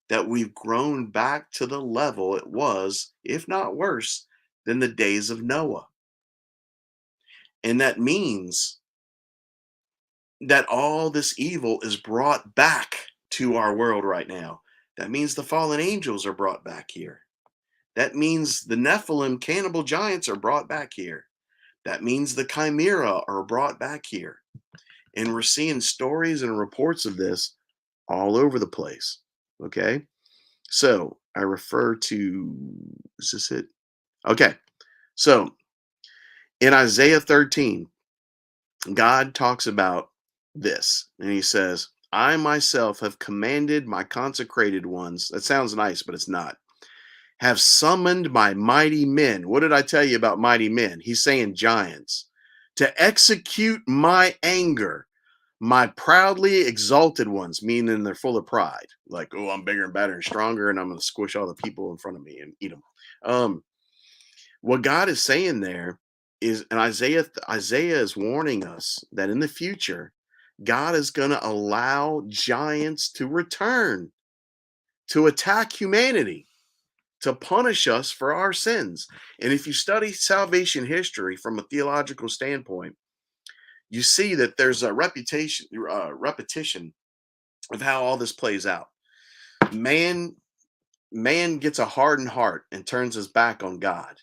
Speaker 1: that we've grown back to the level it was, if not worse, than the days of Noah. And that means that all this evil is brought back to our world right now. That means the fallen angels are brought back here. That means the Nephilim cannibal giants are brought back here. That means the Chimera are brought back here. And we're seeing stories and reports of this all over the place. Okay. So I refer to, is this it? Okay. So in Isaiah 13, God talks about this, and he says, I myself have commanded my consecrated ones. That sounds nice, but it's not. Have summoned my mighty men. What did I tell you about mighty men? He's saying giants. To execute my anger, my proudly exalted ones, meaning they're full of pride. Like, oh, I'm bigger and better and stronger, and I'm going to squish all the people in front of me and eat them. What God is saying there is, and Isaiah is warning us that in the future, God is going to allow giants to return to attack humanity, to punish us for our sins. And if you study salvation history from a theological standpoint, you see that there's a repetition of how all this plays out. Man man gets a hardened heart and turns his back on God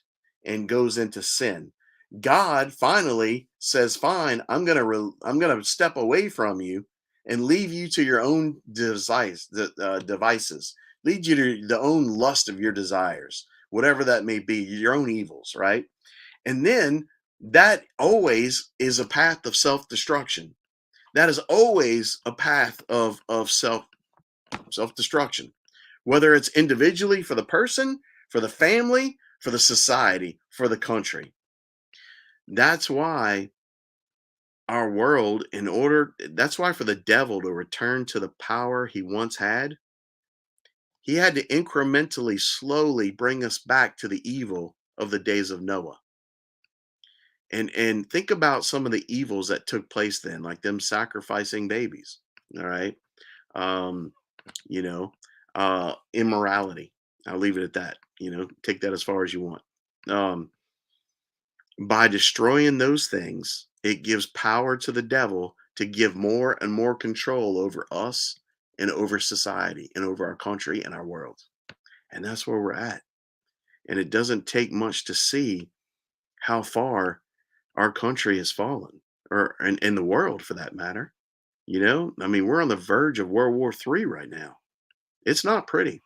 Speaker 1: and goes into sin. God finally says, "Fine, I'm gonna step away from you and leave you to your own devices. Lead you to the own lust of your desires, whatever that may be, your own evils, right?" And then that always is a path of self destruction. That is always a path of self destruction, whether it's individually for the person, for the family, for the society, for the country. That's why our world, that's why for the devil to return to the power he once had, he had to incrementally, slowly bring us back to the evil of the days of Noah. And think about some of the evils that took place then, like them sacrificing babies. All right. Um, you know, immorality. I'll leave it at that. Take that as far as you want. Um, by destroying those things, it gives power to the devil to give more and more control over us and over society and over our country and our world. And that's where we're at. And it doesn't take much to see how far our country has fallen, or in the world for that matter. I mean, we're on the verge of World War III right now. It's not pretty.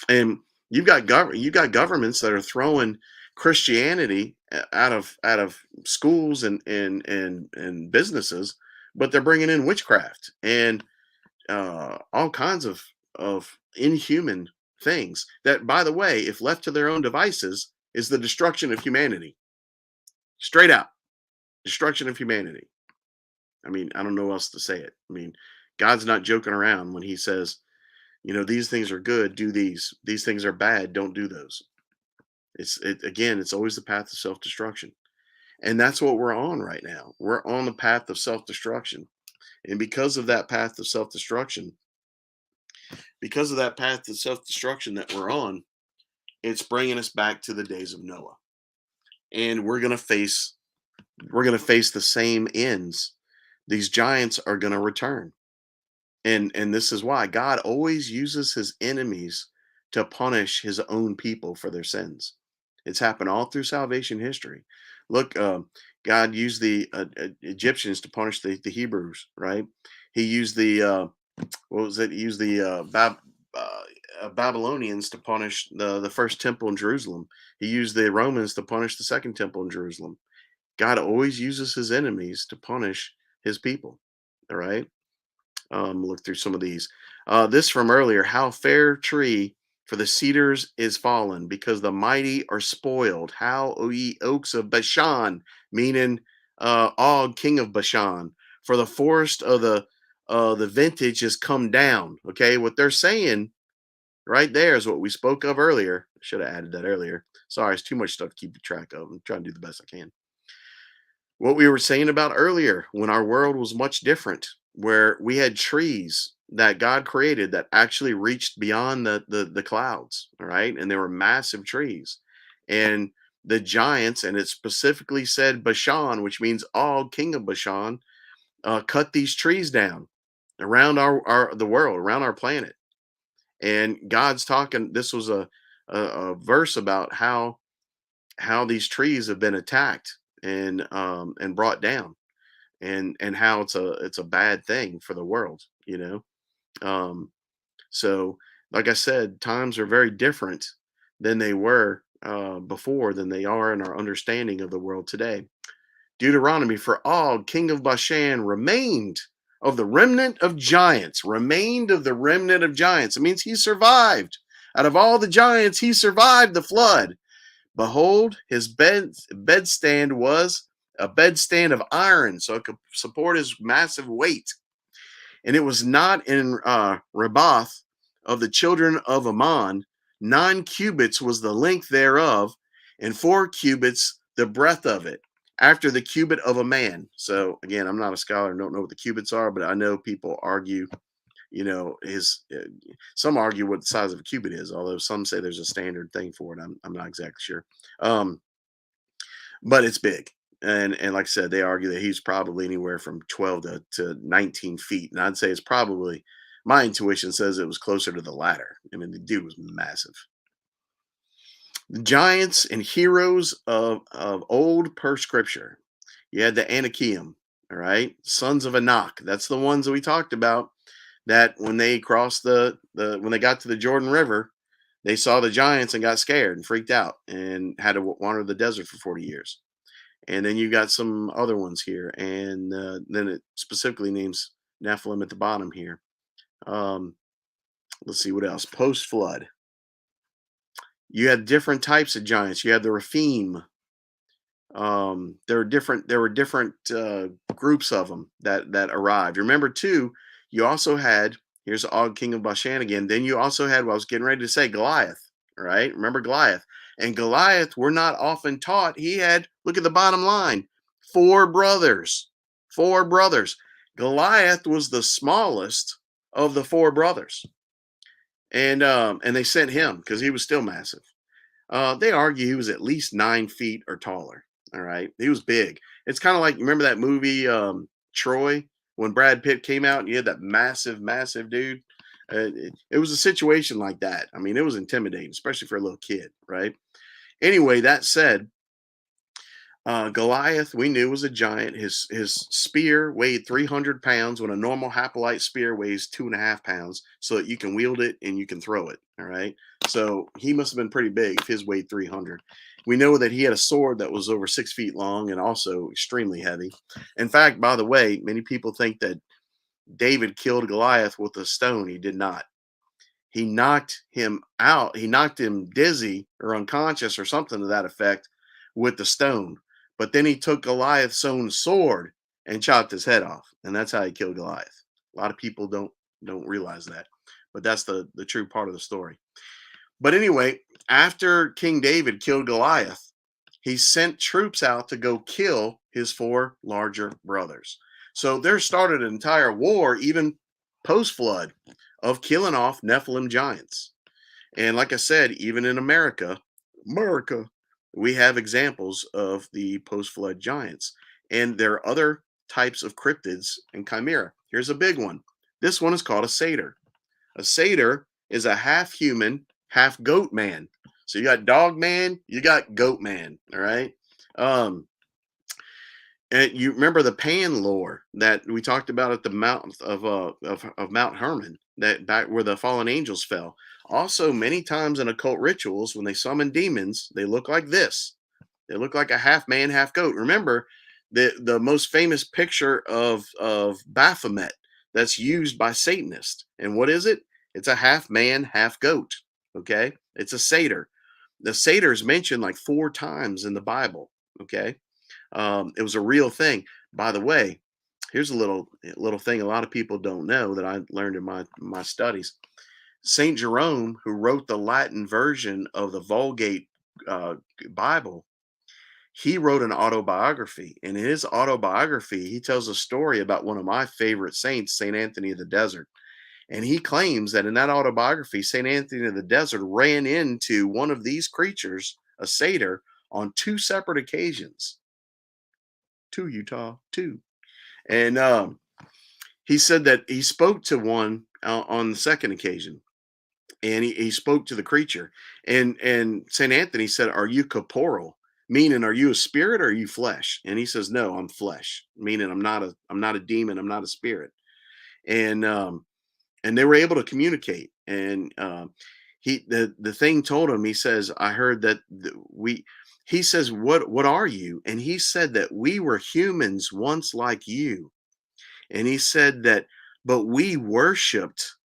Speaker 1: And you got governments that are throwing Christianity out of schools and businesses, but they're bringing in witchcraft and all kinds of inhuman things that, by the way, if left to their own devices, is the destruction of humanity. Straight out destruction of humanity. I mean, I don't know else to say it. I mean, God's not joking around when he says, these things are good, do these. These things are bad, don't do those. Again, it's always the path of self-destruction. And that's what we're on right now. We're on the path of self-destruction. And because of that path of self-destruction that we're on, it's bringing us back to the days of Noah. And we're going to face the same ends. These giants are going to return. And this is why God always uses his enemies to punish his own people for their sins. It's happened all through salvation history. Look, God used the Egyptians to punish the Hebrews, right? He used the what was it? He used the Babylonians to punish the first temple in Jerusalem. He used the Romans to punish the second temple in Jerusalem. God always uses his enemies to punish his people. All right. Look through some of these. This from earlier. How fair tree for the cedars is fallen, because the mighty are spoiled. How, O ye oaks of Bashan, meaning Og, king of Bashan, for the forest of the vintage has come down. Okay, what they're saying right there is what we spoke of earlier. I should have added that earlier. Sorry, it's too much stuff to keep track of. I'm trying to do the best I can. What we were saying about earlier, when our world was much different, where we had trees that God created that actually reached beyond the clouds, all right, and they were massive trees, and the giants, and it specifically said Bashan, which means Og, king of Bashan, cut these trees down around the world, around our planet. And God's talking. This was a verse about how these trees have been attacked and brought down, and how it's a bad thing for the world, so like I said, times are very different than they were before, than they are in our understanding of the world today. Deuteronomy, for Og, king of Bashan, remained of the remnant of giants. Remained of the remnant of giants. It means he survived. Out of all the giants, he survived the flood. Behold, his bedstand was a bedstand of iron, so it could support his massive weight. And it was not in Rabath of the children of Ammon. 9 cubits was the length thereof, and 4 cubits the breadth of it, after the cubit of a man. So again, I'm not a scholar and don't know what the cubits are, but I know people argue, some argue what the size of a cubit is, although some say there's a standard thing for it. I'm not exactly sure. But it's big. And like I said, they argue that he's probably anywhere from 12 to 19 feet. And I'd say it's probably, my intuition says it was closer to the latter. I mean, the dude was massive. The giants and heroes of old per scripture. You had the Anakim, all right? Sons of Anak. That's the ones that we talked about, that when they crossed when they got to the Jordan River, they saw the giants and got scared and freaked out and had to wander the desert for 40 years. And then you got some other ones here, and then it specifically names Nephilim at the bottom here. Let's see what else. Post flood, you had different types of giants. You had the Rephaim. There were different groups of them that arrived. Remember too, you also had, here's Og, king of Bashan again. Then you also had what I was getting ready to say, Goliath. Right? Remember Goliath. And Goliath, we're not often taught, he had, look at the bottom line, 4 brothers. 4 brothers. Goliath was the smallest of the 4 brothers. And they sent him because he was still massive. They argue he was at least 9 feet or taller. All right. He was big. It's kind of like, remember that movie Troy, when Brad Pitt came out and you had that massive dude? It was a situation like that. I mean, it was intimidating, especially for a little kid, right? Anyway, that said, Goliath, we knew, was a giant. His spear weighed 300 pounds when a normal hoplite spear weighs 2.5 pounds, so that you can wield it and you can throw it. All right. So he must have been pretty big if his weighed 300. We know that he had a sword that was over 6 feet long and also extremely heavy. In fact, by the way, many people think that David killed Goliath with a stone. He did not. He knocked him out. He knocked him dizzy or unconscious or something to that effect with the stone. But then he took Goliath's own sword and chopped his head off, and that's how he killed Goliath. A lot of people don't realize that, but that's the true part of the story. But anyway, after King David killed Goliath, he sent troops out to go kill his four larger brothers. So there started an entire war, even post flood, of killing off Nephilim giants. And like I said, even in America, we have examples of the post flood giants. And there are other types of cryptids and chimera. Here's a big one. This one is called a satyr. A satyr is a half human, half goat man. So you got dog man, you got goat man. All right. Um, and you remember the Pan lore that we talked about at the mouth of Mount Hermon, that back where the fallen angels fell. Also, many times in occult rituals, when they summon demons, they look like this. They look like a half man, half goat. Remember the most famous picture of Baphomet that's used by Satanists. And what is it? It's a half man, half goat. Okay, it's a satyr. The satyr is mentioned like 4 times in the Bible. Okay, it was a real thing. By the way, here's a little thing a lot of people don't know that I learned in my studies. Saint Jerome, who wrote the Latin version of the Vulgate uh, Bible, he wrote an autobiography. And in his autobiography, he tells a story about one of my favorite saints, Saint Anthony of the Desert. And he claims that in that autobiography, Saint Anthony of the Desert ran into one of these creatures, a satyr, on 2 separate occasions. Two, Utah, two. And he said that he spoke to one on the second occasion, and he spoke to the creature. And Saint Anthony said, "Are you corporal? Meaning, are you a spirit or are you flesh?" And he says, "No, I'm flesh. Meaning, I'm not a demon. I'm not a spirit." And and they were able to communicate. And the thing told him. He says, "I heard that we." He says, "What are you?" And he said that we were humans once like you. And he said that, but we worshipped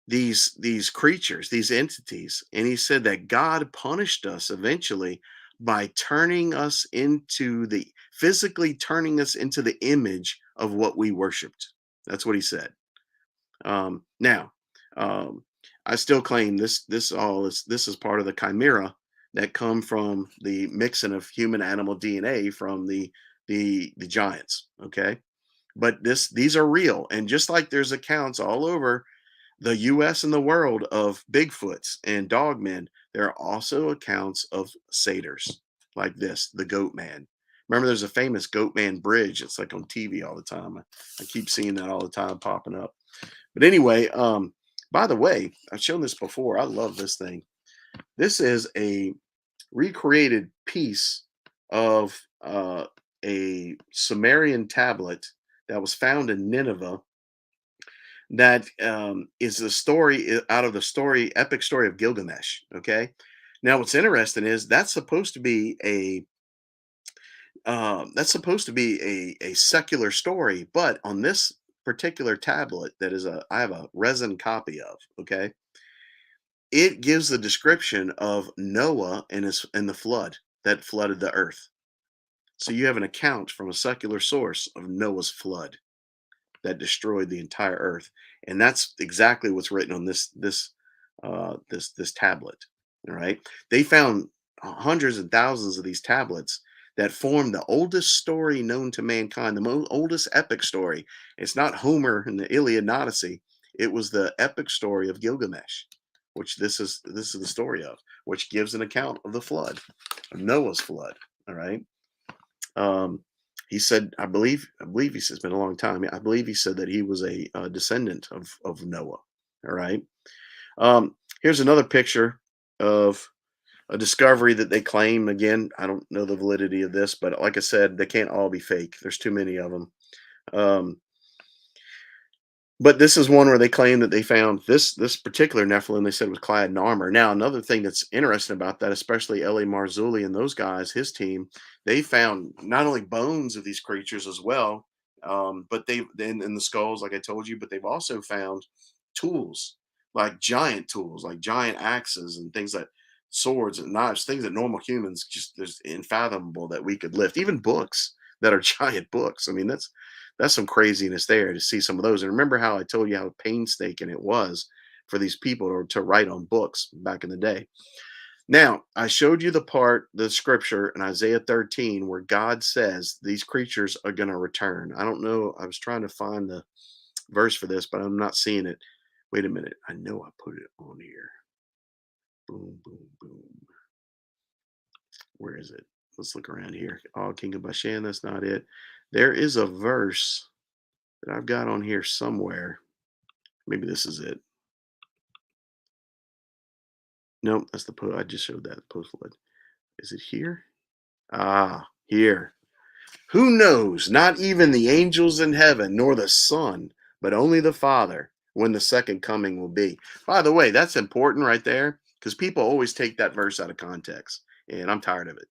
Speaker 1: these creatures, these entities. And he said that God punished us eventually by turning us into the physically turning us into the image of what we worshiped. That's what he said. Now, um, I still claim this is part of the chimera that come from the mixing of human animal DNA from the giants. Okay, but these are real, and just like there's accounts all over the US and the world of Bigfoots and dogmen, there are also accounts of satyrs like this, the goat man. Remember, there's a famous goat man bridge. It's like on TV all the time. I keep seeing that all the time popping up. But anyway, by the way, I've shown this before. I love this thing. This is a recreated piece of a Sumerian tablet that was found in Nineveh. That is the story out of the story, epic story of Gilgamesh. Okay. Now, what's interesting is that's supposed to be a secular story, but on this particular tablet that is I have a resin copy of. Okay, it gives the description of Noah and the flood that flooded the earth. So you have an account from a secular source of Noah's flood that destroyed the entire earth, and that's exactly what's written on this tablet. All right, they found hundreds and thousands of these tablets that form the oldest story known to mankind, the oldest epic story. It's not Homer and the Iliad and Odyssey. It was the epic story of Gilgamesh, which this is the story of, which gives an account of the flood, of Noah's flood. All right. Um, he said, I believe he said it's been a long time. I believe he said that he was a descendant of Noah. All right. Here's another picture of a discovery that they claim. Again, I don't know the validity of this, but like I said, they can't all be fake. There's too many of them. Um, but this is one where they claim that they found this particular Nephilim. They said was clad in armor. Now, another thing that's interesting about that, especially L.A. Marzulli and those guys, his team, they found not only bones of these creatures as well, but they in the skulls, like I told you, but they've also found tools, like giant tools, like giant axes and things like swords and knives, things that normal humans just there's unfathomable that we could lift. Even books that are giant books. I mean, that's some craziness there to see some of those. And remember how I told you how painstaking it was for these people to write on books back in the day. Now, I showed you the part, the scripture in Isaiah 13, where God says these creatures are going to return. I don't know. I was trying to find the verse for this, but I'm not seeing it. Wait a minute. I know I put it on here. Boom, boom, boom. Where is it? Let's look around here. Oh, King of Bashan, that's not it. There is a verse that I've got on here somewhere. Maybe this is it. Nope, that's the I just showed that post flood. Is it here? Ah, here. Who knows? Not even the angels in heaven, nor the Son, but only the Father, when the second coming will be. By the way, that's important right there because people always take that verse out of context, and I'm tired of it.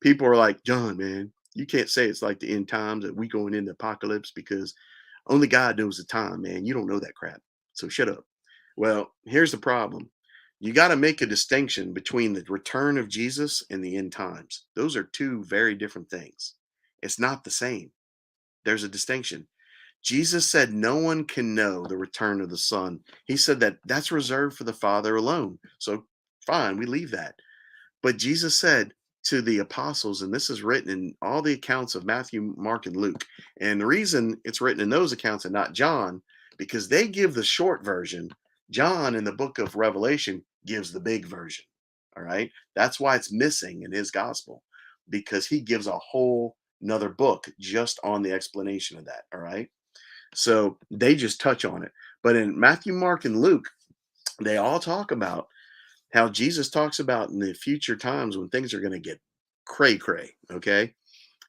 Speaker 1: People are like, John, man, you can't say it's like the end times that we going into apocalypse because only God knows the time, man. You don't know that crap. So shut up. Well, here's the problem. You got to make a distinction between the return of Jesus and the end times. Those are two very different things. It's not the same. There's a distinction. Jesus said no one can know the return of the Son. He said that that's reserved for the Father alone. So fine, we leave that. But Jesus said to the apostles, and this is written in all the accounts of Matthew, Mark, and Luke. And the reason it's written in those accounts and not John, because they give the short version. John in the book of Revelation gives the big version. All right. That's why it's missing in his gospel, because he gives a whole another book just on the explanation of that. All right. So they just touch on it. But in Matthew, Mark, and Luke, they all talk about how Jesus talks about in the future times when things are going to get cray cray, okay?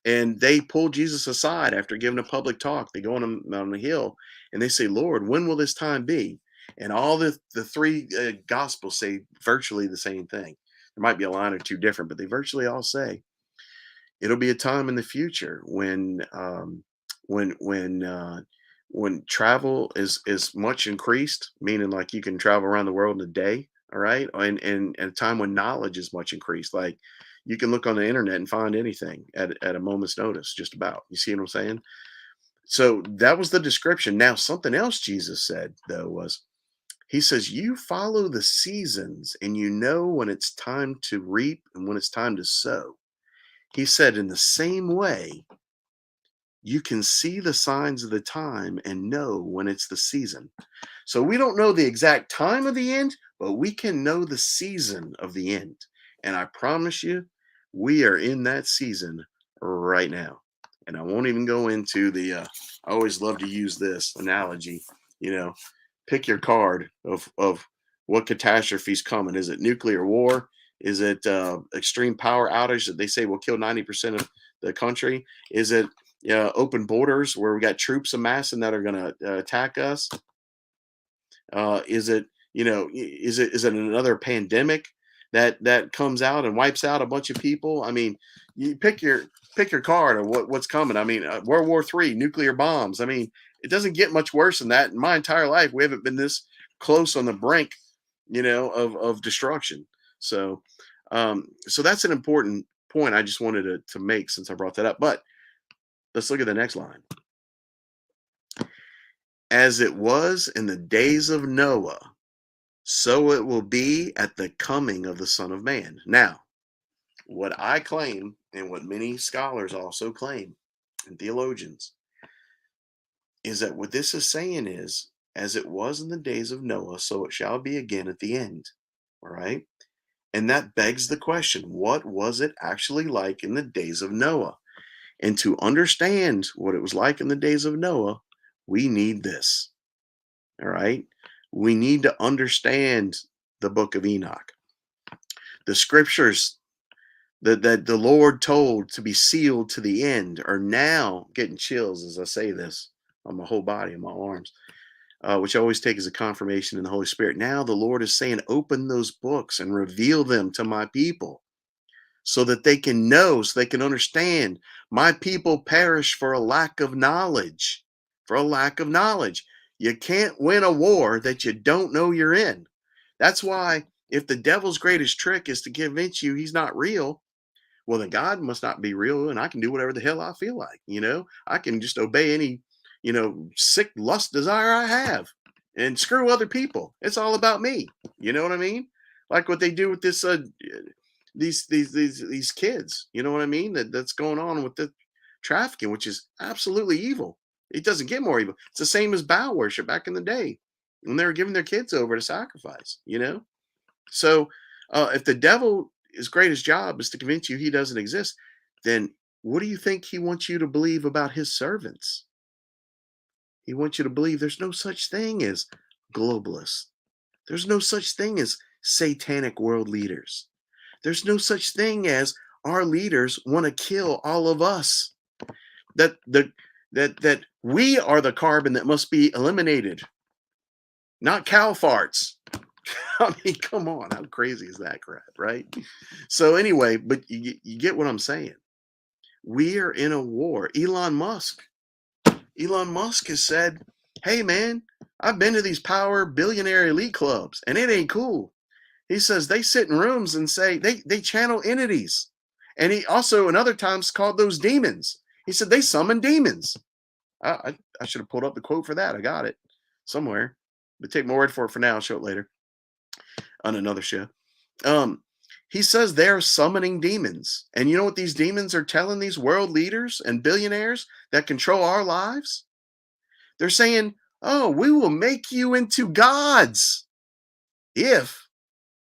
Speaker 1: And they pull Jesus aside after giving a public talk. They go on the hill and they say, Lord, when will this time be? And all the three gospels say virtually the same thing. There might be a line or two different, but they virtually all say it'll be a time in the future when when travel is much increased, meaning like you can travel around the world in a day, all right, and a time when knowledge is much increased, like you can look on the internet and find anything at a moment's notice, just about. You see what I'm saying? So that was the description. Now, something else Jesus said though was he says, you follow the seasons and you know when it's time to reap and when it's time to sow. He said, in the same way, you can see the signs of the time and know when it's the season. So we don't know the exact time of the end, but we can know the season of the end. And I promise you, we are in that season right now. And I won't even go into I always love to use this analogy, you know, pick your card of what catastrophe's coming. Is it nuclear war? Is it extreme power outage that they say will kill 90% of the country? Is it open borders where we got troops amassing that are going to attack us? Is it is it another pandemic that comes out and wipes out a bunch of people? I mean, you pick your card of what's coming. I mean, World War III, nuclear bombs. I mean, it doesn't get much worse than that. In my entire life, we haven't been this close on the brink, of destruction. So, so that's an important point I just wanted to make since I brought that up. But let's look at the next line. As it was in the days of Noah, so it will be at the coming of the Son of Man. Now, what I claim, and what many scholars also claim, and theologians, is that what this is saying is, as it was in the days of Noah, so it shall be again at the end. All right. And that begs the question, what was it actually like in the days of Noah? And to understand what it was like in the days of Noah, we need this. All right. We need to understand the book of Enoch. The scriptures that the Lord told to be sealed to the end are now getting chills as I say this on my whole body and my arms, which I always take as a confirmation in the Holy Spirit. Now the Lord is saying, open those books and reveal them to my people so that they can know, so they can understand. My people perish for a lack of knowledge. For a lack of knowledge. You can't win a war that you don't know you're in. That's why if the devil's greatest trick is to convince you he's not real, well, then God must not be real, and I can do whatever the hell I feel like. I can just obey any, sick lust desire I have and screw other people. It's all about me. You know what I mean? Like what they do with this, these kids. You know what I mean? That's going on with the trafficking, which is absolutely evil. It doesn't get more evil. It's the same as Baal worship back in the day when they were giving their kids over to sacrifice. So if the devil, his greatest job is to convince you he doesn't exist, then what do you think he wants you to believe about his servants? He wants you to believe there's no such thing as globalists. There's no such thing as satanic world leaders. There's no such thing as our leaders want to kill all of us. That we are the carbon that must be eliminated, not cow farts. I mean, come on, how crazy is that crap, right? So anyway, but you get what I'm saying. We are in a war. Elon Musk has said, hey man, I've been to these power billionaire elite clubs and it ain't cool. He says they sit in rooms and say they channel entities. And he also in other times called those demons. He said they summon demons. I should have pulled up the quote for that. I got it somewhere. But take my word for it for now. I'll show it later on another show. He says they're summoning demons. And you know what these demons are telling these world leaders and billionaires that control our lives? They're saying, oh, we will make you into gods if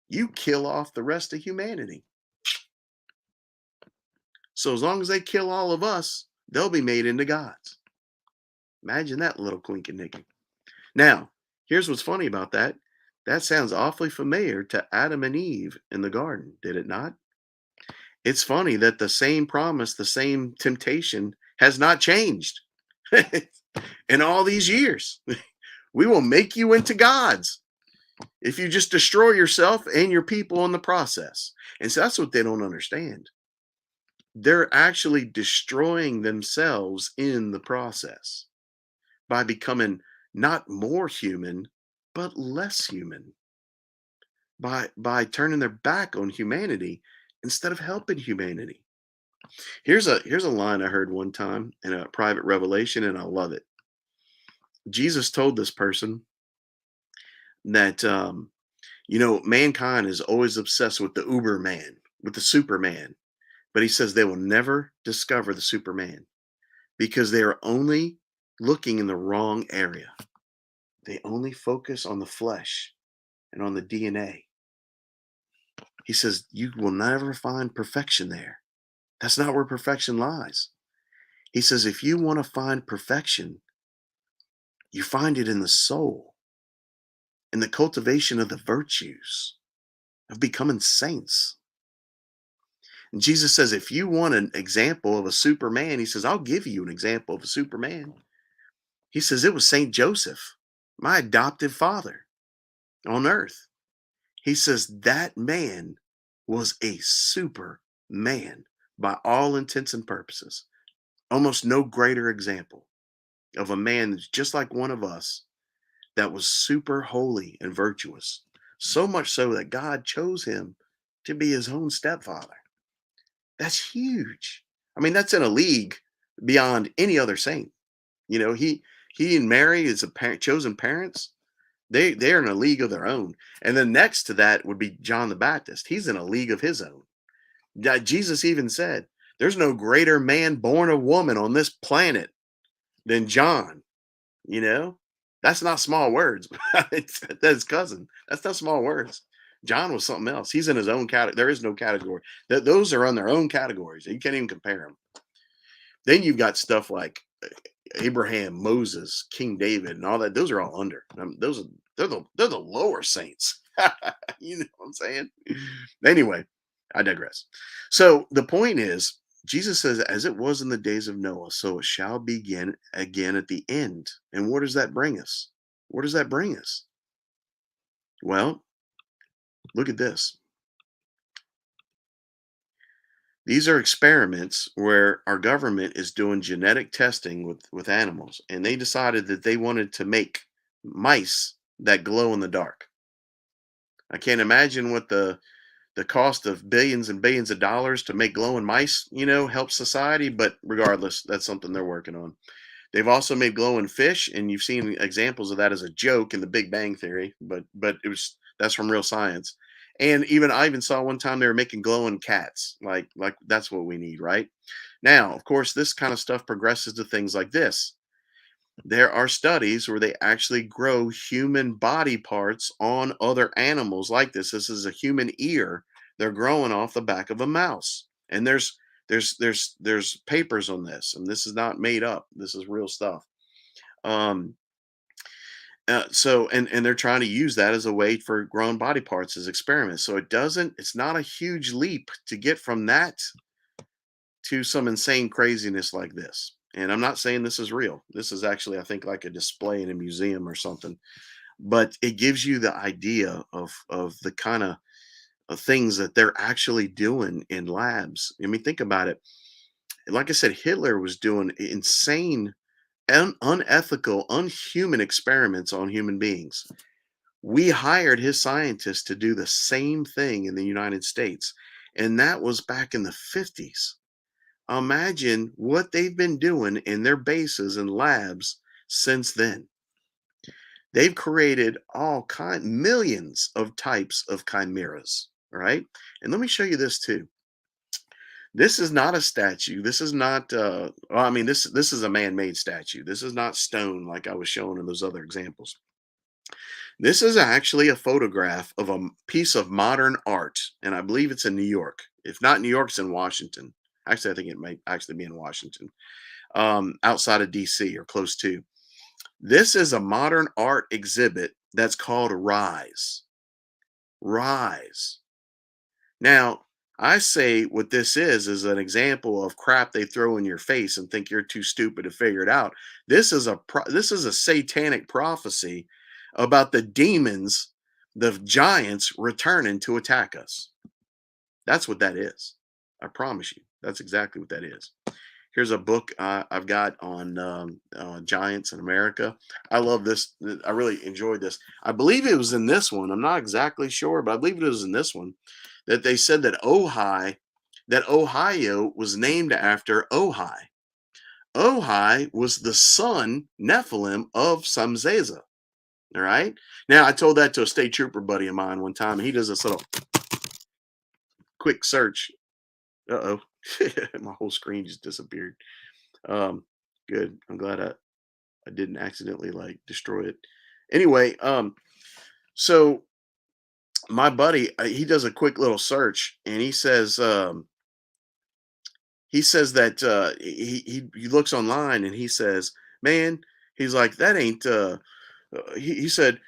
Speaker 1: you kill off the rest of humanity. So as long as they kill all of us, they'll be made into gods. Imagine that little quink and nicky. Now, here's what's funny about that. That sounds awfully familiar to Adam and Eve in the garden, did it not? It's funny that the same promise, the same temptation has not changed in all these years. We will make you into gods if you just destroy yourself and your people in the process. And so that's what they don't understand. They're actually destroying themselves in the process by becoming not more human, but less human. By turning their back on humanity instead of helping humanity. Here's a line I heard one time in a private revelation, and I love it. Jesus told this person that mankind is always obsessed with the Uber man, with the Superman, but he says they will never discover the Superman because they are only looking in the wrong area. They only focus on the flesh and on the DNA. He says you will never find perfection there. That's not where perfection lies. He says if you want to find perfection, you find it in the soul, in the cultivation of the virtues, of becoming saints. And Jesus says if you want an example of a Superman, he says, I'll give you an example of a Superman. He says it was Saint Joseph, my adoptive father on earth. He says that man was a Superman by all intents and purposes. Almost no greater example of a man that's just like one of us that was super holy and virtuous. So much so that God chose him to be his own stepfather. That's huge. I mean, that's in a league beyond any other saint. He and Mary as chosen parents. They're in a league of their own. And then next to that would be John the Baptist. He's in a league of his own. Jesus even said, there's no greater man born of woman on this planet than John. That's not small words. That's his cousin. That's not small words. John was something else. He's in his own category. There is no category. Those are on their own categories. You can't even compare them. Then you've got stuff like Abraham, Moses, King David, and all that. Those are all under. They're the lower saints. You know what I'm saying? Anyway, I digress. So the point is, Jesus says, as it was in the days of Noah, so it shall begin again at the end. And where does that bring us? Where does that bring us? Well, look at this. These are experiments where our government is doing genetic testing with animals, and they decided that they wanted to make mice that glow in the dark. I can't imagine what the cost of billions and billions of dollars to make glowing mice, help society, but regardless, that's something they're working on. They've also made glowing fish, and you've seen examples of that as a joke in the Big Bang Theory, but that's from real science. And even I even saw one time they were making glowing cats. Like that's what we need, right? Now, of course, this kind of stuff progresses to things like this. There are studies where they actually grow human body parts on other animals like this. This is a human ear they're growing off the back of a mouse. And there's papers on this, and this is not made up. This is real stuff. Um, and they're trying to use that as a way for growing body parts as experiments. So it's not a huge leap to get from that to some insane craziness like this. And I'm not saying this is real. This is actually, I think, like a display in a museum or something. But it gives you the idea of the kind of things that they're actually doing in labs. I mean, think about it. Like I said, Hitler was doing insane, unethical, unhuman experiments on human beings. We hired his scientists to do the same thing in the United States. And that was back in the 50s. Imagine what they've been doing in their bases and labs since then. They've created millions of types of chimeras, right? And let me show you this too. This is not a statue. This is not well, I mean this is a man-made statue. This is not stone like I was showing in those other examples. This is actually a photograph of a piece of modern art, and I believe it's in New York. If not New York, it's in Washington. Actually, I think it might actually be in Washington, outside of DC or close to. This is a modern art exhibit that's called Rise. Rise. Now, I say what this is an example of crap they throw in your face and think you're too stupid to figure it out. This is a satanic prophecy about the demons, the giants returning to attack us. That's what that is. I promise you. That's exactly what that is. Here's a book I've got on giants in America. I love this. I really enjoyed this. I believe it was in this one. I'm not exactly sure, but I believe it was in this one that they said that Ohio was named after Ojai. Ojai was the son Nephilim of Samzeza. All right. Now I told that to a state trooper buddy of mine one time. And he does this little quick search. Uh oh, my whole screen just disappeared. Um, good. I'm glad I didn't accidentally like destroy it. Anyway, so my buddy he does a quick little search and he says that he looks online and he says, man, he's like that ain't he said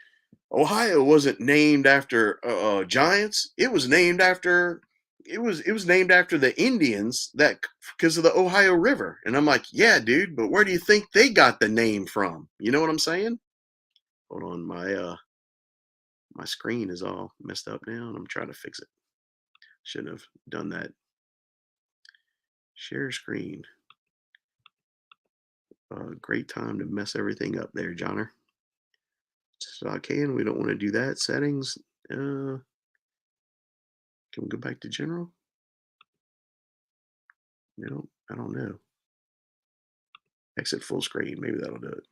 Speaker 1: Ohio wasn't named after giants. It was named after the Indians that because of the Ohio River. And I'm like, yeah, dude, but where do you think they got the name from? You know what I'm saying? Hold on, my screen is all messed up now, and I'm trying to fix it. Shouldn't have done that. Share screen. Great time to mess everything up there, Johnner. So I can. We don't want to do that. Settings. Can we go back to general? No, I don't know. Exit full screen. Maybe that'll do it.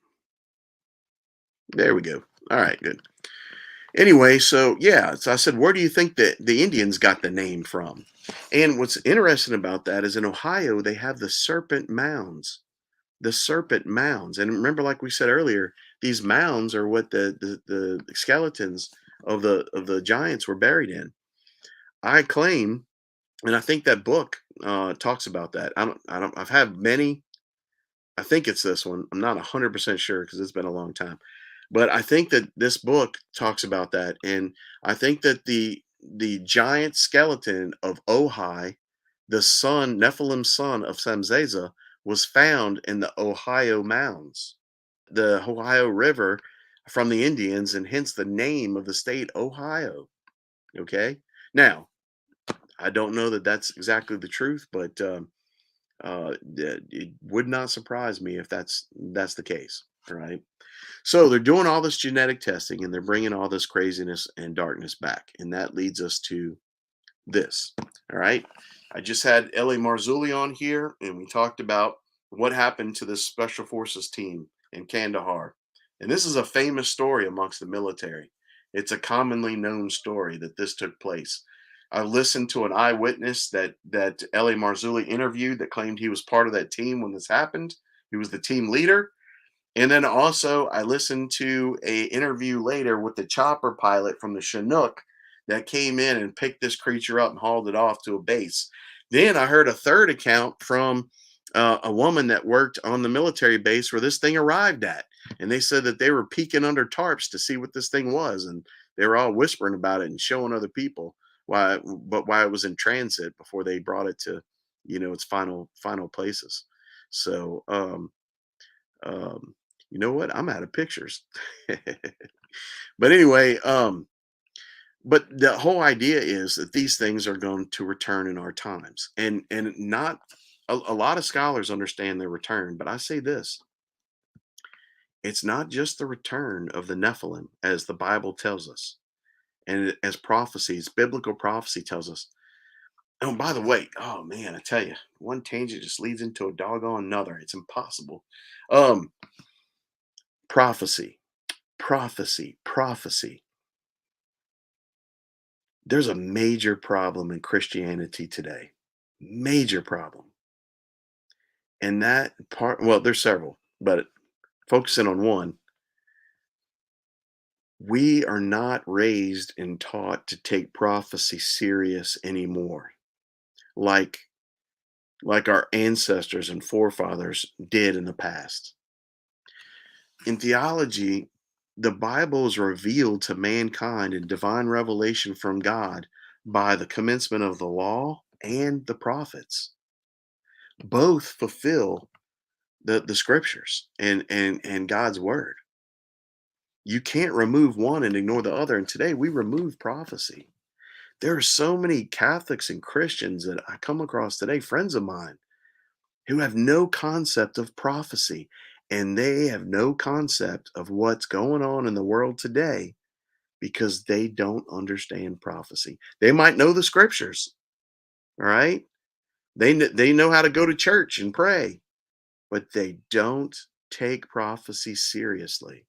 Speaker 1: There we go. All right, good. Anyway, so yeah, so I said, where do you think that the Indians got the name from? And what's interesting about that is in Ohio, they have the serpent mounds. The serpent mounds. And remember, like we said earlier, these mounds are what the skeletons of the giants were buried in. I claim, and I think that book talks about that. I've had many. I think it's this one. I'm not 100% sure because it's been a long time. But I think that this book talks about that, and I think that the giant skeleton of Ohi, the son Nephilim son of Samzeza, was found in the Ohio mounds, the Ohio River, from the Indians, and hence the name of the state Ohio. Okay, now I don't know that that's exactly the truth, but it would not surprise me if that's the case. All right. So they're doing all this genetic testing and they're bringing all this craziness and darkness back. And that leads us to this. All right. I just had Ellie Marzulli on here and we talked about what happened to this special forces team in Kandahar. And this is a famous story amongst the military. It's a commonly known story that this took place. I listened to an eyewitness that Ellie Marzulli interviewed that claimed he was part of that team when this happened. He was the team leader, and then also I listened to a interview later with the chopper pilot from the Chinook that came in and picked this creature up and hauled it off to a base. Then I heard a third account from a woman that worked on the military base where this thing arrived at. And they said that they were peeking under tarps to see what this thing was. And they were all whispering about it and showing other people why it was in transit before they brought it to, its final places. So, um, you know what? I'm out of pictures. But anyway, but the whole idea is that these things are going to return in our times, and not a lot of scholars understand their return. But I say this: it's not just the return of the Nephilim, as the Bible tells us, and as prophecies, biblical prophecy tells us. Oh, by the way, oh man, I tell you, one tangent just leads into a doggone another. It's impossible. Um, prophecy, prophecy. There's a major problem in Christianity today. Major problem. And that part, well, there's several, but focusing on one, we are not raised and taught to take prophecy serious anymore, like like our ancestors and forefathers did in the past. In theology, the Bible is revealed to mankind in divine revelation from God by the commencement of the law and the prophets. Both fulfill the scriptures and God's word. You can't remove one and ignore the other. And today we remove prophecy. There are so many Catholics and Christians that I come across today, friends of mine, who have no concept of prophecy, and they have no concept of what's going on in the world today because they don't understand prophecy. They might know the scriptures, all right? They know how to go to church and pray, but they don't take prophecy seriously.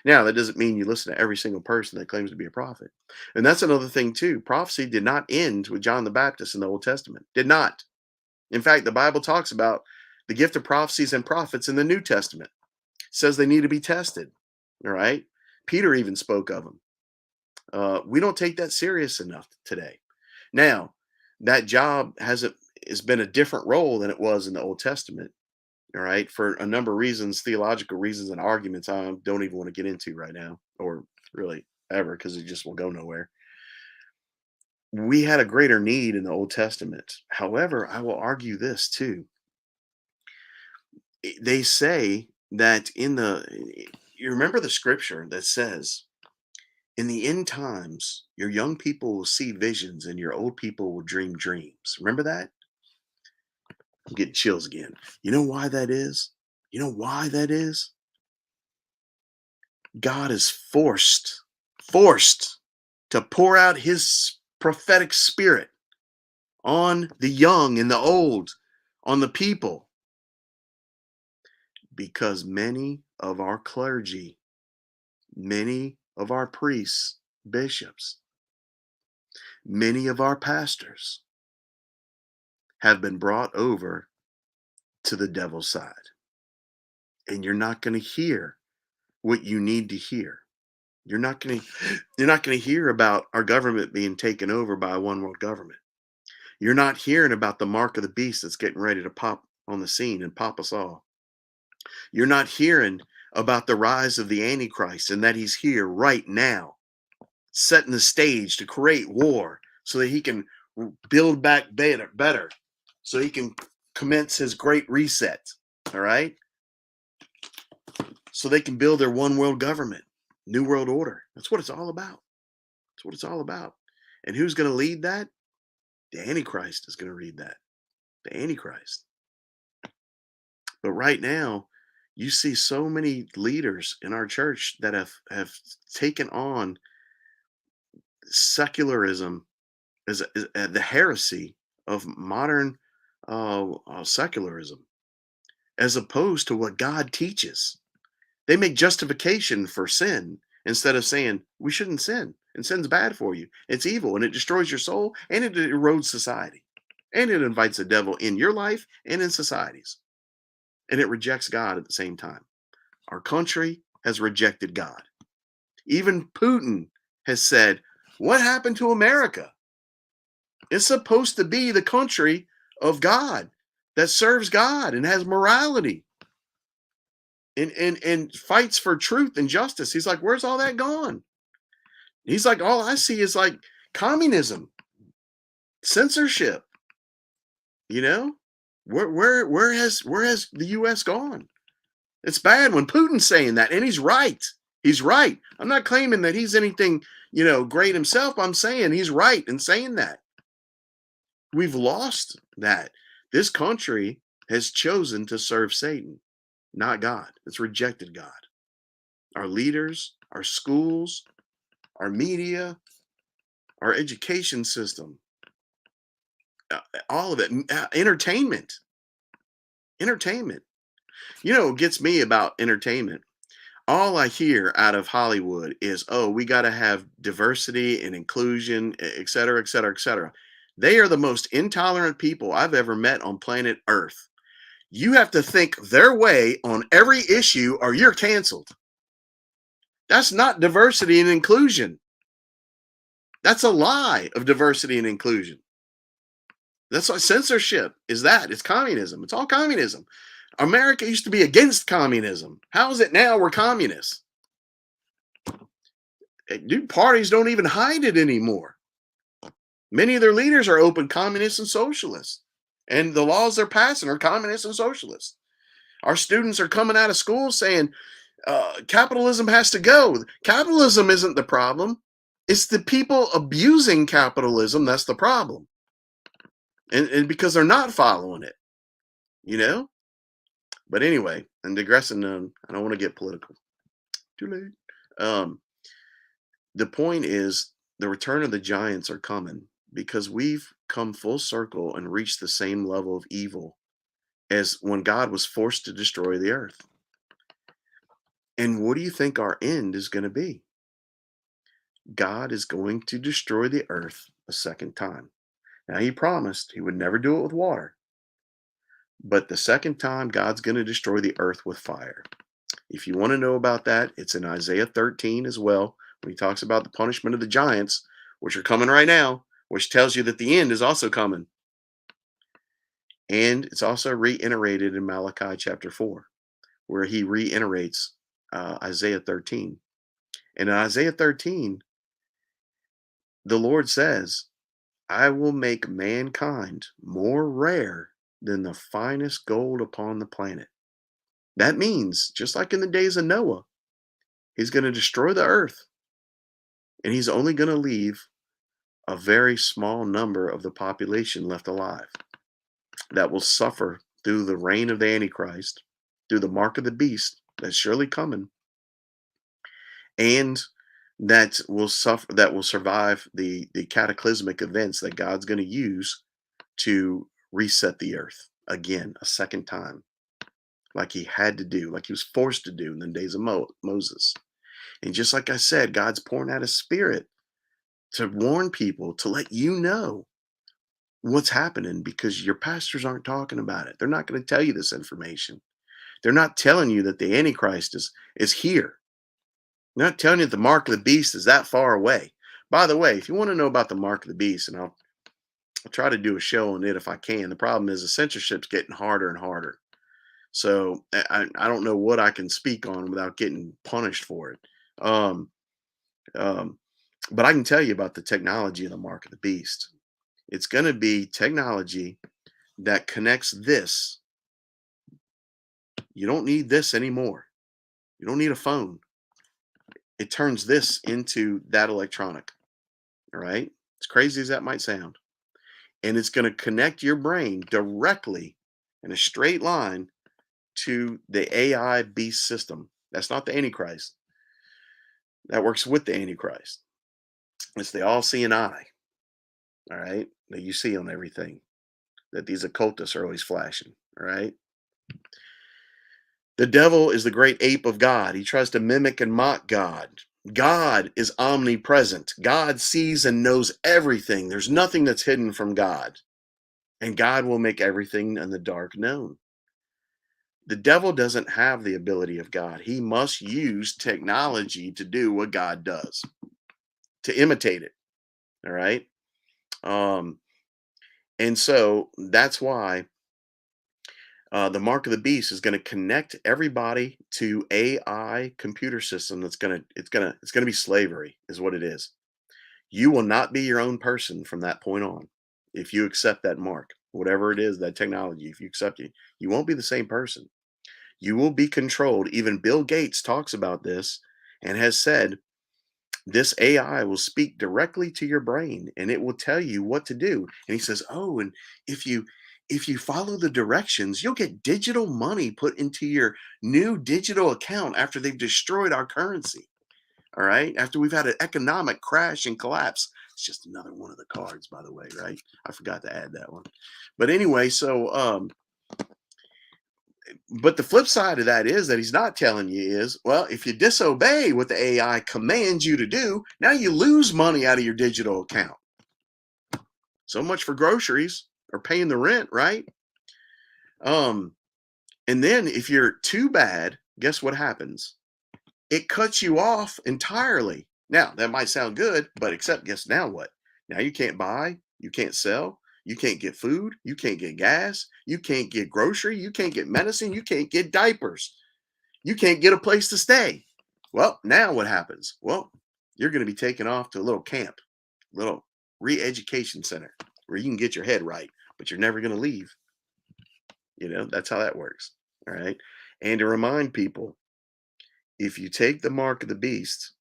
Speaker 1: Now, that doesn't mean you listen to every single person that claims to be a prophet. And that's another thing too. Prophecy did not end with John the Baptist in the Old Testament. Did not. In fact, the Bible talks about the gift of prophecies and prophets in the New Testament. It says they need to be tested. All right. Peter even spoke of them. We don't take that serious enough today. Now, that job has been a different role than it was in the Old Testament. All right, for a number of reasons, theological reasons, and arguments I don't even want to get into right now, or really ever, because it just will go nowhere. We had a greater need in the Old Testament. However, I will argue this too. They say that you remember the scripture that says, in the end times, your young people will see visions and your old people will dream dreams. Remember that? I'm getting chills again. You know why that is? You know why that is? God is forced to pour out his prophetic spirit on the young and the old, on the people, because many of our clergy, many of our priests, bishops, many of our pastors have been brought over to the devil's side. And you're not going to hear what you need to hear. You're not going to hear about our government being taken over by a one world government. You're not hearing about the mark of the beast that's getting ready to pop on the scene and pop us all. You're not hearing about the rise of the Antichrist and that he's here right now, setting the stage to create war so that he can build back better, so he can commence his great reset. All right. So they can build their one world government, new world order. That's what it's all about. That's what it's all about. And who's going to lead that? The Antichrist is going to lead that. The Antichrist. But right now, you see so many leaders in our church that have taken on secularism as the heresy of modern secularism, as opposed to what God teaches. They make justification for sin instead of saying we shouldn't sin, and sin's bad for you. It's evil and it destroys your soul and it erodes society. And it invites the devil in your life and in societies. And it rejects God at the same time. Our country has rejected God. Even Putin has said, what happened to America? It's supposed to be the country of God that serves God and has morality and fights for truth and justice. He's like, where's all that gone? He's like, all I see is like communism, censorship. You know, where has the U.S. gone? It's bad when Putin's saying that, and he's right. He's right. I'm not claiming that he's anything, great himself. I'm saying he's right in saying that. We've lost that. This country has chosen to serve Satan, not God. It's rejected God. Our leaders, our schools, our media, our education system, all of it, entertainment. What gets me about entertainment? All I hear out of Hollywood is, oh, we got to have diversity and inclusion, et cetera, et cetera, et cetera. They are the most intolerant people I've ever met on planet Earth. You have to think their way on every issue or you're canceled. That's not diversity and inclusion. That's a lie of diversity and inclusion. That's what censorship is. It's communism. It's all communism. America used to be against communism. How is it now we're communists? Dude, parties don't even hide it anymore. Many of their leaders are open communists and socialists. And the laws they're passing are communists and socialists. Our students are coming out of school saying capitalism has to go. Capitalism isn't the problem. It's the people abusing capitalism that's the problem. And because they're not following it, But anyway, I'm digressing. I don't want to get political. Too late. The point is, the return of the giants are coming because we've come full circle and reached the same level of evil as when God was forced to destroy the earth. And what do you think our end is going to be? God is going to destroy the earth a second time. Now, he promised he would never do it with water. But the second time, God's going to destroy the earth with fire. If you want to know about that, it's in Isaiah 13 as well, when he talks about the punishment of the giants, which are coming right now, which tells you that the end is also coming. And it's also reiterated in Malachi chapter 4, where he reiterates Isaiah 13. And in Isaiah 13, the Lord says, I will make mankind more rare than the finest gold upon the planet. That means, just like in the days of Noah, he's going to destroy the earth. And he's only going to leave a very small number of the population left alive that will suffer through the reign of the Antichrist, through the mark of the beast that's surely coming, and that will survive the cataclysmic events that God's going to use to reset the earth again a second time, like he had to do, like he was forced to do in the days of Moses. And just like I said, God's pouring out his spirit to warn people, to let you know what's happening, because your pastors aren't talking about it. They're not going to tell you this information. They're not telling you that the Antichrist is here. They're not telling you that the mark of the beast is that far away. By the way, if you want to know about the mark of the beast, and I'll try to do a show on it if I can. The problem is the censorship's getting harder and harder. So I don't know what I can speak on without getting punished for it. Um, um, but I can tell you about the technology of the mark of the beast. It's going to be technology that connects this. You don't need this anymore. You don't need a phone. It turns this into that electronic. All right. As crazy as that might sound. And it's going to connect your brain directly in a straight line to the AI beast system. That's not the Antichrist. That works with the Antichrist. It's the all seeing eye. All right. That you see on everything that these occultists are always flashing. All right. The devil is the great ape of God. He tries to mimic and mock God. God is omnipresent. God sees and knows everything. There's nothing that's hidden from God. And God will make everything in the dark known. The devil doesn't have the ability of God. He must use technology to do what God does, to imitate it. All right. Um, and so that's why the mark of the beast is going to connect everybody to AI computer system. It's gonna be slavery, is what it is. You will not be your own person from that point on. If you accept that mark, whatever it is, that technology, if you accept it, you won't be the same person. You will be controlled. Even Bill Gates talks about this and has said this AI will speak directly to your brain and it will tell you what to do. And he says, "Oh, and if you follow the directions, you'll get digital money put into your new digital account after they've destroyed our currency." All right? After we've had an economic crash and collapse. It's just another one of the cards, by the way, right? I forgot to add that one. But anyway, so but the flip side of that is that he's not telling you is, well, if you disobey what the AI commands you to do, now you lose money out of your digital account. So much for groceries or paying the rent, right? Um, and then if you're too bad, guess what happens? It cuts you off entirely. Now, that might sound good, but except guess now what? Now you can't buy, you can't sell, you can't get food, you can't get gas, you can't get grocery, you can't get medicine, you can't get diapers. You can't get a place to stay. Well, now what happens? Well, you're going to be taken off to a little camp, little re-education center where you can get your head right, but you're never going to leave. That's how that works. All right. And to remind people, if you take the mark of the beast,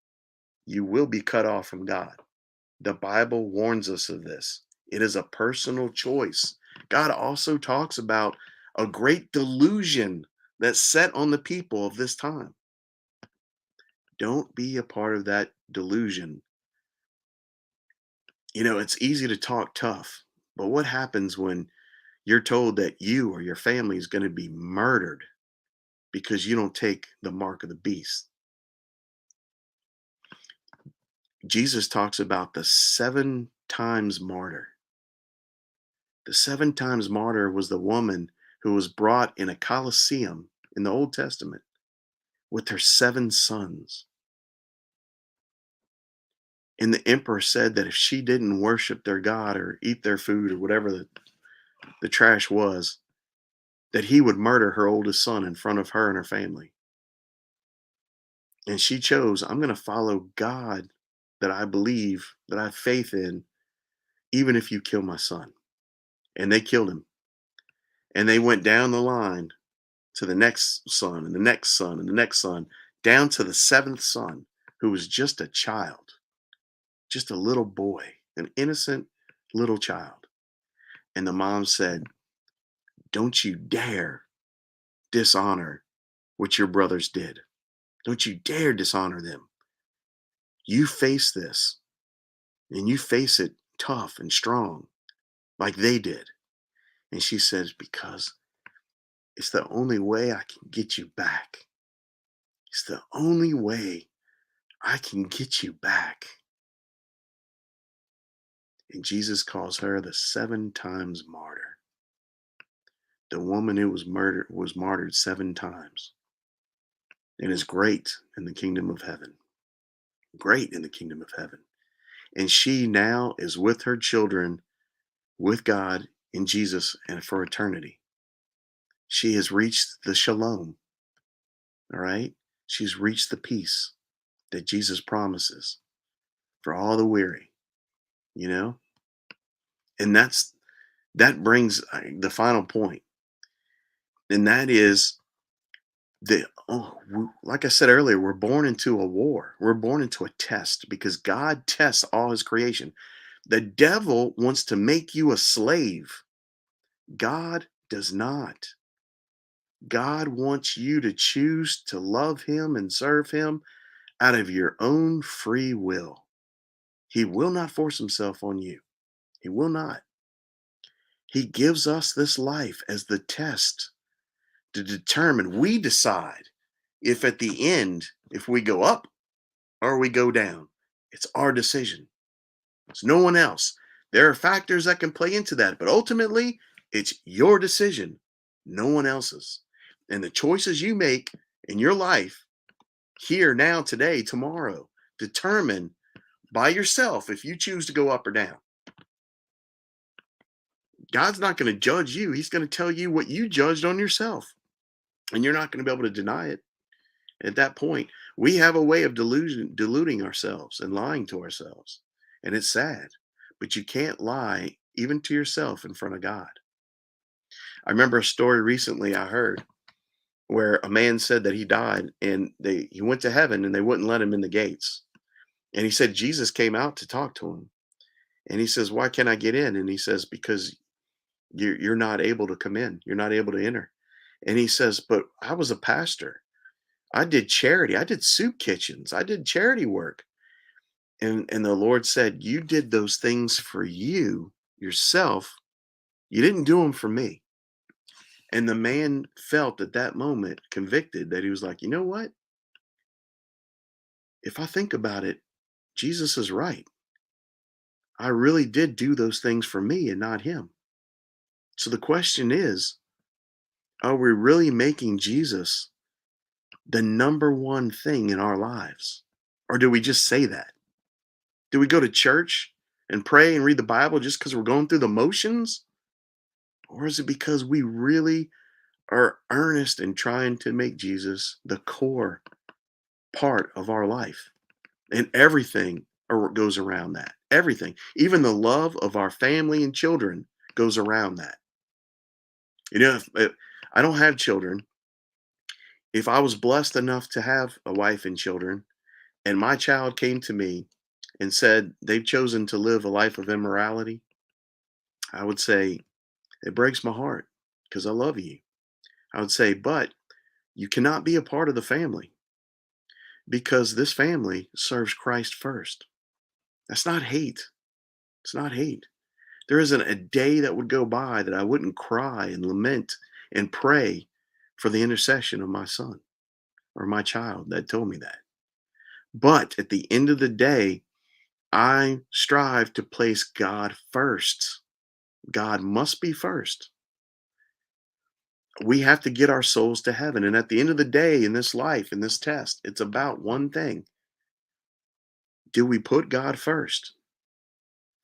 Speaker 1: you will be cut off from God. The Bible warns us of this. It is a personal choice. God also talks about a great delusion that's set on the people of this time. Don't be a part of that delusion. It's easy to talk tough, but what happens when you're told that you or your family is going to be murdered because you don't take the mark of the beast? Jesus talks about the 7 times martyr. The 7 times martyr was the woman who was brought in a coliseum in the Old Testament with her 7 sons. And the emperor said that if she didn't worship their God or eat their food or whatever the trash was, that he would murder her oldest son in front of her and her family. And she chose, I'm going to follow God that I believe, that I have faith in, even if you kill my son. And they killed him. And they went down the line to the next son and the next son and the next son, down to the 7th son, who was just a child, just a little boy, an innocent little child. And the mom said, don't you dare dishonor what your brothers did. Don't you dare dishonor them. You face this and you face it tough and strong like they did. And she says, because it's the only way I can get you back. It's the only way I can get you back. And Jesus calls her the 7 times martyr. The woman who was martyred 7 times and is great in the kingdom of heaven. Great in the kingdom of heaven. And she now is with her children, with God in Jesus and for eternity. She has reached the shalom, all right? She's reached the peace that Jesus promises for all the weary, you know? And that brings the final point, and that is like I said earlier, we're born into a war. We're born into a test because God tests all his creation. The devil wants to make you a slave. God does not. God wants you to choose to love him and serve him out of your own free will. He will not force himself on you. He will not. He gives us this life as the test to determine. We decide if at the end, if we go up or we go down. It's our decision. It's no one else. There are factors that can play into that, but ultimately, it's your decision, no one else's. And the choices you make in your life, here, now, today, tomorrow, determine by yourself if you choose to go up or down. God's not going to judge you. He's going to tell you what you judged on yourself. And you're not going to be able to deny it. At that point, we have a way of deluding ourselves and lying to ourselves. And it's sad, but you can't lie even to yourself in front of God. I remember a story recently I heard where a man said that he died and he went to heaven and they wouldn't let him in the gates. And he said Jesus came out to talk to him. And he says, "Why can't I get in?" And he says, "Because you're not able to come in. You're not able to enter." And he says, "But I was a pastor. I did charity. I did soup kitchens. I did charity work." And the Lord said, "You did those things for you, yourself. You didn't do them for me." And the man felt at that moment convicted that he was like, you know what? If I think about it, Jesus is right. I really did do those things for me and not him. So the question is, are we really making Jesus the number one thing in our lives? Or do we just say that? Do we go to church and pray and read the Bible just because we're going through the motions? Or is it because we really are earnest in trying to make Jesus the core part of our life? And everything goes around that. Everything, even the love of our family and children, goes around that. If I don't have children, if I was blessed enough to have a wife and children, and my child came to me and said they've chosen to live a life of immorality, I would say, it breaks my heart because I love you. I would say, but you cannot be a part of the family because this family serves Christ first. That's not hate. It's not hate. There isn't a day that would go by that I wouldn't cry and lament and pray for the intercession of my son or my child that told me that. But at the end of the day, I strive to place God first. God must be first. We have to get our souls to heaven. And at the end of the day, in this life, in this test, it's about one thing. Do we put God first?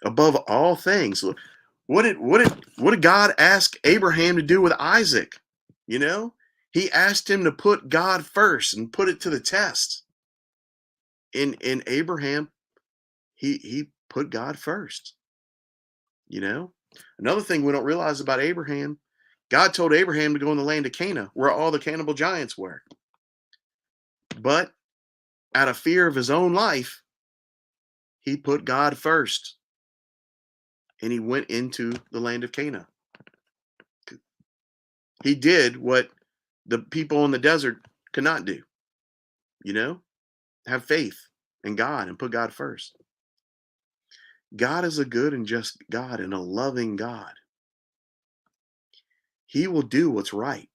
Speaker 1: Above all things. What did God ask Abraham to do with Isaac? You know, he asked him to put God first and put it to the test. In Abraham, he put God first. You know, another thing we don't realize about Abraham, God told Abraham to go in the land of Canaan, where all the cannibal giants were. But out of fear of his own life, he put God first, and he went into the land of Canaan. He did what the people in the desert could not do, you know, have faith in God and put God first. God is a good and just God and a loving God. He will do what's right.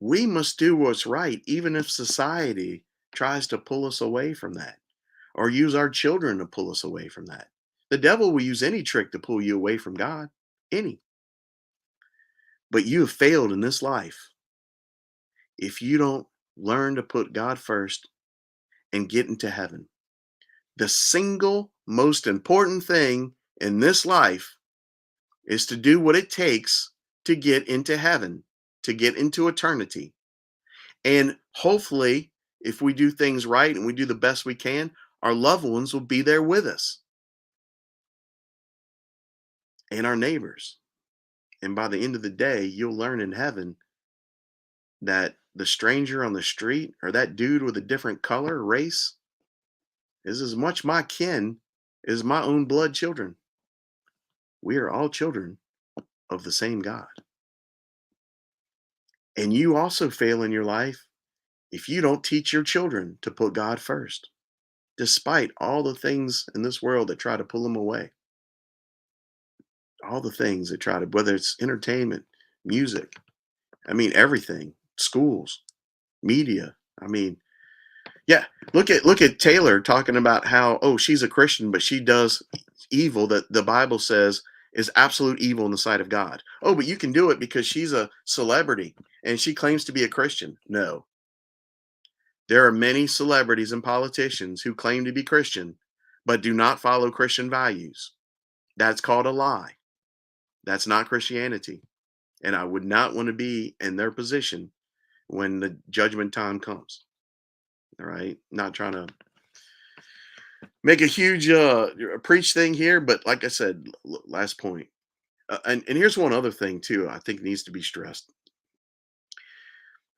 Speaker 1: We must do what's right, even if society tries to pull us away from that or use our children to pull us away from that. The devil will use any trick to pull you away from God, any. But you have failed in this life if you don't learn to put God first and get into heaven. The single most important thing in this life is to do what it takes to get into heaven, to get into eternity. And hopefully, if we do things right and we do the best we can, our loved ones will be there with us and our neighbors. And by the end of the day, you'll learn in heaven that the stranger on the street or that dude with a different color, race, is as much my kin as my own blood children. We are all children of the same God. And you also fail in your life if you don't teach your children to put God first, despite all the things in this world that try to pull them away. All the things that try to, whether it's entertainment, music, I mean, everything, schools, media. I mean, yeah, look at Taylor talking about how, oh, she's a Christian, but she does evil that the Bible says is absolute evil in the sight of God. Oh, but you can do it because she's a celebrity and she claims to be a Christian. No. There are many celebrities and politicians who claim to be Christian, but do not follow Christian values. That's called a lie. That's not Christianity. And I would not want to be in their position when the judgment time comes. All right. Not trying to make a huge preach thing here, but like I said, last point. And here's one other thing too, I think needs to be stressed.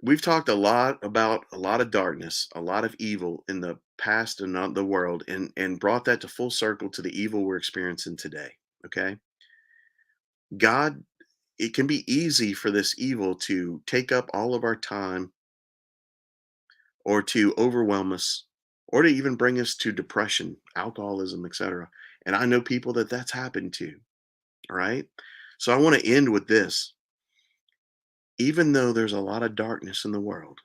Speaker 1: We've talked a lot about a lot of darkness, a lot of evil in the past and not the world, and brought that to full circle to the evil we're experiencing today. Okay. God, it can be easy for this evil to take up all of our time or to overwhelm us or to even bring us to depression, alcoholism, etc. And I know people that that's happened to. All right. So I want to end with this. Even though there's a lot of darkness in the world,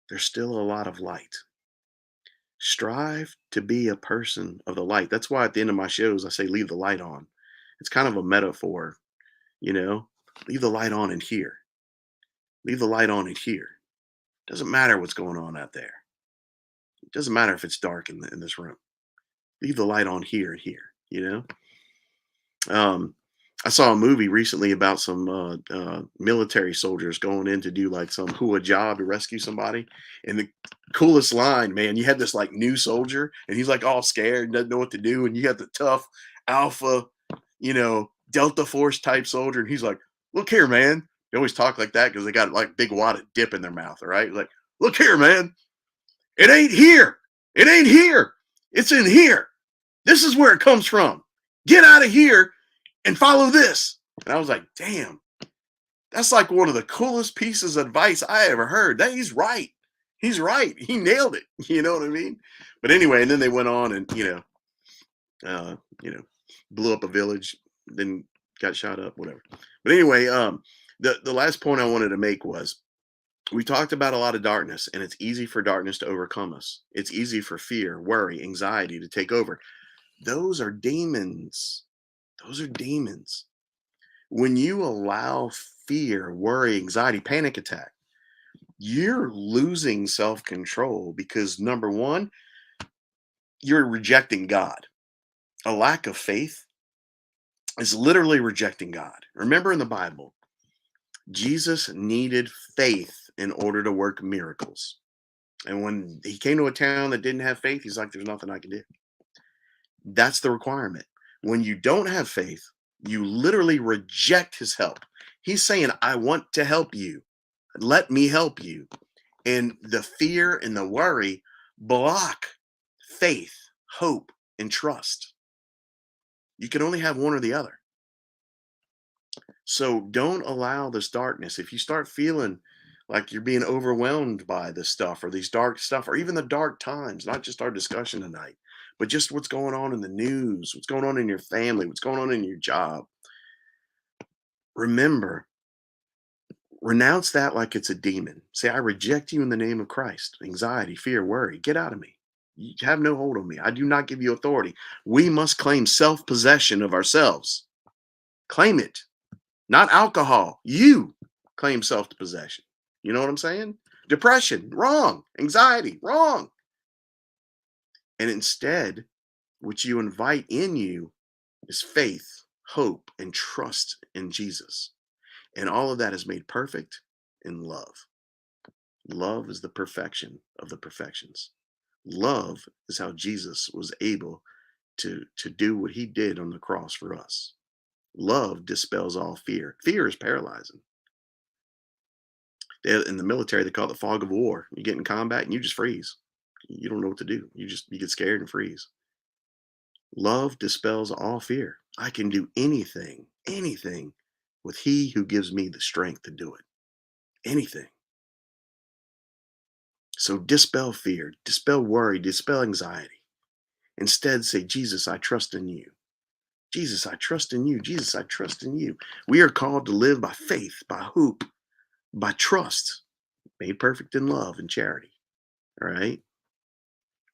Speaker 1: there's still a lot of light. Strive to be a person of the light. That's why at the end of my shows, I say, leave the light on. It's kind of a metaphor, you know, leave the light on in here. Leave the light on in here. Doesn't matter what's going on out there. It doesn't matter if it's dark in this room. Leave the light on here and here, you know? I saw a movie recently about some military soldiers going in to do like some hua job to rescue somebody. And the coolest line, man, you had this like new soldier and he's like all scared and doesn't know what to do. And you got the tough alpha, Delta Force type soldier. And he's like, look here, man. They always talk like that because they got like big wad of dip in their mouth. All right. Like, look here, man. It ain't here. It ain't here. It's in here. This is where it comes from. Get out of here and follow this. And I was like, damn, that's like one of the coolest pieces of advice I ever heard. That he's right. He's right. He nailed it. You know what I mean? But anyway, and then they went on and, blew up a village, then got shot up, whatever. But anyway, the last point I wanted to make was we talked about a lot of darkness, and it's easy for darkness to overcome us. It's easy for fear, worry, anxiety to take over. Those are demons. Those are demons. When you allow fear, worry, anxiety, panic attack, you're losing self-control because number one, you're rejecting God. A lack of faith is literally rejecting God. Remember in the Bible, Jesus needed faith in order to work miracles. And when he came to a town that didn't have faith, he's like, there's nothing I can do. That's the requirement. When you don't have faith, you literally reject his help. He's saying, I want to help you. Let me help you. And the fear and the worry block faith, hope, and trust. You can only have one or the other. So don't allow this darkness. If you start feeling like you're being overwhelmed by this stuff or these dark stuff, or even the dark times, not just our discussion tonight, but just what's going on in the news, what's going on in your family, what's going on in your job. Remember, renounce that like it's a demon. Say, I reject you in the name of Christ. Anxiety, fear, worry, get out of me. You have no hold on me. I do not give you authority. We must claim self-possession of ourselves. Claim it. Not alcohol. You claim self-possession. You know what I'm saying? Depression, wrong. Anxiety, wrong. And instead, what you invite in you is faith, hope, and trust in Jesus. And all of that is made perfect in love. Love is the perfection of the perfections. Love is how Jesus was able to do what he did on the cross for us. Love dispels all fear. Fear is paralyzing. In the military, they call it the fog of war. You get in combat and you just freeze. You don't know what to do. You get scared and freeze. Love dispels all fear. I can do anything with he who gives me the strength to do it. Anything. So dispel fear, dispel worry, dispel anxiety. Instead, say, Jesus, I trust in you. Jesus, I trust in you. Jesus, I trust in you. We are called to live by faith, by hope, by trust, made perfect in love and charity. All right.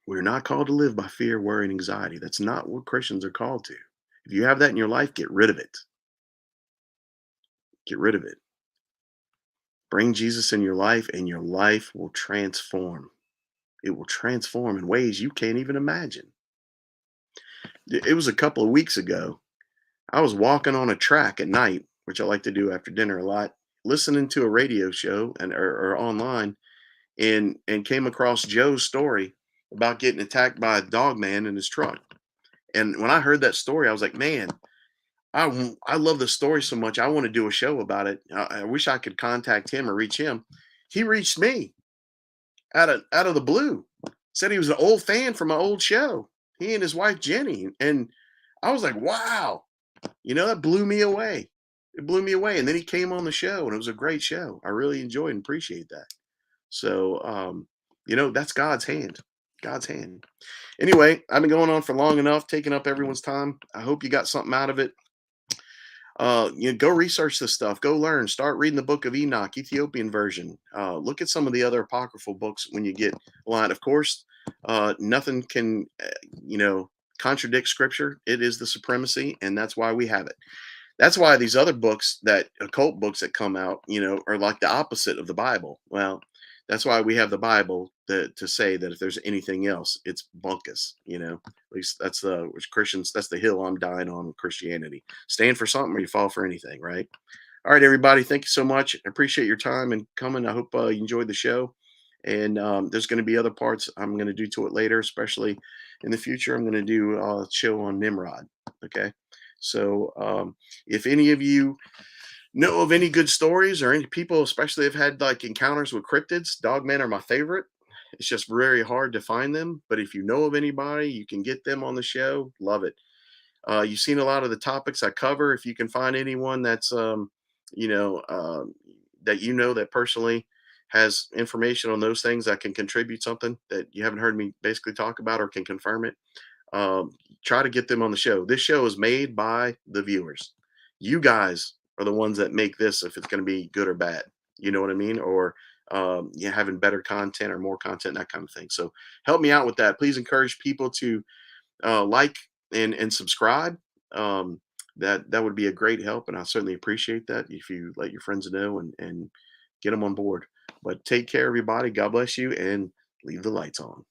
Speaker 1: We're not called to live by fear, worry, and anxiety. That's not what Christians are called to. If you have that in your life, get rid of it. Get rid of it. Bring Jesus in your life, and your life will transform. It will transform in ways you can't even imagine. It was a couple of weeks ago. I was walking on a track at night, which I like to do after dinner a lot, listening to a radio show or online, and came across Joe's story about getting attacked by a dog man in his truck. And when I heard that story, I was like, man, I love the story so much. I want to do a show about it. I wish I could contact him or reach him. He reached me out of the blue. Said he was an old fan from my old show. He and his wife Jenny, and I was like, wow, that blew me away. It blew me away. And then he came on the show, and it was a great show. I really enjoyed and appreciate that. So, that's God's hand. God's hand. Anyway, I've been going on for long enough, taking up everyone's time. I hope you got something out of it. Go research this stuff. Go learn. Start reading the Book of Enoch, Ethiopian version. Look at some of the other apocryphal books when you get a line. Of course, nothing can, contradict Scripture. It is the supremacy, and that's why we have it. That's why these other books, that occult books that come out, are like the opposite of the Bible. Well, that's why we have the Bible to say that if there's anything else, it's bunkus. At least that's which Christians. That's the hill I'm dying on with Christianity. Stand for something or you fall for anything, right? All right, everybody. Thank you so much. I appreciate your time and coming. I hope you enjoyed the show. And there's going to be other parts I'm going to do to it later, especially in the future. I'm going to do a show on Nimrod. Okay. So if any of you know of any good stories or any people, especially have had like encounters with cryptids, dogmen are my favorite. It's just very hard to find them. But if you know of anybody, you can get them on the show. Love it. You've seen a lot of the topics I cover. If you can find anyone that's, you know, uh, that personally has information on those things that can contribute something that you haven't heard me basically talk about or can confirm it, um, try to get them on the show. This show is made by the viewers. You guys are the ones that make this if it's going to be good or bad. You know what I mean? Or having better content or more content, that kind of thing. So help me out with that. Please encourage people to like and subscribe. That would be a great help, and I certainly appreciate that if you let your friends know and get them on board. But take care, everybody. God bless you, and leave the lights on.